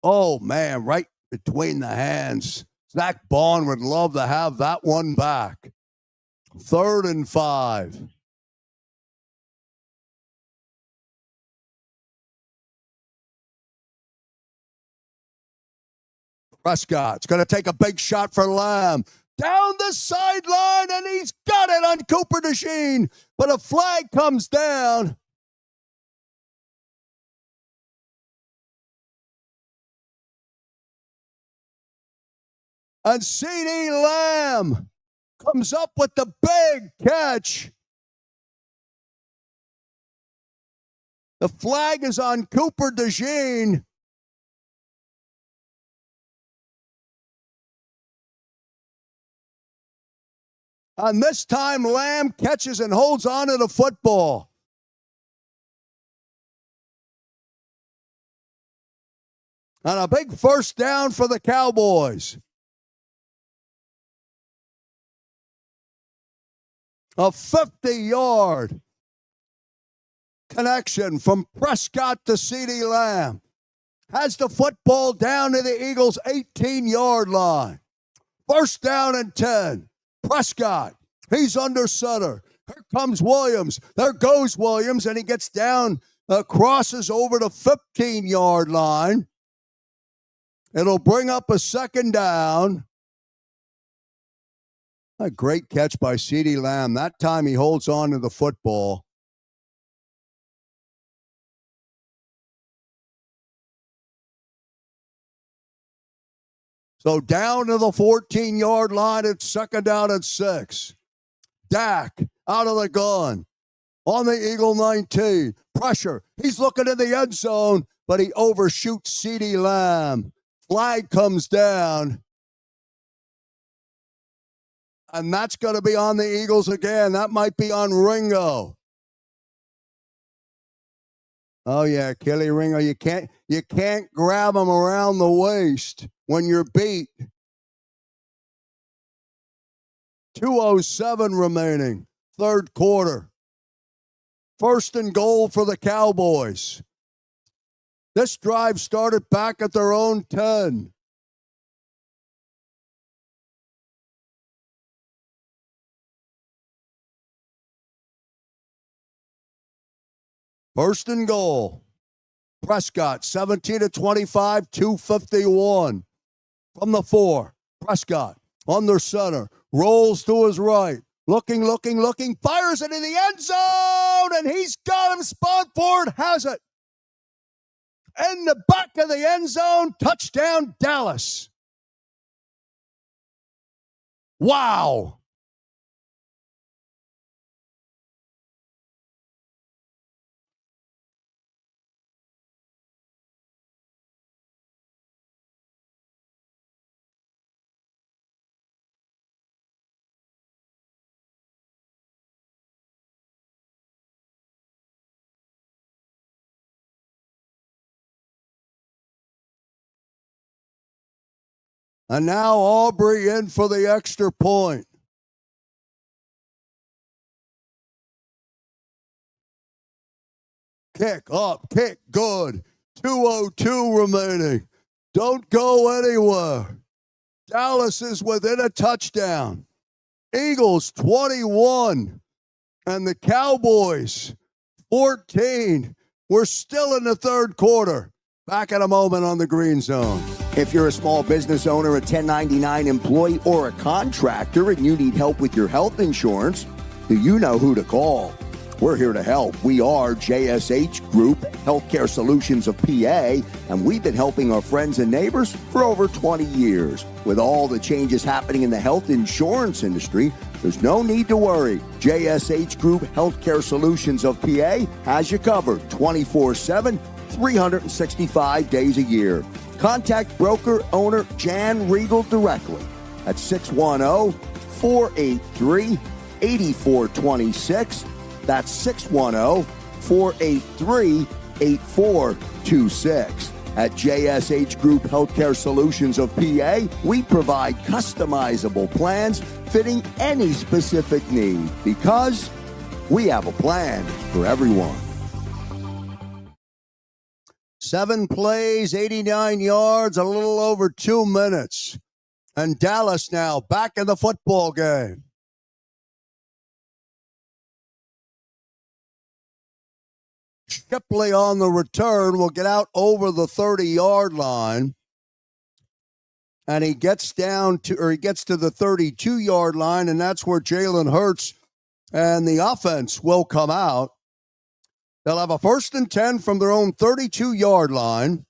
Oh, man, right between the hands. Zach Baun would love to have that one back. 3rd and 5. Prescott's going to take a big shot for Lamb. Down the sideline, and he's got it on Cooper DeJean. But a flag comes down. And CeeDee Lamb comes up with the big catch. The flag is on Cooper DeJean. And this time, Lamb catches and holds on to the football. And a big first down for the Cowboys. A 50-yard connection from Prescott to CeeDee Lamb. Has the football down to the Eagles' 18-yard line. First down and 10. Prescott, he's under center. Here comes Williams. There goes Williams, and he gets down, crosses over the 15-yard line. It'll bring up a second down. A great catch by CeeDee Lamb. That time he holds on to the football. So down to the 14-yard line, it's second down and 6. Dak out of the gun on the Eagle 19. Pressure. He's looking in the end zone, but he overshoots CeeDee Lamb. Flag comes down. And that's going to be on the Eagles again. That might be on Ringo. Oh, yeah, Kelly Ringo. You can't grab him around the waist when you're beat. 2:07 remaining, third quarter. First and goal for the Cowboys. This drive started back at their own 10. First and goal. Prescott, 17-25, 2:51. From the 4, Prescott, under center, rolls to his right, looking, fires it in the end zone, and he's got him. Sponford has it. In the back of the end zone, touchdown, Dallas. Wow. And now Aubrey in for the extra point. Kick up, kick good. 2:02 remaining. Don't go anywhere. Dallas is within a touchdown. Eagles 21 and the Cowboys 14. We're still in the third quarter. Back in a moment on the Green Zone. If you're a small business owner, a 1099 employee, or a contractor and you need help with your health insurance, do you know who to call? We're here to help. We are JSH Group, Healthcare Solutions of PA, and we've been helping our friends and neighbors for over 20 years. With all the changes happening in the health insurance industry, there's no need to worry. JSH Group, Healthcare Solutions of PA has you covered 24/7, 365 days a year. Contact broker owner Jan Riegel directly at 610-483-8426. That's 610-483-8426. At JSH Group Healthcare Solutions of PA, we provide customizable plans fitting any specific need because we have a plan for everyone. 7 plays, 89 yards, a little over 2 minutes. And Dallas now back in the football game. Shipley on the return will get out over the 30-yard line. And he gets to the 32-yard line, and that's where Jalen Hurts and the offense will come out. They'll have a first and 10 from their own 32-yard line.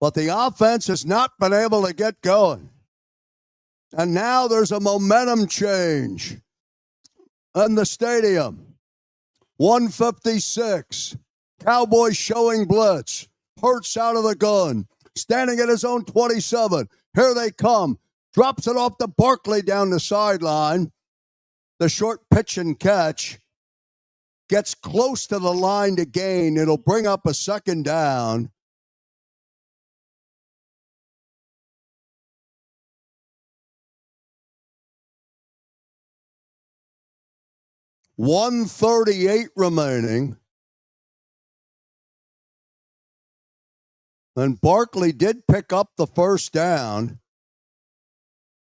But the offense has not been able to get going. And now there's a momentum change in the stadium. 156. Cowboys showing blitz. Hurts out of the gun. Standing at his own 27. Here they come. Drops it off to Barkley down the sideline. The short pitch and catch. Gets close to the line to gain. It'll bring up a second down. 1:38 remaining. And Barkley did pick up the first down.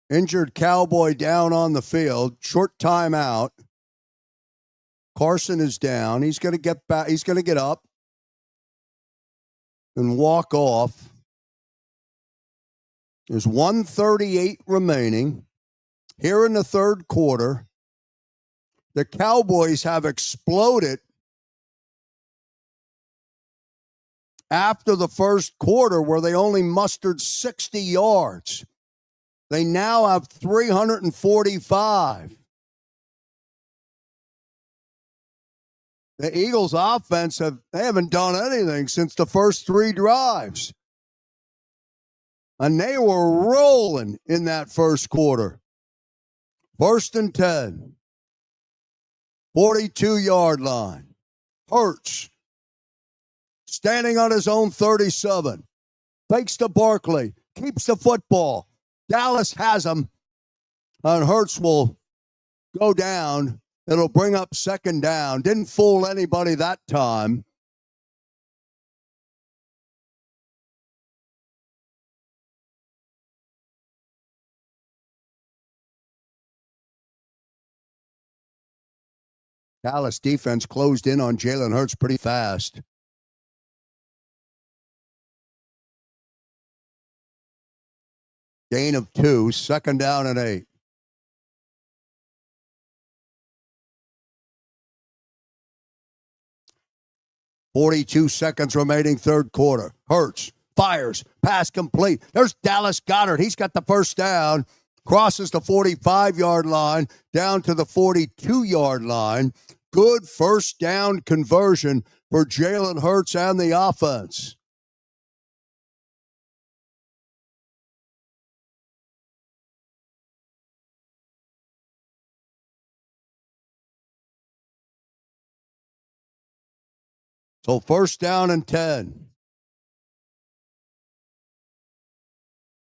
Injured Cowboy down on the field. Short timeout. Carson is down. He's going to get back. He's going to get up and walk off. There's 1:38 remaining. Here in the third quarter, the Cowboys have exploded after the first quarter where they only mustered 60 yards. They now have 345. The Eagles' offense they haven't done anything since the first three drives. And they were rolling in that first quarter. 1st and 10. 42-yard line. Hurts. Standing on his own 37. Fakes to Barkley. Keeps the football. Dallas has him. And Hurts will go down. It'll bring up second down. Didn't fool anybody that time. Dallas defense closed in on Jalen Hurts pretty fast. Gain of 2, 2nd down and 8. .42 seconds remaining, third quarter. Hurts, fires, pass complete. There's Dallas Goedert. He's got the first down. Crosses the 45-yard line down to the 42-yard line. Good first down conversion for Jalen Hurts and the offense. So 1st down and 10.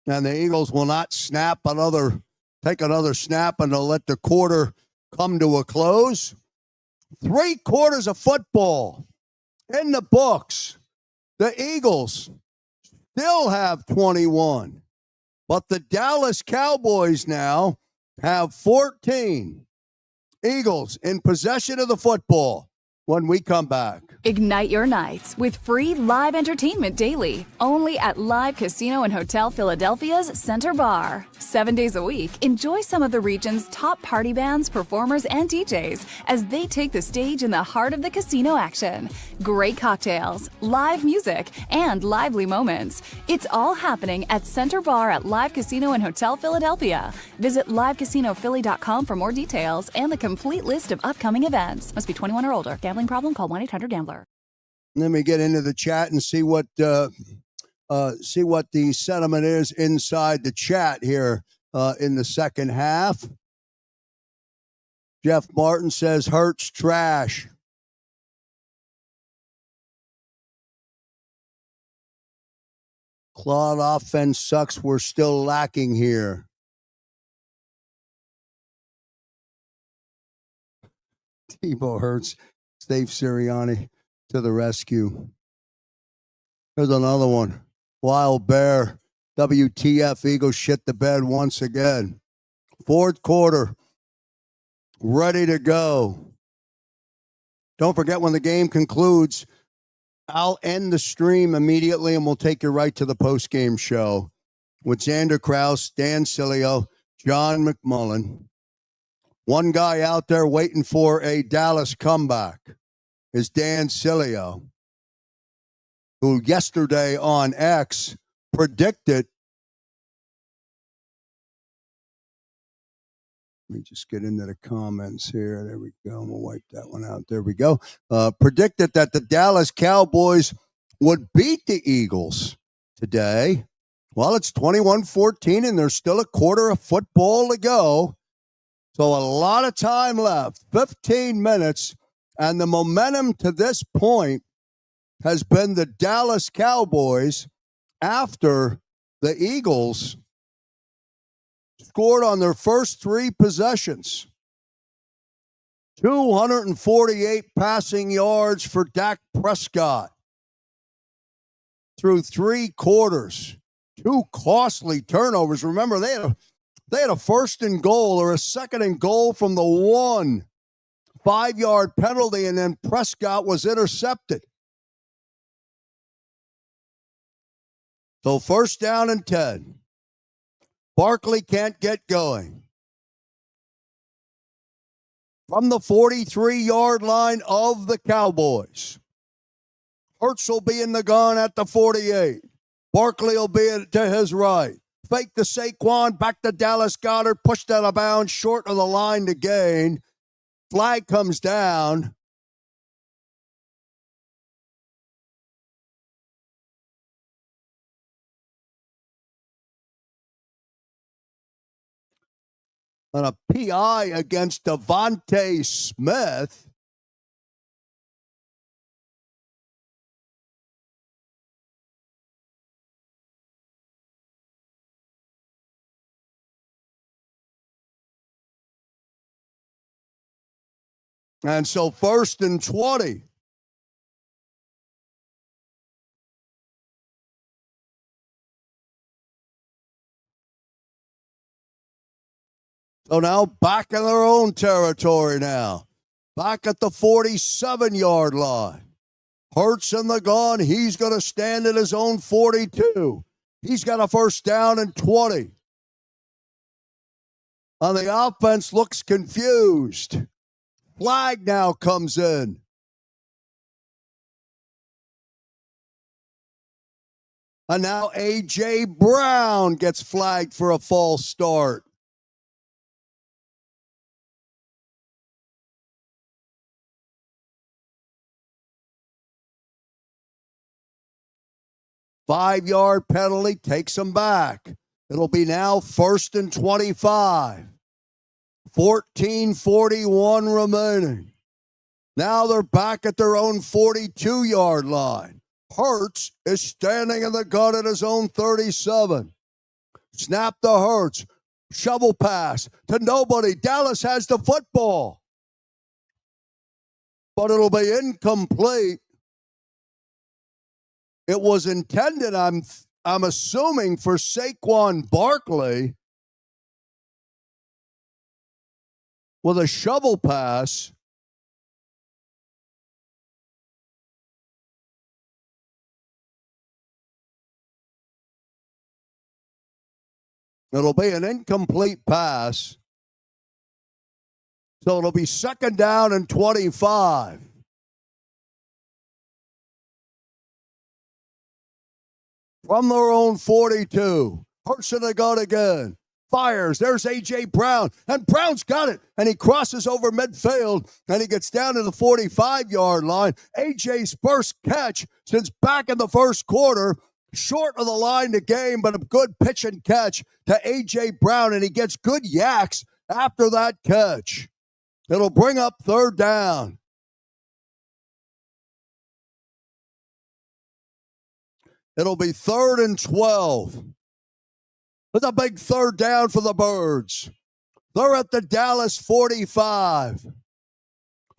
And the Eagles will not take another snap, and they'll let the quarter come to a close. 3 quarters of football in the books. The Eagles still have 21, but the Dallas Cowboys now have 14. Eagles in possession of the football when we come back. Ignite your nights with free live entertainment daily, only at Live Casino and Hotel Philadelphia's Center Bar. 7 days a week, enjoy some of the region's top party bands, performers, and DJs as they take the stage in the heart of the casino action. Great cocktails, live music, and lively moments. It's all happening at Center Bar at Live Casino and Hotel Philadelphia. Visit livecasinophilly.com for more details and the complete list of upcoming events. Must be 21 or older. Gambling problem? Call 1-800-GAMBLER. Let me get into the chat and see what the sentiment is inside the chat here in the second half. Jeff Martin says Hurts trash. Claude offense sucks. We're still lacking here. Tebow Hurts. Dave Sirianni to the rescue. Here's another one. Wild Bear. WTF, Eagles shit the bed once again. Fourth quarter. Ready to go. Don't forget, when the game concludes, I'll end the stream immediately and we'll take you right to the post-game show with Xander Krause, Dan Sileo, John McMullen. One guy out there waiting for a Dallas comeback is Dan Sileo, who yesterday on X predicted. Let me just get into the comments here. There we go. We'll wipe that one out. There we go. Predicted that the Dallas Cowboys would beat the Eagles today. Well, it's 21-14, and there's still a quarter of football to go. So a lot of time left, 15 minutes, and the momentum to this point has been the Dallas Cowboys after the Eagles scored on their first 3 possessions. 248 passing yards for Dak Prescott through 3 quarters. 2 costly turnovers. Remember, they had a first and goal or a second and goal from the 1 5-yard penalty, and then Prescott was intercepted. So first down and 10. Barkley can't get going. From the 43-yard line of the Cowboys. Hurts will be in the gun at the 48. Barkley will be to his right. Fake to Saquon, back to Dallas Goedert, pushed out of bounds, short of the line to gain. Flag comes down. And a PI against Devontae Smith. And so first and 20. So now back in their own territory now. Back at the 47-yard line. Hurts in the gun. He's going to stand at his own 42. He's got a first down and 20. And the offense looks confused. Flag now comes in. And now A.J. Brown gets flagged for a false start. Five-yard penalty takes him back. It'll be now first and 25. 14:41 remaining. Now they're back at their own 42-yard line. Hurts is standing in the gun at his own 37. Snap to Hurts. Shovel pass to nobody. Dallas has the football. But it'll be incomplete. It was intended, I'm assuming, for Saquon Barkley with a shovel pass. It'll be an incomplete pass. So it'll be second down and 25. From their own 42. Hurts in the gun again. Fires. There's A.J. Brown. And Brown's got it. And he crosses over midfield. And he gets down to the 45-yard line. A.J.'s first catch since back in the first quarter. Short of the line to gain, but a good pitch and catch to A.J. Brown. And he gets good yaks after that catch. It'll bring up third down. It'll be 3rd and 12. It's a big third down for the Birds. They're at the Dallas 45.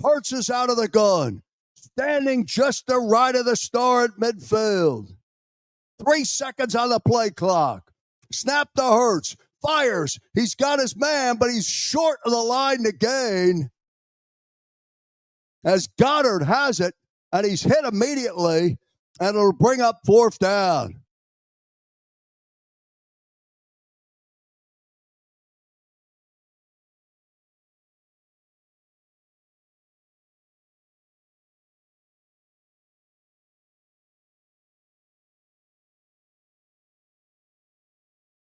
Hurts is out of the gun. Standing just to right of the star at midfield. 3 seconds on the play clock. Snap to Hurts. Fires. He's got his man, but he's short of the line to gain. As Goddard has it, and he's hit immediately. And it'll bring up fourth down.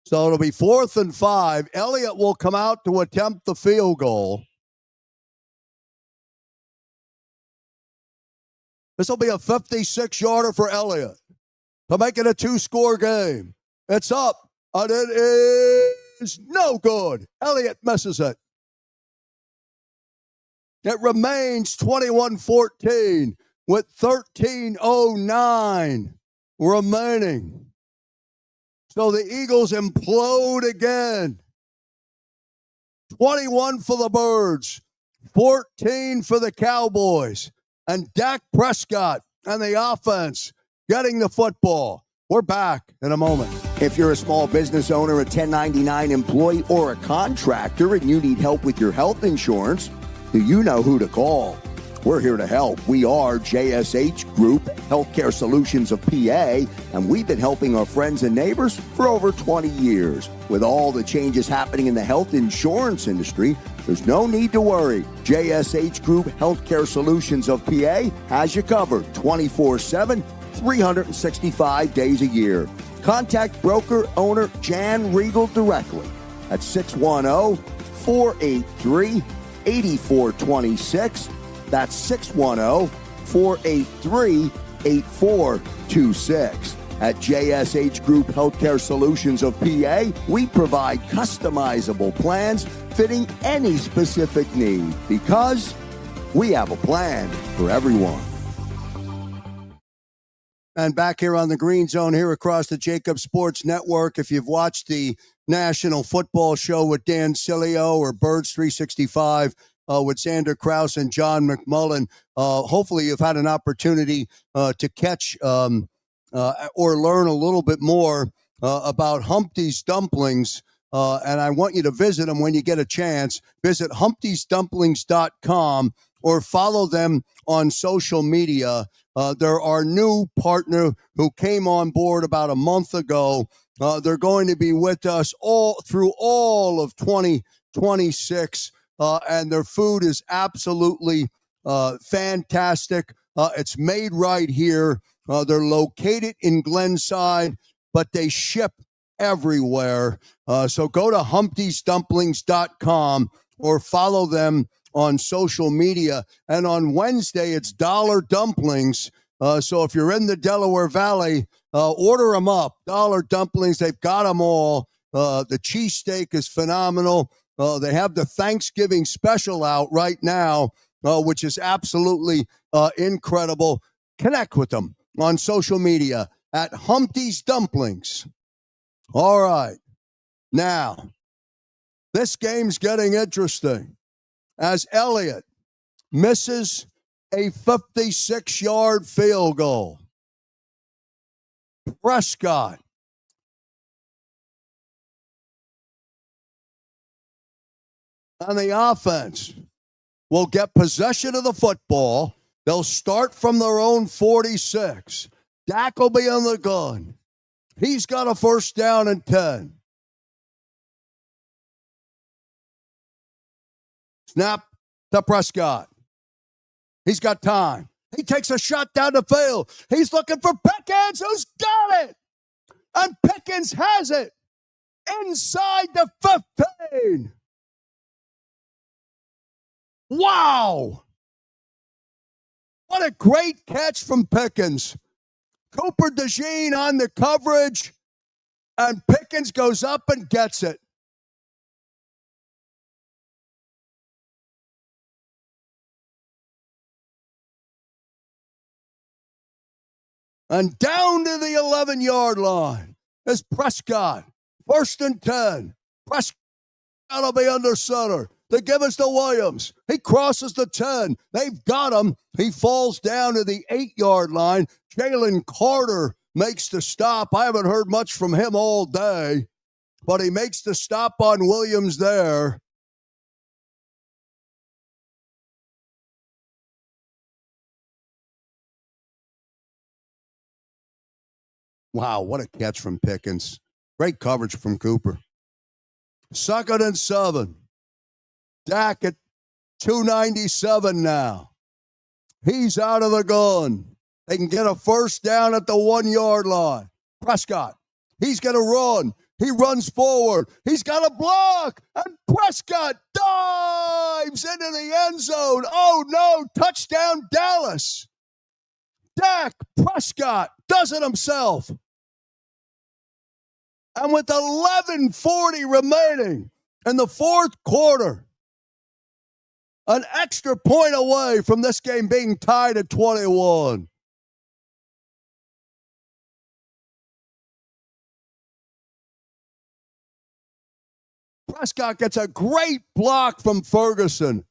So it'll be 4th and 5. Elliott will come out to attempt the field goal. This will be a 56-yarder for Elliott to make it a 2-score game. It's up, and it is no good. Elliott misses it. It remains 21-14 with 13:09 remaining. So the Eagles implode again. 21 for the Birds, 14 for the Cowboys. And Dak Prescott and the offense getting the football. We're back in a moment. If you're a small business owner, a 1099 employee, or a contractor and you need help with your health insurance, do you know who to call? We're here to help. We are JSH Group, Healthcare Solutions of PA, and we've been helping our friends and neighbors for over 20 years. With all the changes happening in the health insurance industry, there's no need to worry. JSH Group, Healthcare Solutions of PA has you covered 24/7, 365 days a year. Contact broker owner Jan Riegel directly at 610-483-8426. That's 610-483-8426. At JSH Group Healthcare Solutions of PA, we provide customizable plans fitting any specific need because we have a plan for everyone. And back here on the Green Zone here across the JAKIB Sports Network, if you've watched the National Football Show with Dan Cilio or Birds 365, with Xander Krause and John McMullen. Hopefully you've had an opportunity to catch or learn a little bit more about Humpty's Dumplings. And I want you to visit them when you get a chance. Visit humptysdumplings.com or follow them on social media. They're our new partner who came on board about a month ago. They're going to be with us all through all of 2026. And their food is absolutely fantastic. It's made right here. They're located in Glenside, but they ship everywhere. So go to humptysdumplings.com or follow them on social media. And on Wednesday, it's Dollar Dumplings. So if you're in the Delaware Valley, order them up. Dollar Dumplings, they've got them all. The cheesesteak is phenomenal. They have the Thanksgiving special out right now, which is absolutely incredible. Connect with them on social media at Humpty's Dumplings. All right. Now, this game's getting interesting as Elliott misses a 56-yard field goal. Prescott on the offense will get possession of the football. They'll start from their own 46. Dak will be on the gun. He's got a first down and 10. Snap to Prescott. He's got time. He takes a shot down the field. He's looking for Pickens, who's got it. And Pickens has it inside the 15. Wow. What a great catch from Pickens. Cooper DeJean on the coverage, and Pickens goes up and gets it. And down to the 11-yard line is Prescott. First and 10. Prescott will be under center. They give us to Williams. He crosses the 10. They've got him. He falls down to the 8-yard line. Jalen Carter makes the stop. I haven't heard much from him all day, but he makes the stop on Williams there. Wow, what a catch from Pickens. Great coverage from Cooper. 2nd and 7. Dak at 297 now. He's out of the gun. They can get a first down at the 1-yard line. Prescott, he's going to run. He runs forward. He's got a block. And Prescott dives into the end zone. Oh, no. Touchdown, Dallas. Dak Prescott does it himself. And with 11:40 remaining in the fourth quarter, an extra point away from this game being tied at 21. Prescott gets a great block from Ferguson.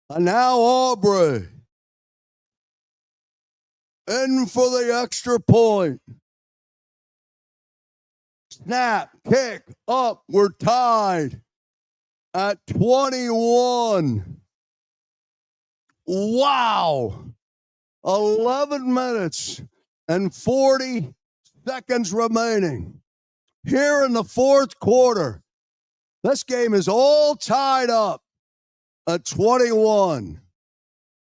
And now Aubrey in for the extra point. Snap, kick, up. We're tied at 21. Wow. 11 minutes and 40 seconds remaining. Here in the fourth quarter, this game is all tied up at 21.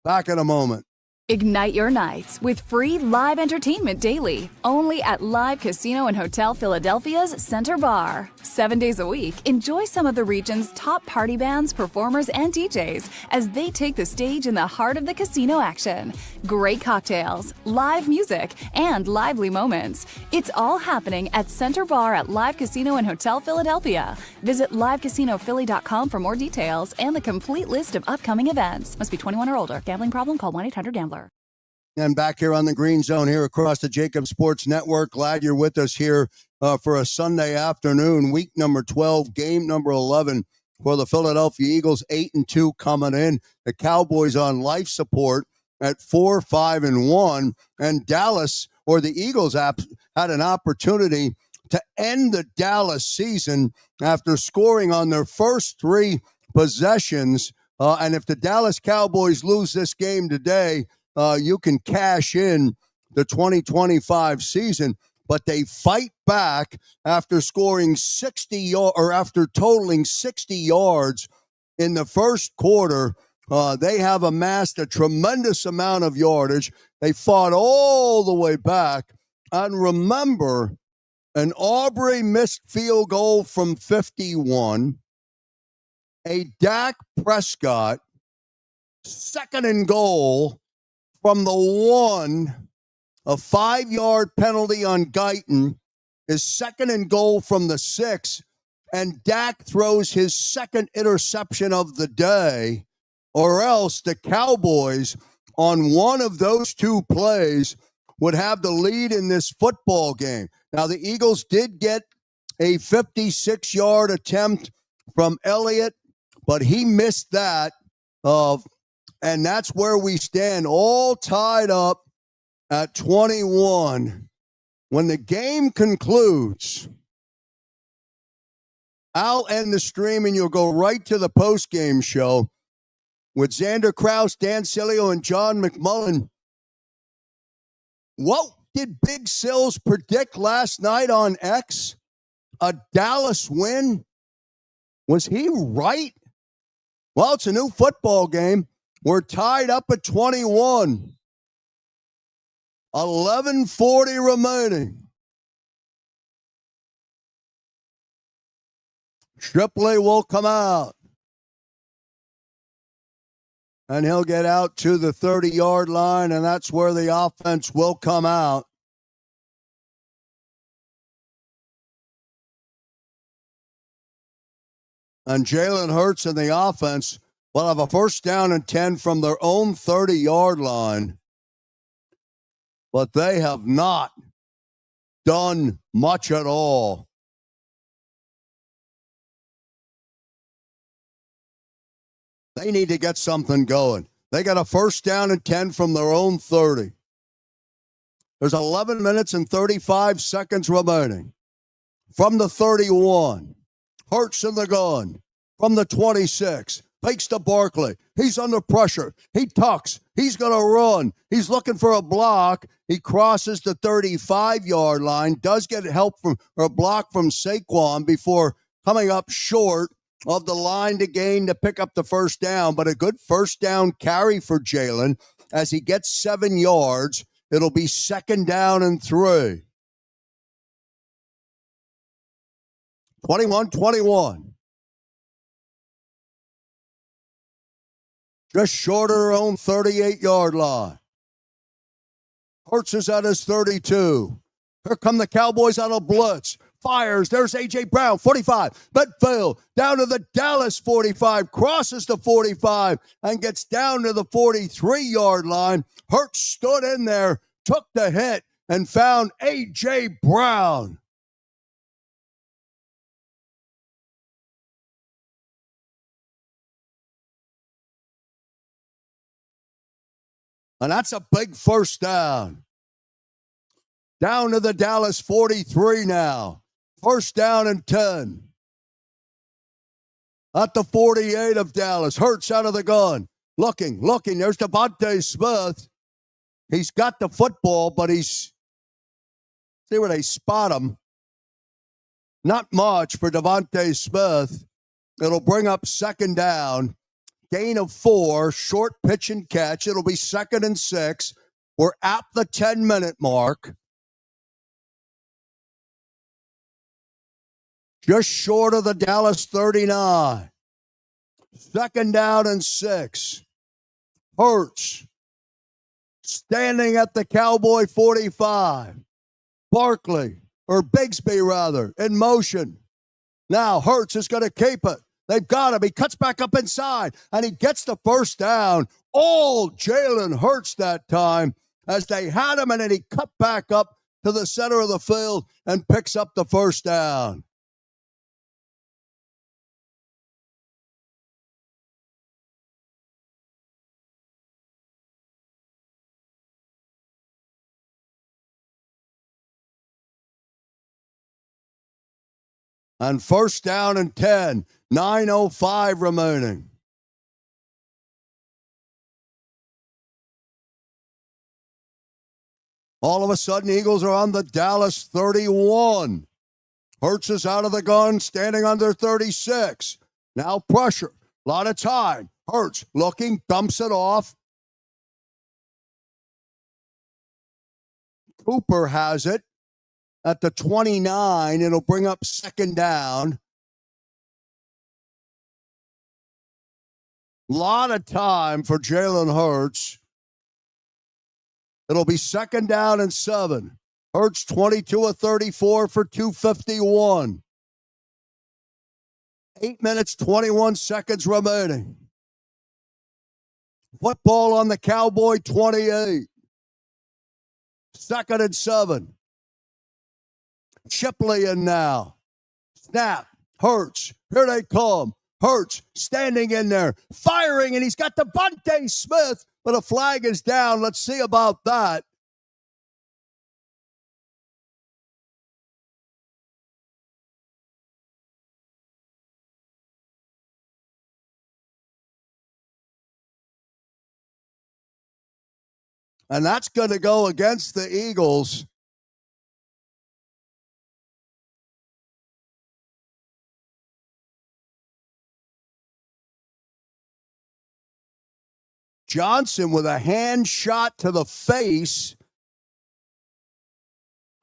Back in a moment. Ignite your nights with free live entertainment daily, only at Live Casino and Hotel Philadelphia's Center Bar. 7 days a week, enjoy some of the region's top party bands, performers, and DJs as they take the stage in the heart of the casino action. Great cocktails, live music, and lively moments. It's all happening at Center Bar at Live Casino and Hotel Philadelphia. Visit livecasinophilly.com for more details and the complete list of upcoming events. Must be 21 or older. Gambling problem? Call 1-800-GAMBLER. And back here on the Green Zone here across the JAKIB Sports Network. Glad you're with us here for a Sunday afternoon, week number 12, game number 11 for the Philadelphia Eagles, 8-2 coming in. The Cowboys on life support at 4-5-1. And Dallas, or the Eagles, had an opportunity to end the Dallas season after scoring on their first three possessions. And if the Dallas Cowboys lose this game today, you can cash in the 2025 season, but they fight back after scoring 60 or after totaling 60 yards in the first quarter. They have amassed a tremendous amount of yardage. They fought all the way back. And remember, an Aubrey missed field goal from 51, a Dak Prescott second and goal from the 1, a 5-yard penalty on Guyton, his second and goal from the 6, and Dak throws his second interception of the day, or else the Cowboys on one of those two plays would have the lead in this football game. Now, the Eagles did get a 56-yard attempt from Elliott, but he missed that. And that's where we stand, all tied up at 21. When the game concludes, I'll end the stream and you'll go right to the post-game show with Xander Krause, Dan Cilio, and John McMullen. What did Big Sills predict last night on X? A Dallas win? Was he right? Well, it's a new football game. We're tied up at 21. 11:40 remaining. Shipley will come out. And he'll get out to the 30-yard line, and that's where the offense will come out. And Jalen Hurts and the offense will have a first down and 10 from their own 30-yard line. But they have not done much at all. They need to get something going. They got a first down and 10 from their own 30. There's 11 minutes and 35 seconds remaining. From the 31, Hurts in the gun. From the 26, fakes to Barkley. He's under pressure. He tucks. He's going to run. He's looking for a block. He crosses the 35-yard line, does get help from or a block from Saquon before coming up short of the line to gain to pick up the first down. But a good first down carry for Jalen as he gets 7 yards. It'll be second down and 3. 21-21. Just short of their own 38-yard line. Hurts is at his 32. Here come the Cowboys on a blitz. Fires. There's A.J. Brown, 45. Bedfield down to the Dallas 45. Crosses the 45 and gets down to the 43-yard line. Hurts stood in there, took the hit, and found A.J. Brown. And that's a big first down. Down to the Dallas 43 now. First down and 10. At the 48 of Dallas. Hurts out of the gun. Looking. There's Devontae Smith. He's got the football, but see where they spot him. Not much for Devontae Smith. It'll bring up second down. Gain of 4. Short pitch and catch. It'll be 2nd and 6. We're at the 10-minute mark. Just short of the Dallas 39. 2nd down and 6. Hurts. Standing at the Cowboy 45. Bigsby rather, in motion. Now Hurts is going to keep it. They've got him. He cuts back up inside, and he gets the first down. All Jalen Hurts that time as they had him, and then he cut back up to the center of the field and picks up the first down. And first down and 10, 9:05 remaining. All of a sudden, Eagles are on the Dallas 31. Hurts is out of the gun, standing under 36. Now pressure, a lot of time. Hurts looking, dumps it off. Cooper has it. At the 29, it'll bring up second down. A lot of time for Jalen Hurts. It'll be 2nd down and 7. Hurts 22 of 34 for 251. 8 minutes, 21 seconds remaining. Football on the Cowboy 28. 2nd and 7. Shipley in now. Snap. Hurts. Here they come. Hurts standing in there, firing, and he's got Devontae Smith, but a flag is down. Let's see about that. And that's going to go against the Eagles. Johnson with a hand shot to the face.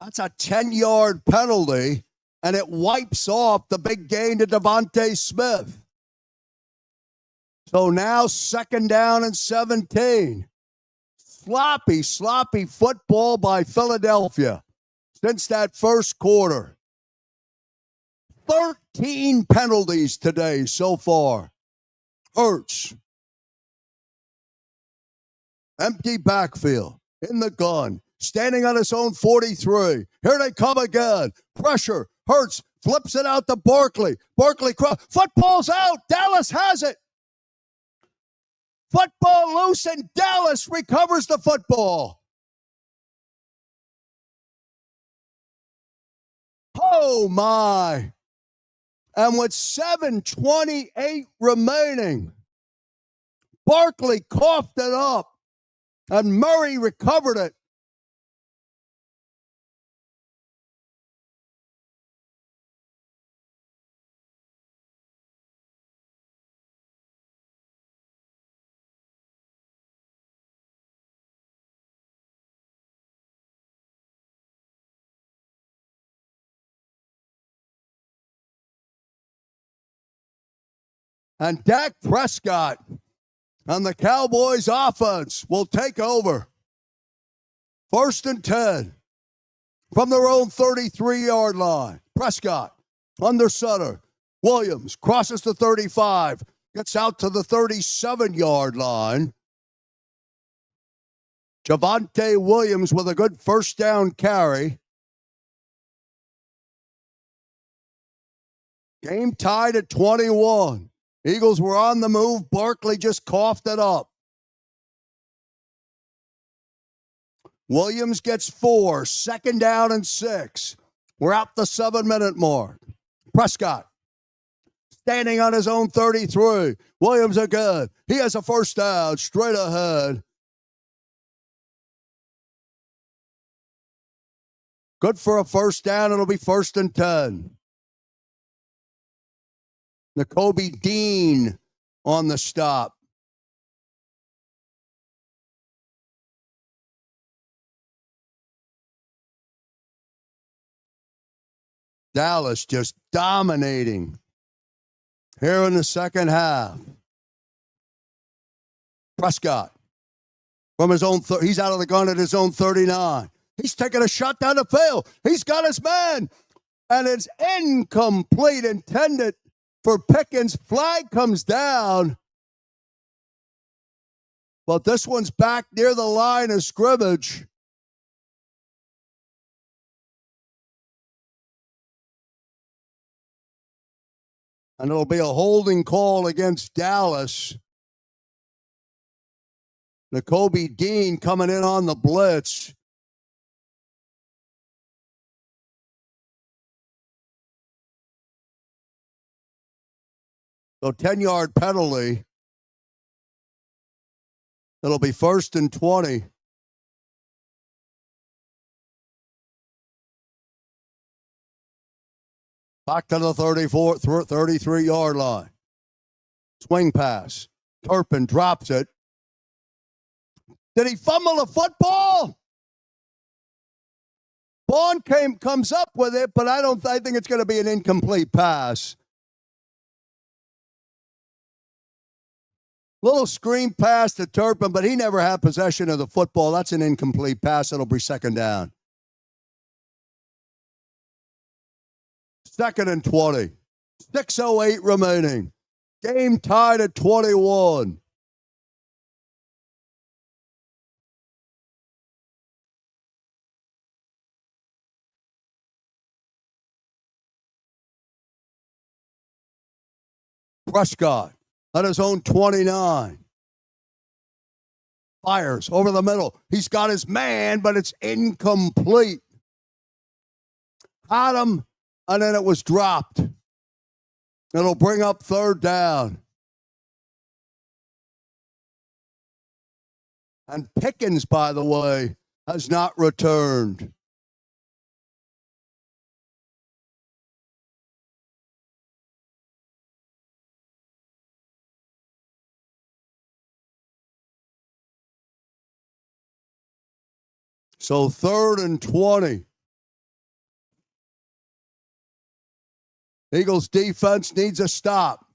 That's a 10-yard penalty, and it wipes off the big gain to Devontae Smith. So now 2nd down and 17. Sloppy football by Philadelphia since that first quarter. 13 penalties today so far. Hurts. Empty backfield, in the gun, standing on his own 43. Here they come again. Pressure. Hurts flips it out to Barkley. Football's out. Dallas has it. Football loose, and Dallas recovers the football. Oh, my. And with 7:28 remaining, Barkley coughed it up. And Murray recovered it. And Dak Prescott and the Cowboys offense will take over. 1st and 10 from their own 33-yard line. Prescott under center. Williams crosses the 35, gets out to the 37-yard line. Javonte Williams with a good first down carry. Game tied at 21. Eagles were on the move. Barkley just coughed it up. Williams gets 4. 2nd down and 6. We're at the 7-minute mark. Prescott standing on his own 33. Williams again. He has a 1st down straight ahead. Good for a 1st down. It'll be 1st and 10. Nakobe Dean on the stop. Dallas just dominating here in the second half. Prescott from his own, he's out of the gun at his own 39. He's taking a shot down the field. He's got his man, and it's incomplete, intended for Pickens. Flag comes down, but this one's back near the line of scrimmage. And it'll be a holding call against Dallas. Nakobe Dean coming in on the blitz. So 10-yard penalty. It'll be 1st and 20. Back to the 33-yard line. Swing pass. Turpin drops it. Did he fumble the football? Vaughn comes up with it, but I think it's going to be an incomplete pass. Little screen pass to Turpin, but he never had possession of the football. That's an incomplete pass. It'll be 2nd down. 2nd and 20. 6:08 remaining. Game tied at 21. Prescott at his own 29. Fires over the middle. He's got his man, but it's incomplete. Had him, and then it was dropped. It'll bring up 3rd down. And Pickens, by the way, has not returned. So 3rd and 20. Eagles defense needs a stop.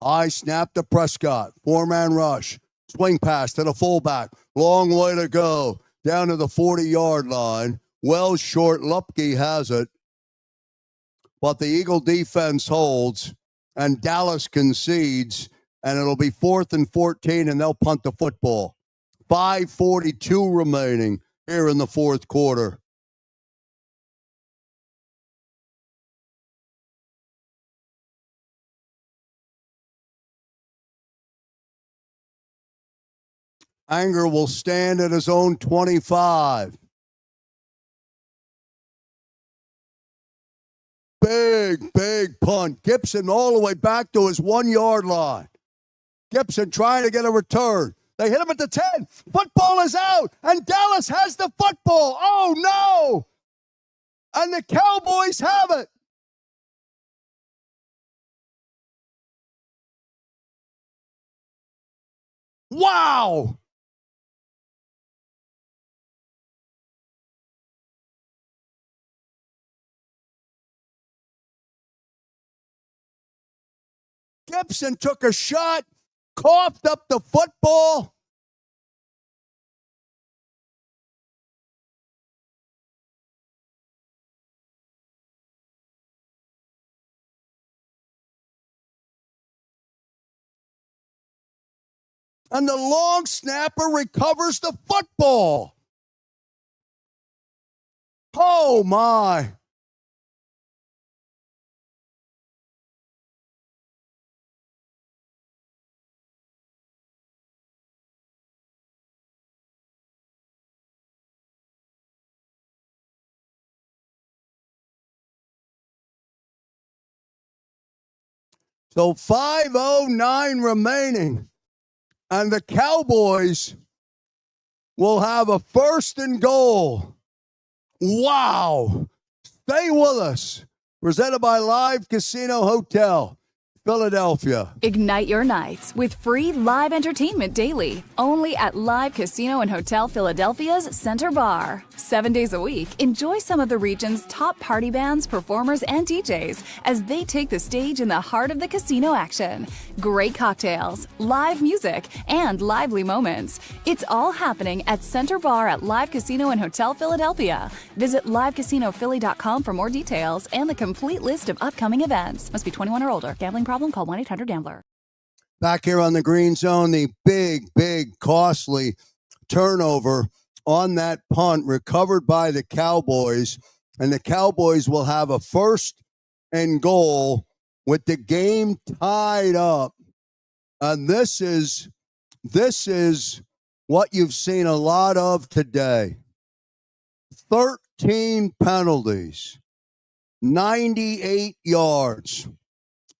High snap to Prescott. 4-man rush. Swing pass to the fullback. Long way to go. Down to the 40-yard line. Well short. Lupke has it. But the Eagle defense holds. And Dallas concedes. And it'll be 4th and 14, and they'll punt the football. 5:42 remaining here in the 4th quarter. Anger will stand at his own 25. Big punt. Gibson all the way back to his 1-yard line. Gibson trying to get a return. They hit him at the 10. Football is out, and Dallas has the football. Oh, no. And the Cowboys have it. Wow. Gibson took a shot, coughed up the football. And the long snapper recovers the football. Oh, my. So 5:09 remaining. And the Cowboys will have a 1st and goal. Wow. Stay with us. Presented by Live Casino Hotel, Philadelphia. Ignite your nights with free live entertainment daily, only at Live Casino and Hotel Philadelphia's Center Bar. 7 days a week, enjoy some of the region's top party bands, performers, and DJs as they take the stage in the heart of the casino action. Great cocktails, live music, and lively moments. It's all happening at Center Bar at Live Casino and Hotel Philadelphia. Visit livecasinophilly.com for more details and the complete list of upcoming events. Must be 21 or older. Gambling problem? Call 1-800-GAMBLER. Back here on the Green Zone, the big, costly turnover on that punt recovered by the Cowboys. And the Cowboys will have a 1st and goal with the game tied up. And this is what you've seen a lot of today. 13 penalties, 98 yards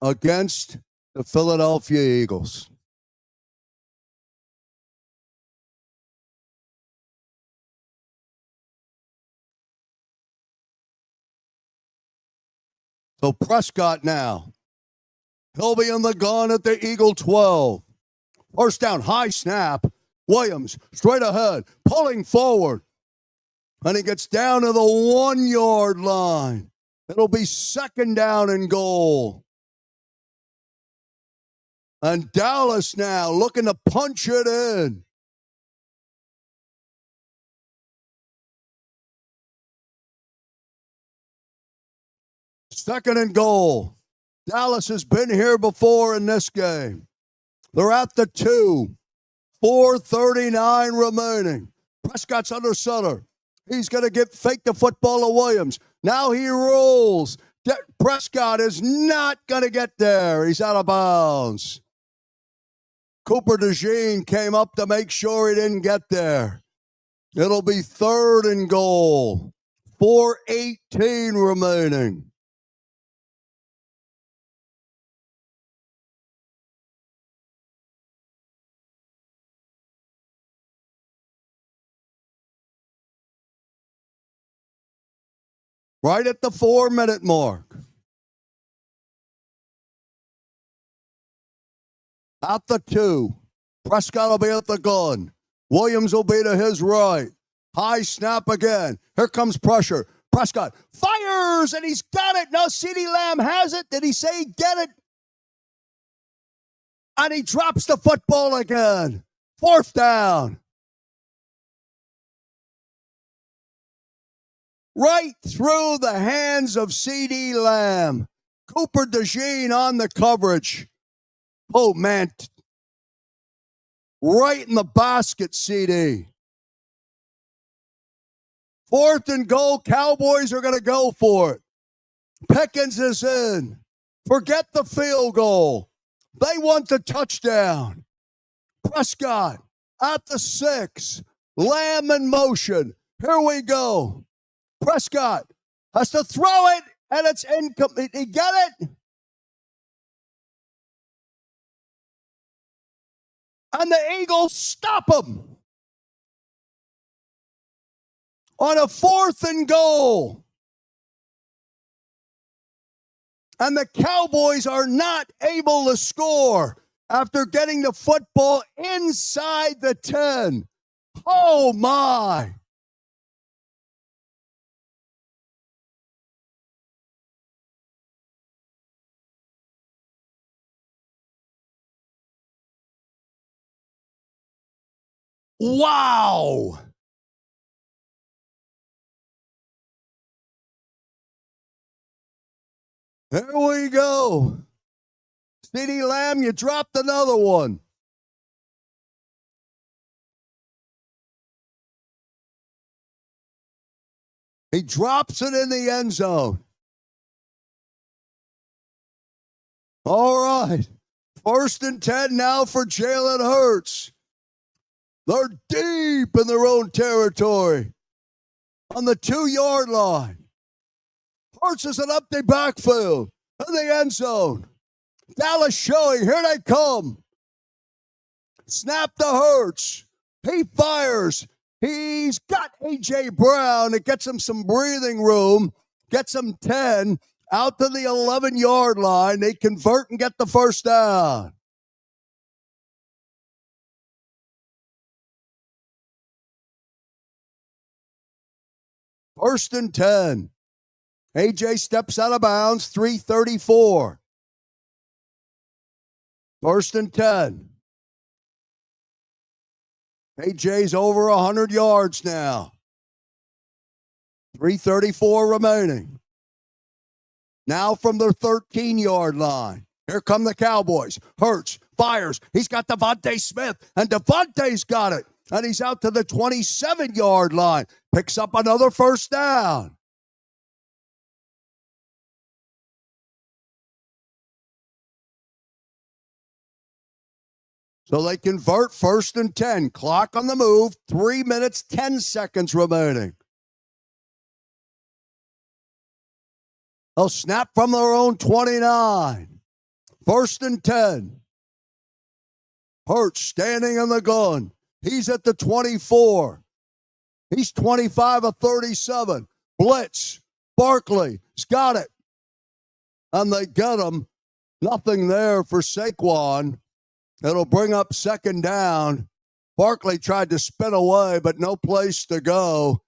against the Philadelphia Eagles. So Prescott now. He'll be in the gun at the Eagle 12. 1st down, high snap. Williams straight ahead, pulling forward. And he gets down to the 1-yard line. It'll be 2nd down and goal. And Dallas now looking to punch it in. Second and goal. Dallas has been here before in this game. They're at the 2. 4:39 remaining. Prescott's under center. He's going to fake the football to Williams. Now he rolls. Prescott is not going to get there. He's out of bounds. Cooper DeJean came up to make sure he didn't get there. It'll be 3rd and goal. 4:18 remaining. Right at the 4-minute mark. At the 2. Prescott will be at the gun. Williams will be to his right. High snap again. Here comes pressure. Prescott fires, and he's got it. Now CeeDee Lamb has it. Did he say get it? And he drops the football again. 4th down. Right through the hands of CeeDee Lamb. Cooper DeJean on the coverage. Oh, man. Right in the basket, CD. 4th and goal. Cowboys are going to go for it. Pickens is in. Forget the field goal. They want the touchdown. Prescott at the 6. Lamb in motion. Here we go. Prescott has to throw it, and it's incomplete. He got it. And the Eagles stop him on a 4th and goal. And the Cowboys are not able to score after getting the football inside the 10. Oh, my. Wow. There we go. CeeDee Lamb, you dropped another one. He drops it in the end zone. All right. 1st and 10 now for Jalen Hurts. They're deep in their own territory on the 2-yard line. Hurts is an empty backfield in the end zone. Dallas showing. Here they come. Snap to Hurts. He fires. He's got A.J. Brown. It gets him some breathing room. Gets him 10 out to the 11-yard line. They convert and get the first down. First and 10. A.J. steps out of bounds, 3:34. First and 10. A.J.'s over 100 yards now. 3:34 remaining. Now from the 13-yard line. Here come the Cowboys. Hurts, fires. He's got Devontae Smith, and Devontae's got it. And he's out to the 27-yard line. Picks up another first down. So they convert first and 10. Clock on the move. 3 minutes, 10 seconds remaining. They'll snap from their own 29. First and 10. Hurts standing in the gun. He's at the 24. He's 25 of 37. Blitz. Barkley's got it. And they get him. Nothing there for Saquon. It'll bring up second down. Barkley tried to spin away, but no place to go.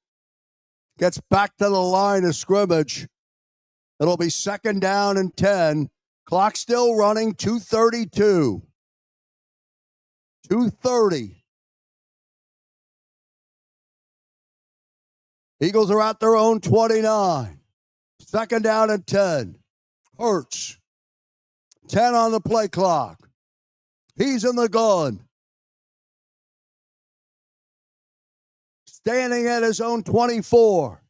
Gets back to the line of scrimmage. It'll be second down and 10. Clock still running, 2:32. 2:30. Eagles are at their own 29. Second down and 10. Hurts. 10 on the play clock. He's in the gun. Standing at his own 24.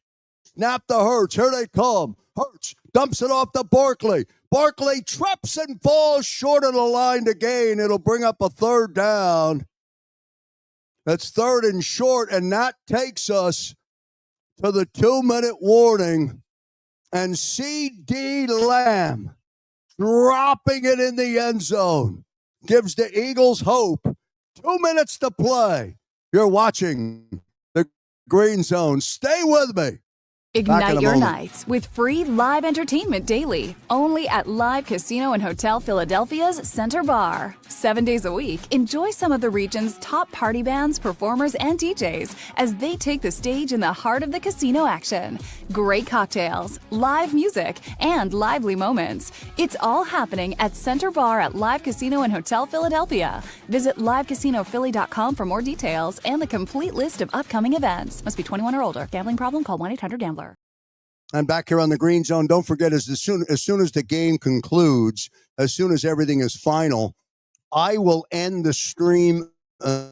Snap to Hurts. Here they come. Hurts dumps it off to Barkley. Barkley trips and falls short of the line to gain. It'll bring up a third down. That's third and short, and that takes us to the 2-minute warning. And C.D. Lamb dropping it in the end zone gives the Eagles hope. 2 minutes to play. You're watching the Green Zone. Stay with me. Ignite your nights with free live entertainment daily, only at Live Casino and Hotel Philadelphia's Center Bar. 7 days a week, enjoy some of the region's top party bands, performers, and DJs as they take the stage in the heart of the casino action. Great cocktails, live music, and lively moments. It's all happening at Center Bar at Live Casino and Hotel Philadelphia. Visit livecasinophilly.com for more details and the complete list of upcoming events. Must be 21 or older. Gambling problem? Call 1-800-GAMBLER. And back here on the Green Zone, don't forget, as soon as the game concludes, as soon as everything is final, I will end the stream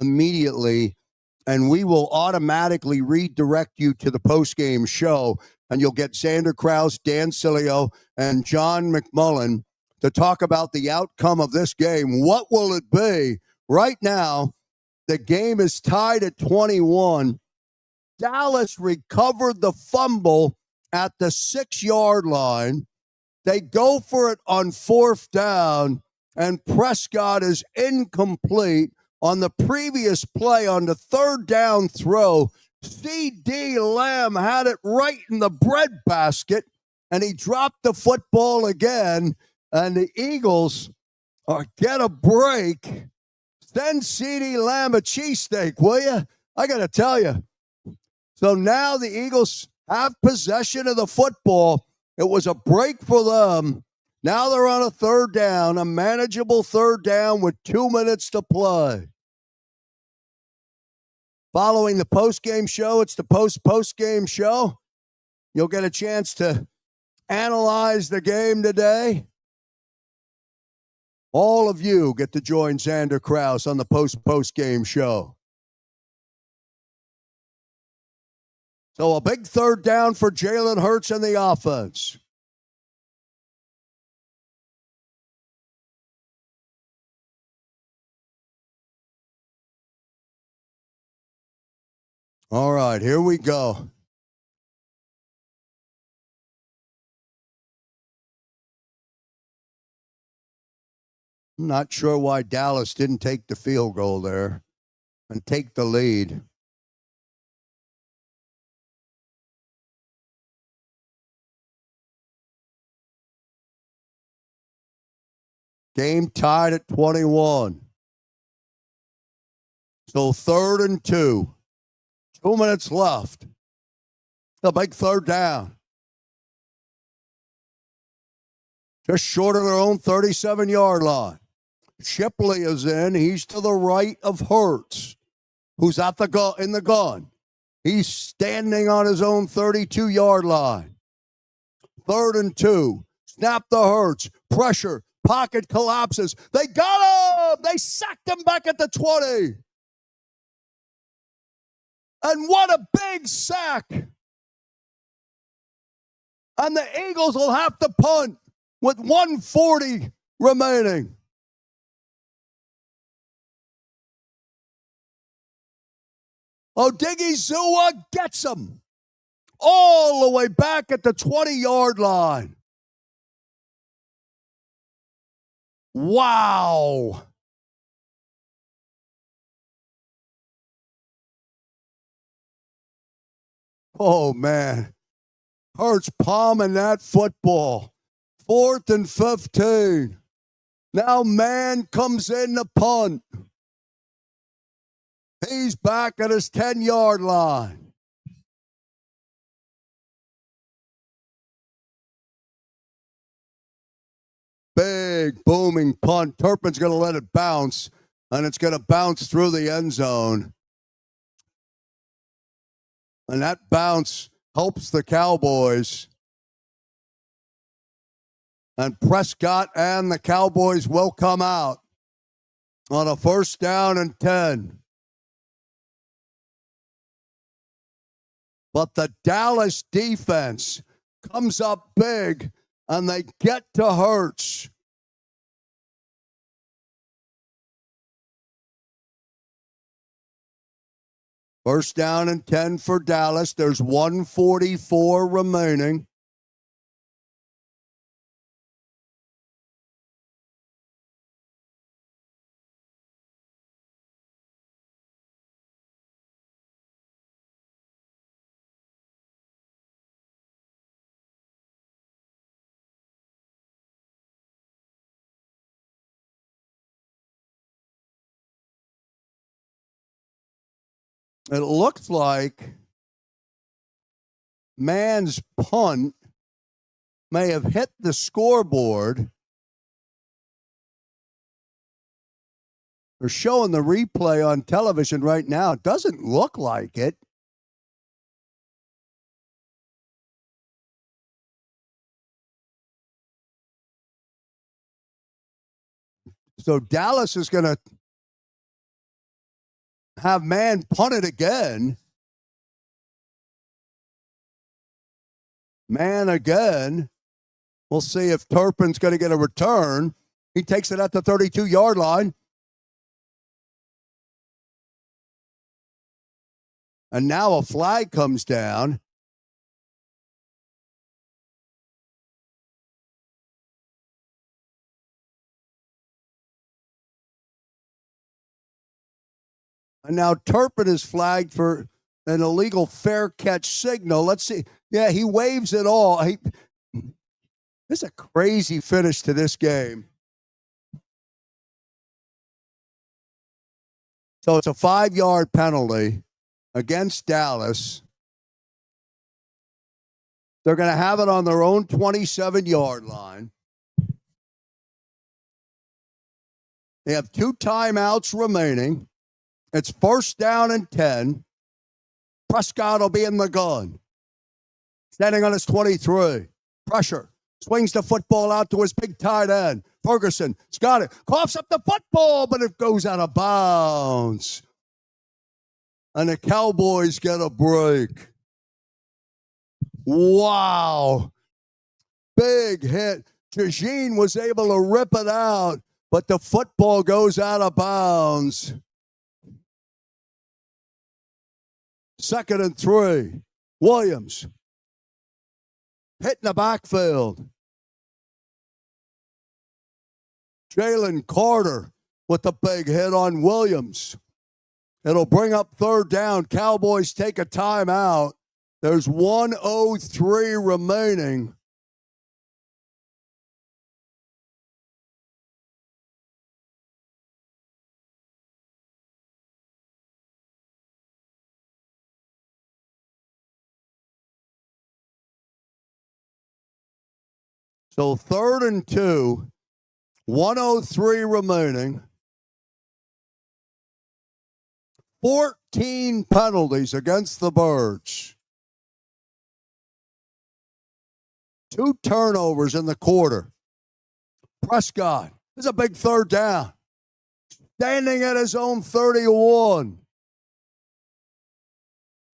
immediately, and we will automatically redirect you to the post-game show, and you'll get Xander Krause, Dan Cilio, and John McMullen to talk about the outcome of this game. What will it be? Right now, the game is tied at 21. Dallas recovered the fumble at the 6-yard line. They go for it on fourth down, and Prescott is incomplete on the previous play on the third down throw. C.D. Lamb had it right in the breadbasket, and he dropped the football again, and the Eagles get a break. Send C.D. Lamb a cheesesteak, will you? I got to tell you. So now the Eagles have possession of the football. It was a break for them. Now they're on a third down, a manageable third down with 2 minutes to play. Following the post-game show, it's the post-game show. You'll get a chance to analyze the game today. All of you get to join Xander Krause on the post-game show. So a big third down for Jalen Hurts and the offense. All right, here we go. I'm not sure why Dallas didn't take the field goal there and take the lead. Game tied at 21. So 3rd and 2. 2 minutes left. A big third down. Just short of their own 37-yard line. Shipley is in. He's to the right of Hurts, who's at in the gun. He's standing on his own 32-yard line. 3rd and 2. Snap to Hurts. Pressure. Pocket collapses. They got him! They sacked him back at the 20. And what a big sack! And the Eagles will have to punt with 1:40 remaining. Odigizua gets him all the way back at the 20-yard line. Wow. Oh, man. Hurts palming that football. 4th and 15. Now man comes in to punt. He's back at his 10-yard line. Big, booming punt. Turpin's going to let it bounce, and it's going to bounce through the end zone. And that bounce helps the Cowboys. And Prescott and the Cowboys will come out on a 1st down and 10. But the Dallas defense comes up big, and they get to Hurts. First down and 10 for Dallas. There's 1:44 remaining. It looks like man's punt may have hit the scoreboard. They're showing the replay on television right now. It doesn't look like it. So Dallas is going to have man punt it again. Man again. We'll see if Turpin's going to get a return. He takes it at the 32-yard line. And now a flag comes down. And now Turpin is flagged for an illegal fair catch signal. Let's see. Yeah, he waves it all. This is a crazy finish to this game. So it's a 5-yard penalty against Dallas. They're going to have it on their own 27-yard line. They have 2 timeouts remaining. It's 1st down and 10. Prescott will be in the gun. Standing on his 23. Pressure. Swings the football out to his big tight end. Ferguson's got it. Coughs up the football, but it goes out of bounds. And the Cowboys get a break. Wow. Big hit. Jajeen was able to rip it out, but the football goes out of bounds. 2nd and 3. Williams hitting the backfield. Jalen Carter with the big hit on Williams. It'll bring up third down. Cowboys take a timeout. There's 1:03 remaining. So 3rd and 2, 1:03 remaining. 14 penalties against the Birds. 2 turnovers in the quarter. Prescott is a big third down. Standing at his own 31.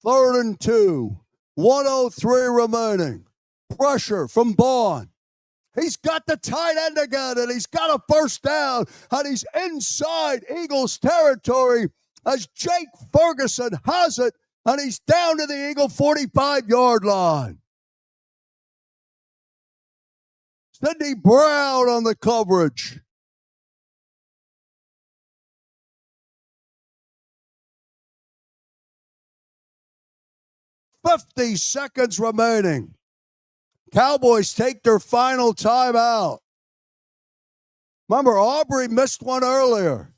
3rd and 2, 1:03 remaining. Pressure from Bond. He's got the tight end again, and he's got a first down, and he's inside Eagles territory as Jake Ferguson has it, and he's down to the Eagle 45-yard line. Sidney Brown on the coverage. "50 seconds remaining. Cowboys take their final timeout." Remember, Aubrey missed one earlier.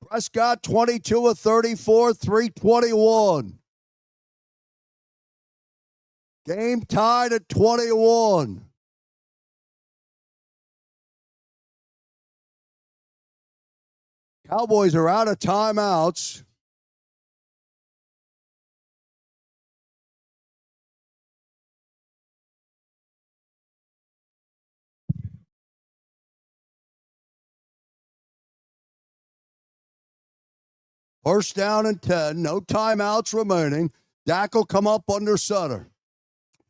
Prescott, 22 of 34, 321. Game tied at 21. Cowboys are out of timeouts. First down and 10. No timeouts remaining. Dak will come up under center.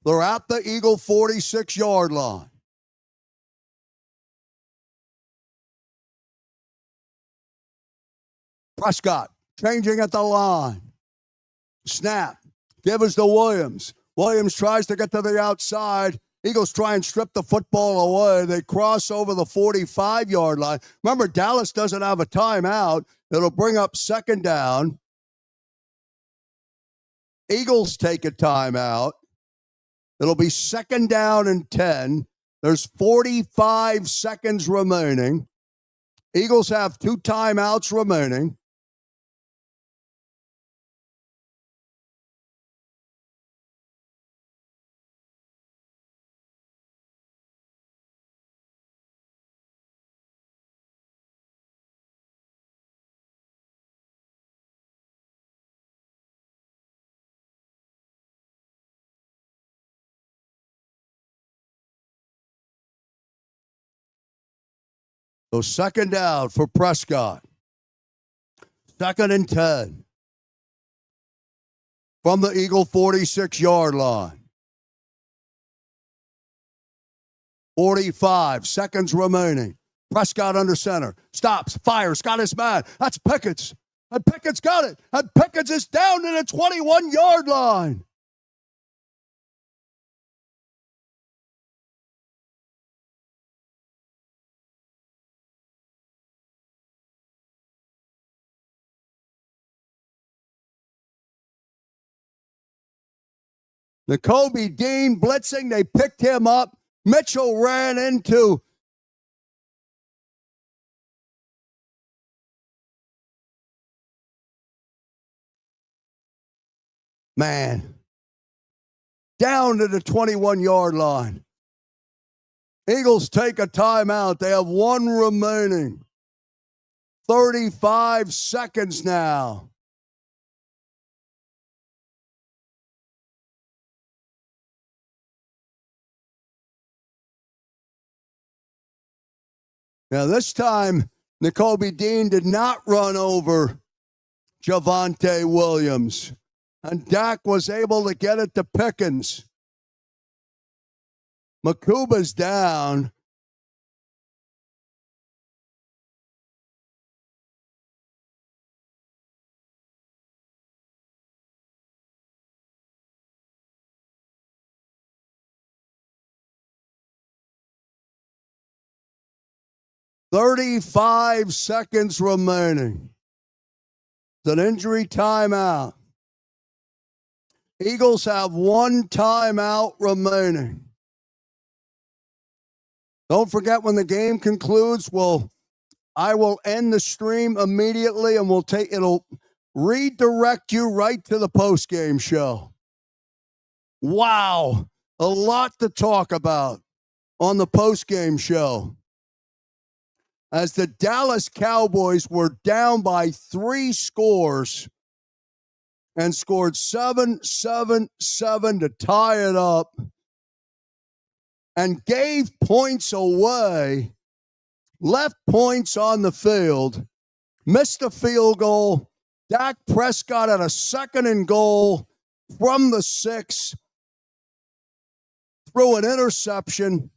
They're at the Eagle 46-yard line. Prescott changing at the line. Snap. Give us to Williams. Williams tries to get to the outside. Eagles try and strip the football away. They cross over the 45-yard line. Remember, Dallas doesn't have a timeout. It'll bring up second down. Eagles take a timeout. It'll be second down and 10. There's 45 seconds remaining. Eagles have 2 timeouts remaining. So second down for Prescott. 2nd and 10. From the Eagle 46-yard line. 45 seconds remaining. Prescott under center. Stops, fires, got his man. That's Pickens. And Pickens got it. And Pickens is down to the 21-yard line. Nakobe Dean blitzing. They picked him up. Mitchell ran into down to the 21-yard line. Eagles take a timeout. They have 1 remaining. 35 seconds now. Now, this time, Nakobe Dean did not run over Javonte Williams. And Dak was able to get it to Pickens. Makuba's down. 35 seconds remaining. It's an injury timeout. Eagles have one timeout remaining. Don't forget, when the game concludes, I will end the stream immediately, and it'll redirect you right to the postgame show. Wow, a lot to talk about on the postgame show, as the Dallas Cowboys were down by 3 scores and scored 7-7-7 to tie it up, and gave points away, left points on the field, missed a field goal. Dak Prescott had a 2nd and goal from the 6, threw an interception.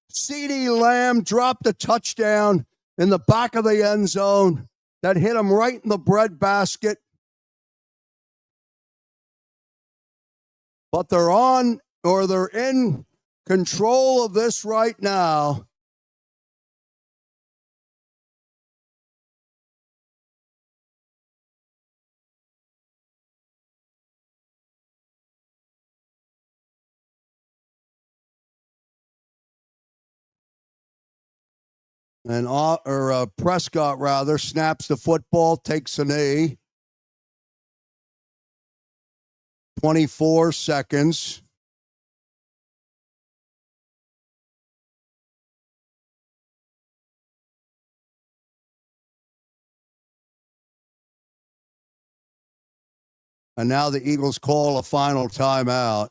CeeDee Lamb dropped a touchdown in the back of the end zone that hit him right in the breadbasket. But they're in control of this right now. And Prescott, rather, snaps the football, takes a knee. 24 seconds. And now the Eagles call a final timeout.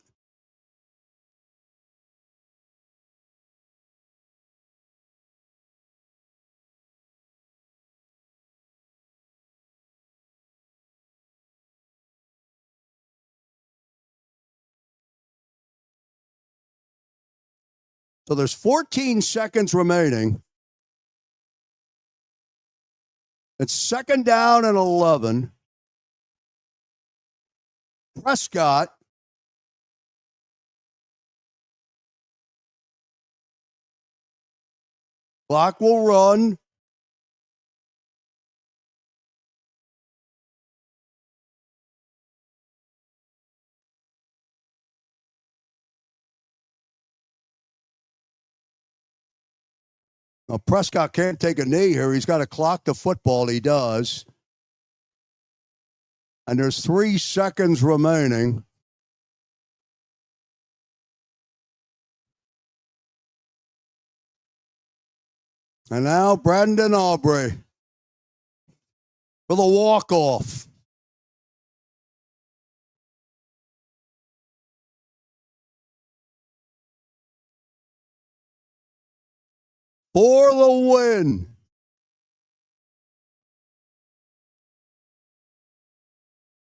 So there's 14 seconds remaining. It's 2nd down and 11. Prescott clock will run. Now, Prescott can't take a knee here. He's got to clock the football. He does. And there's 3 seconds remaining. And now Brandon Aubrey for the walk-off. For the win.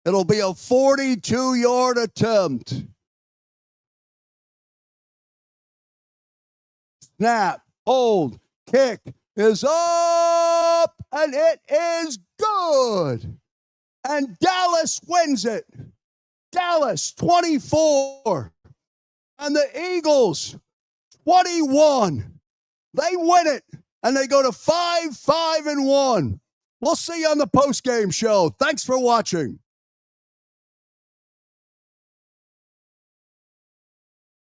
It'll be a 42-yard attempt. Snap, hold, kick is up, and it is good. And Dallas wins it. Dallas 24, and the Eagles 21. They win it, and they go to 5-5-1. We'll see you on the postgame show. Thanks for watching.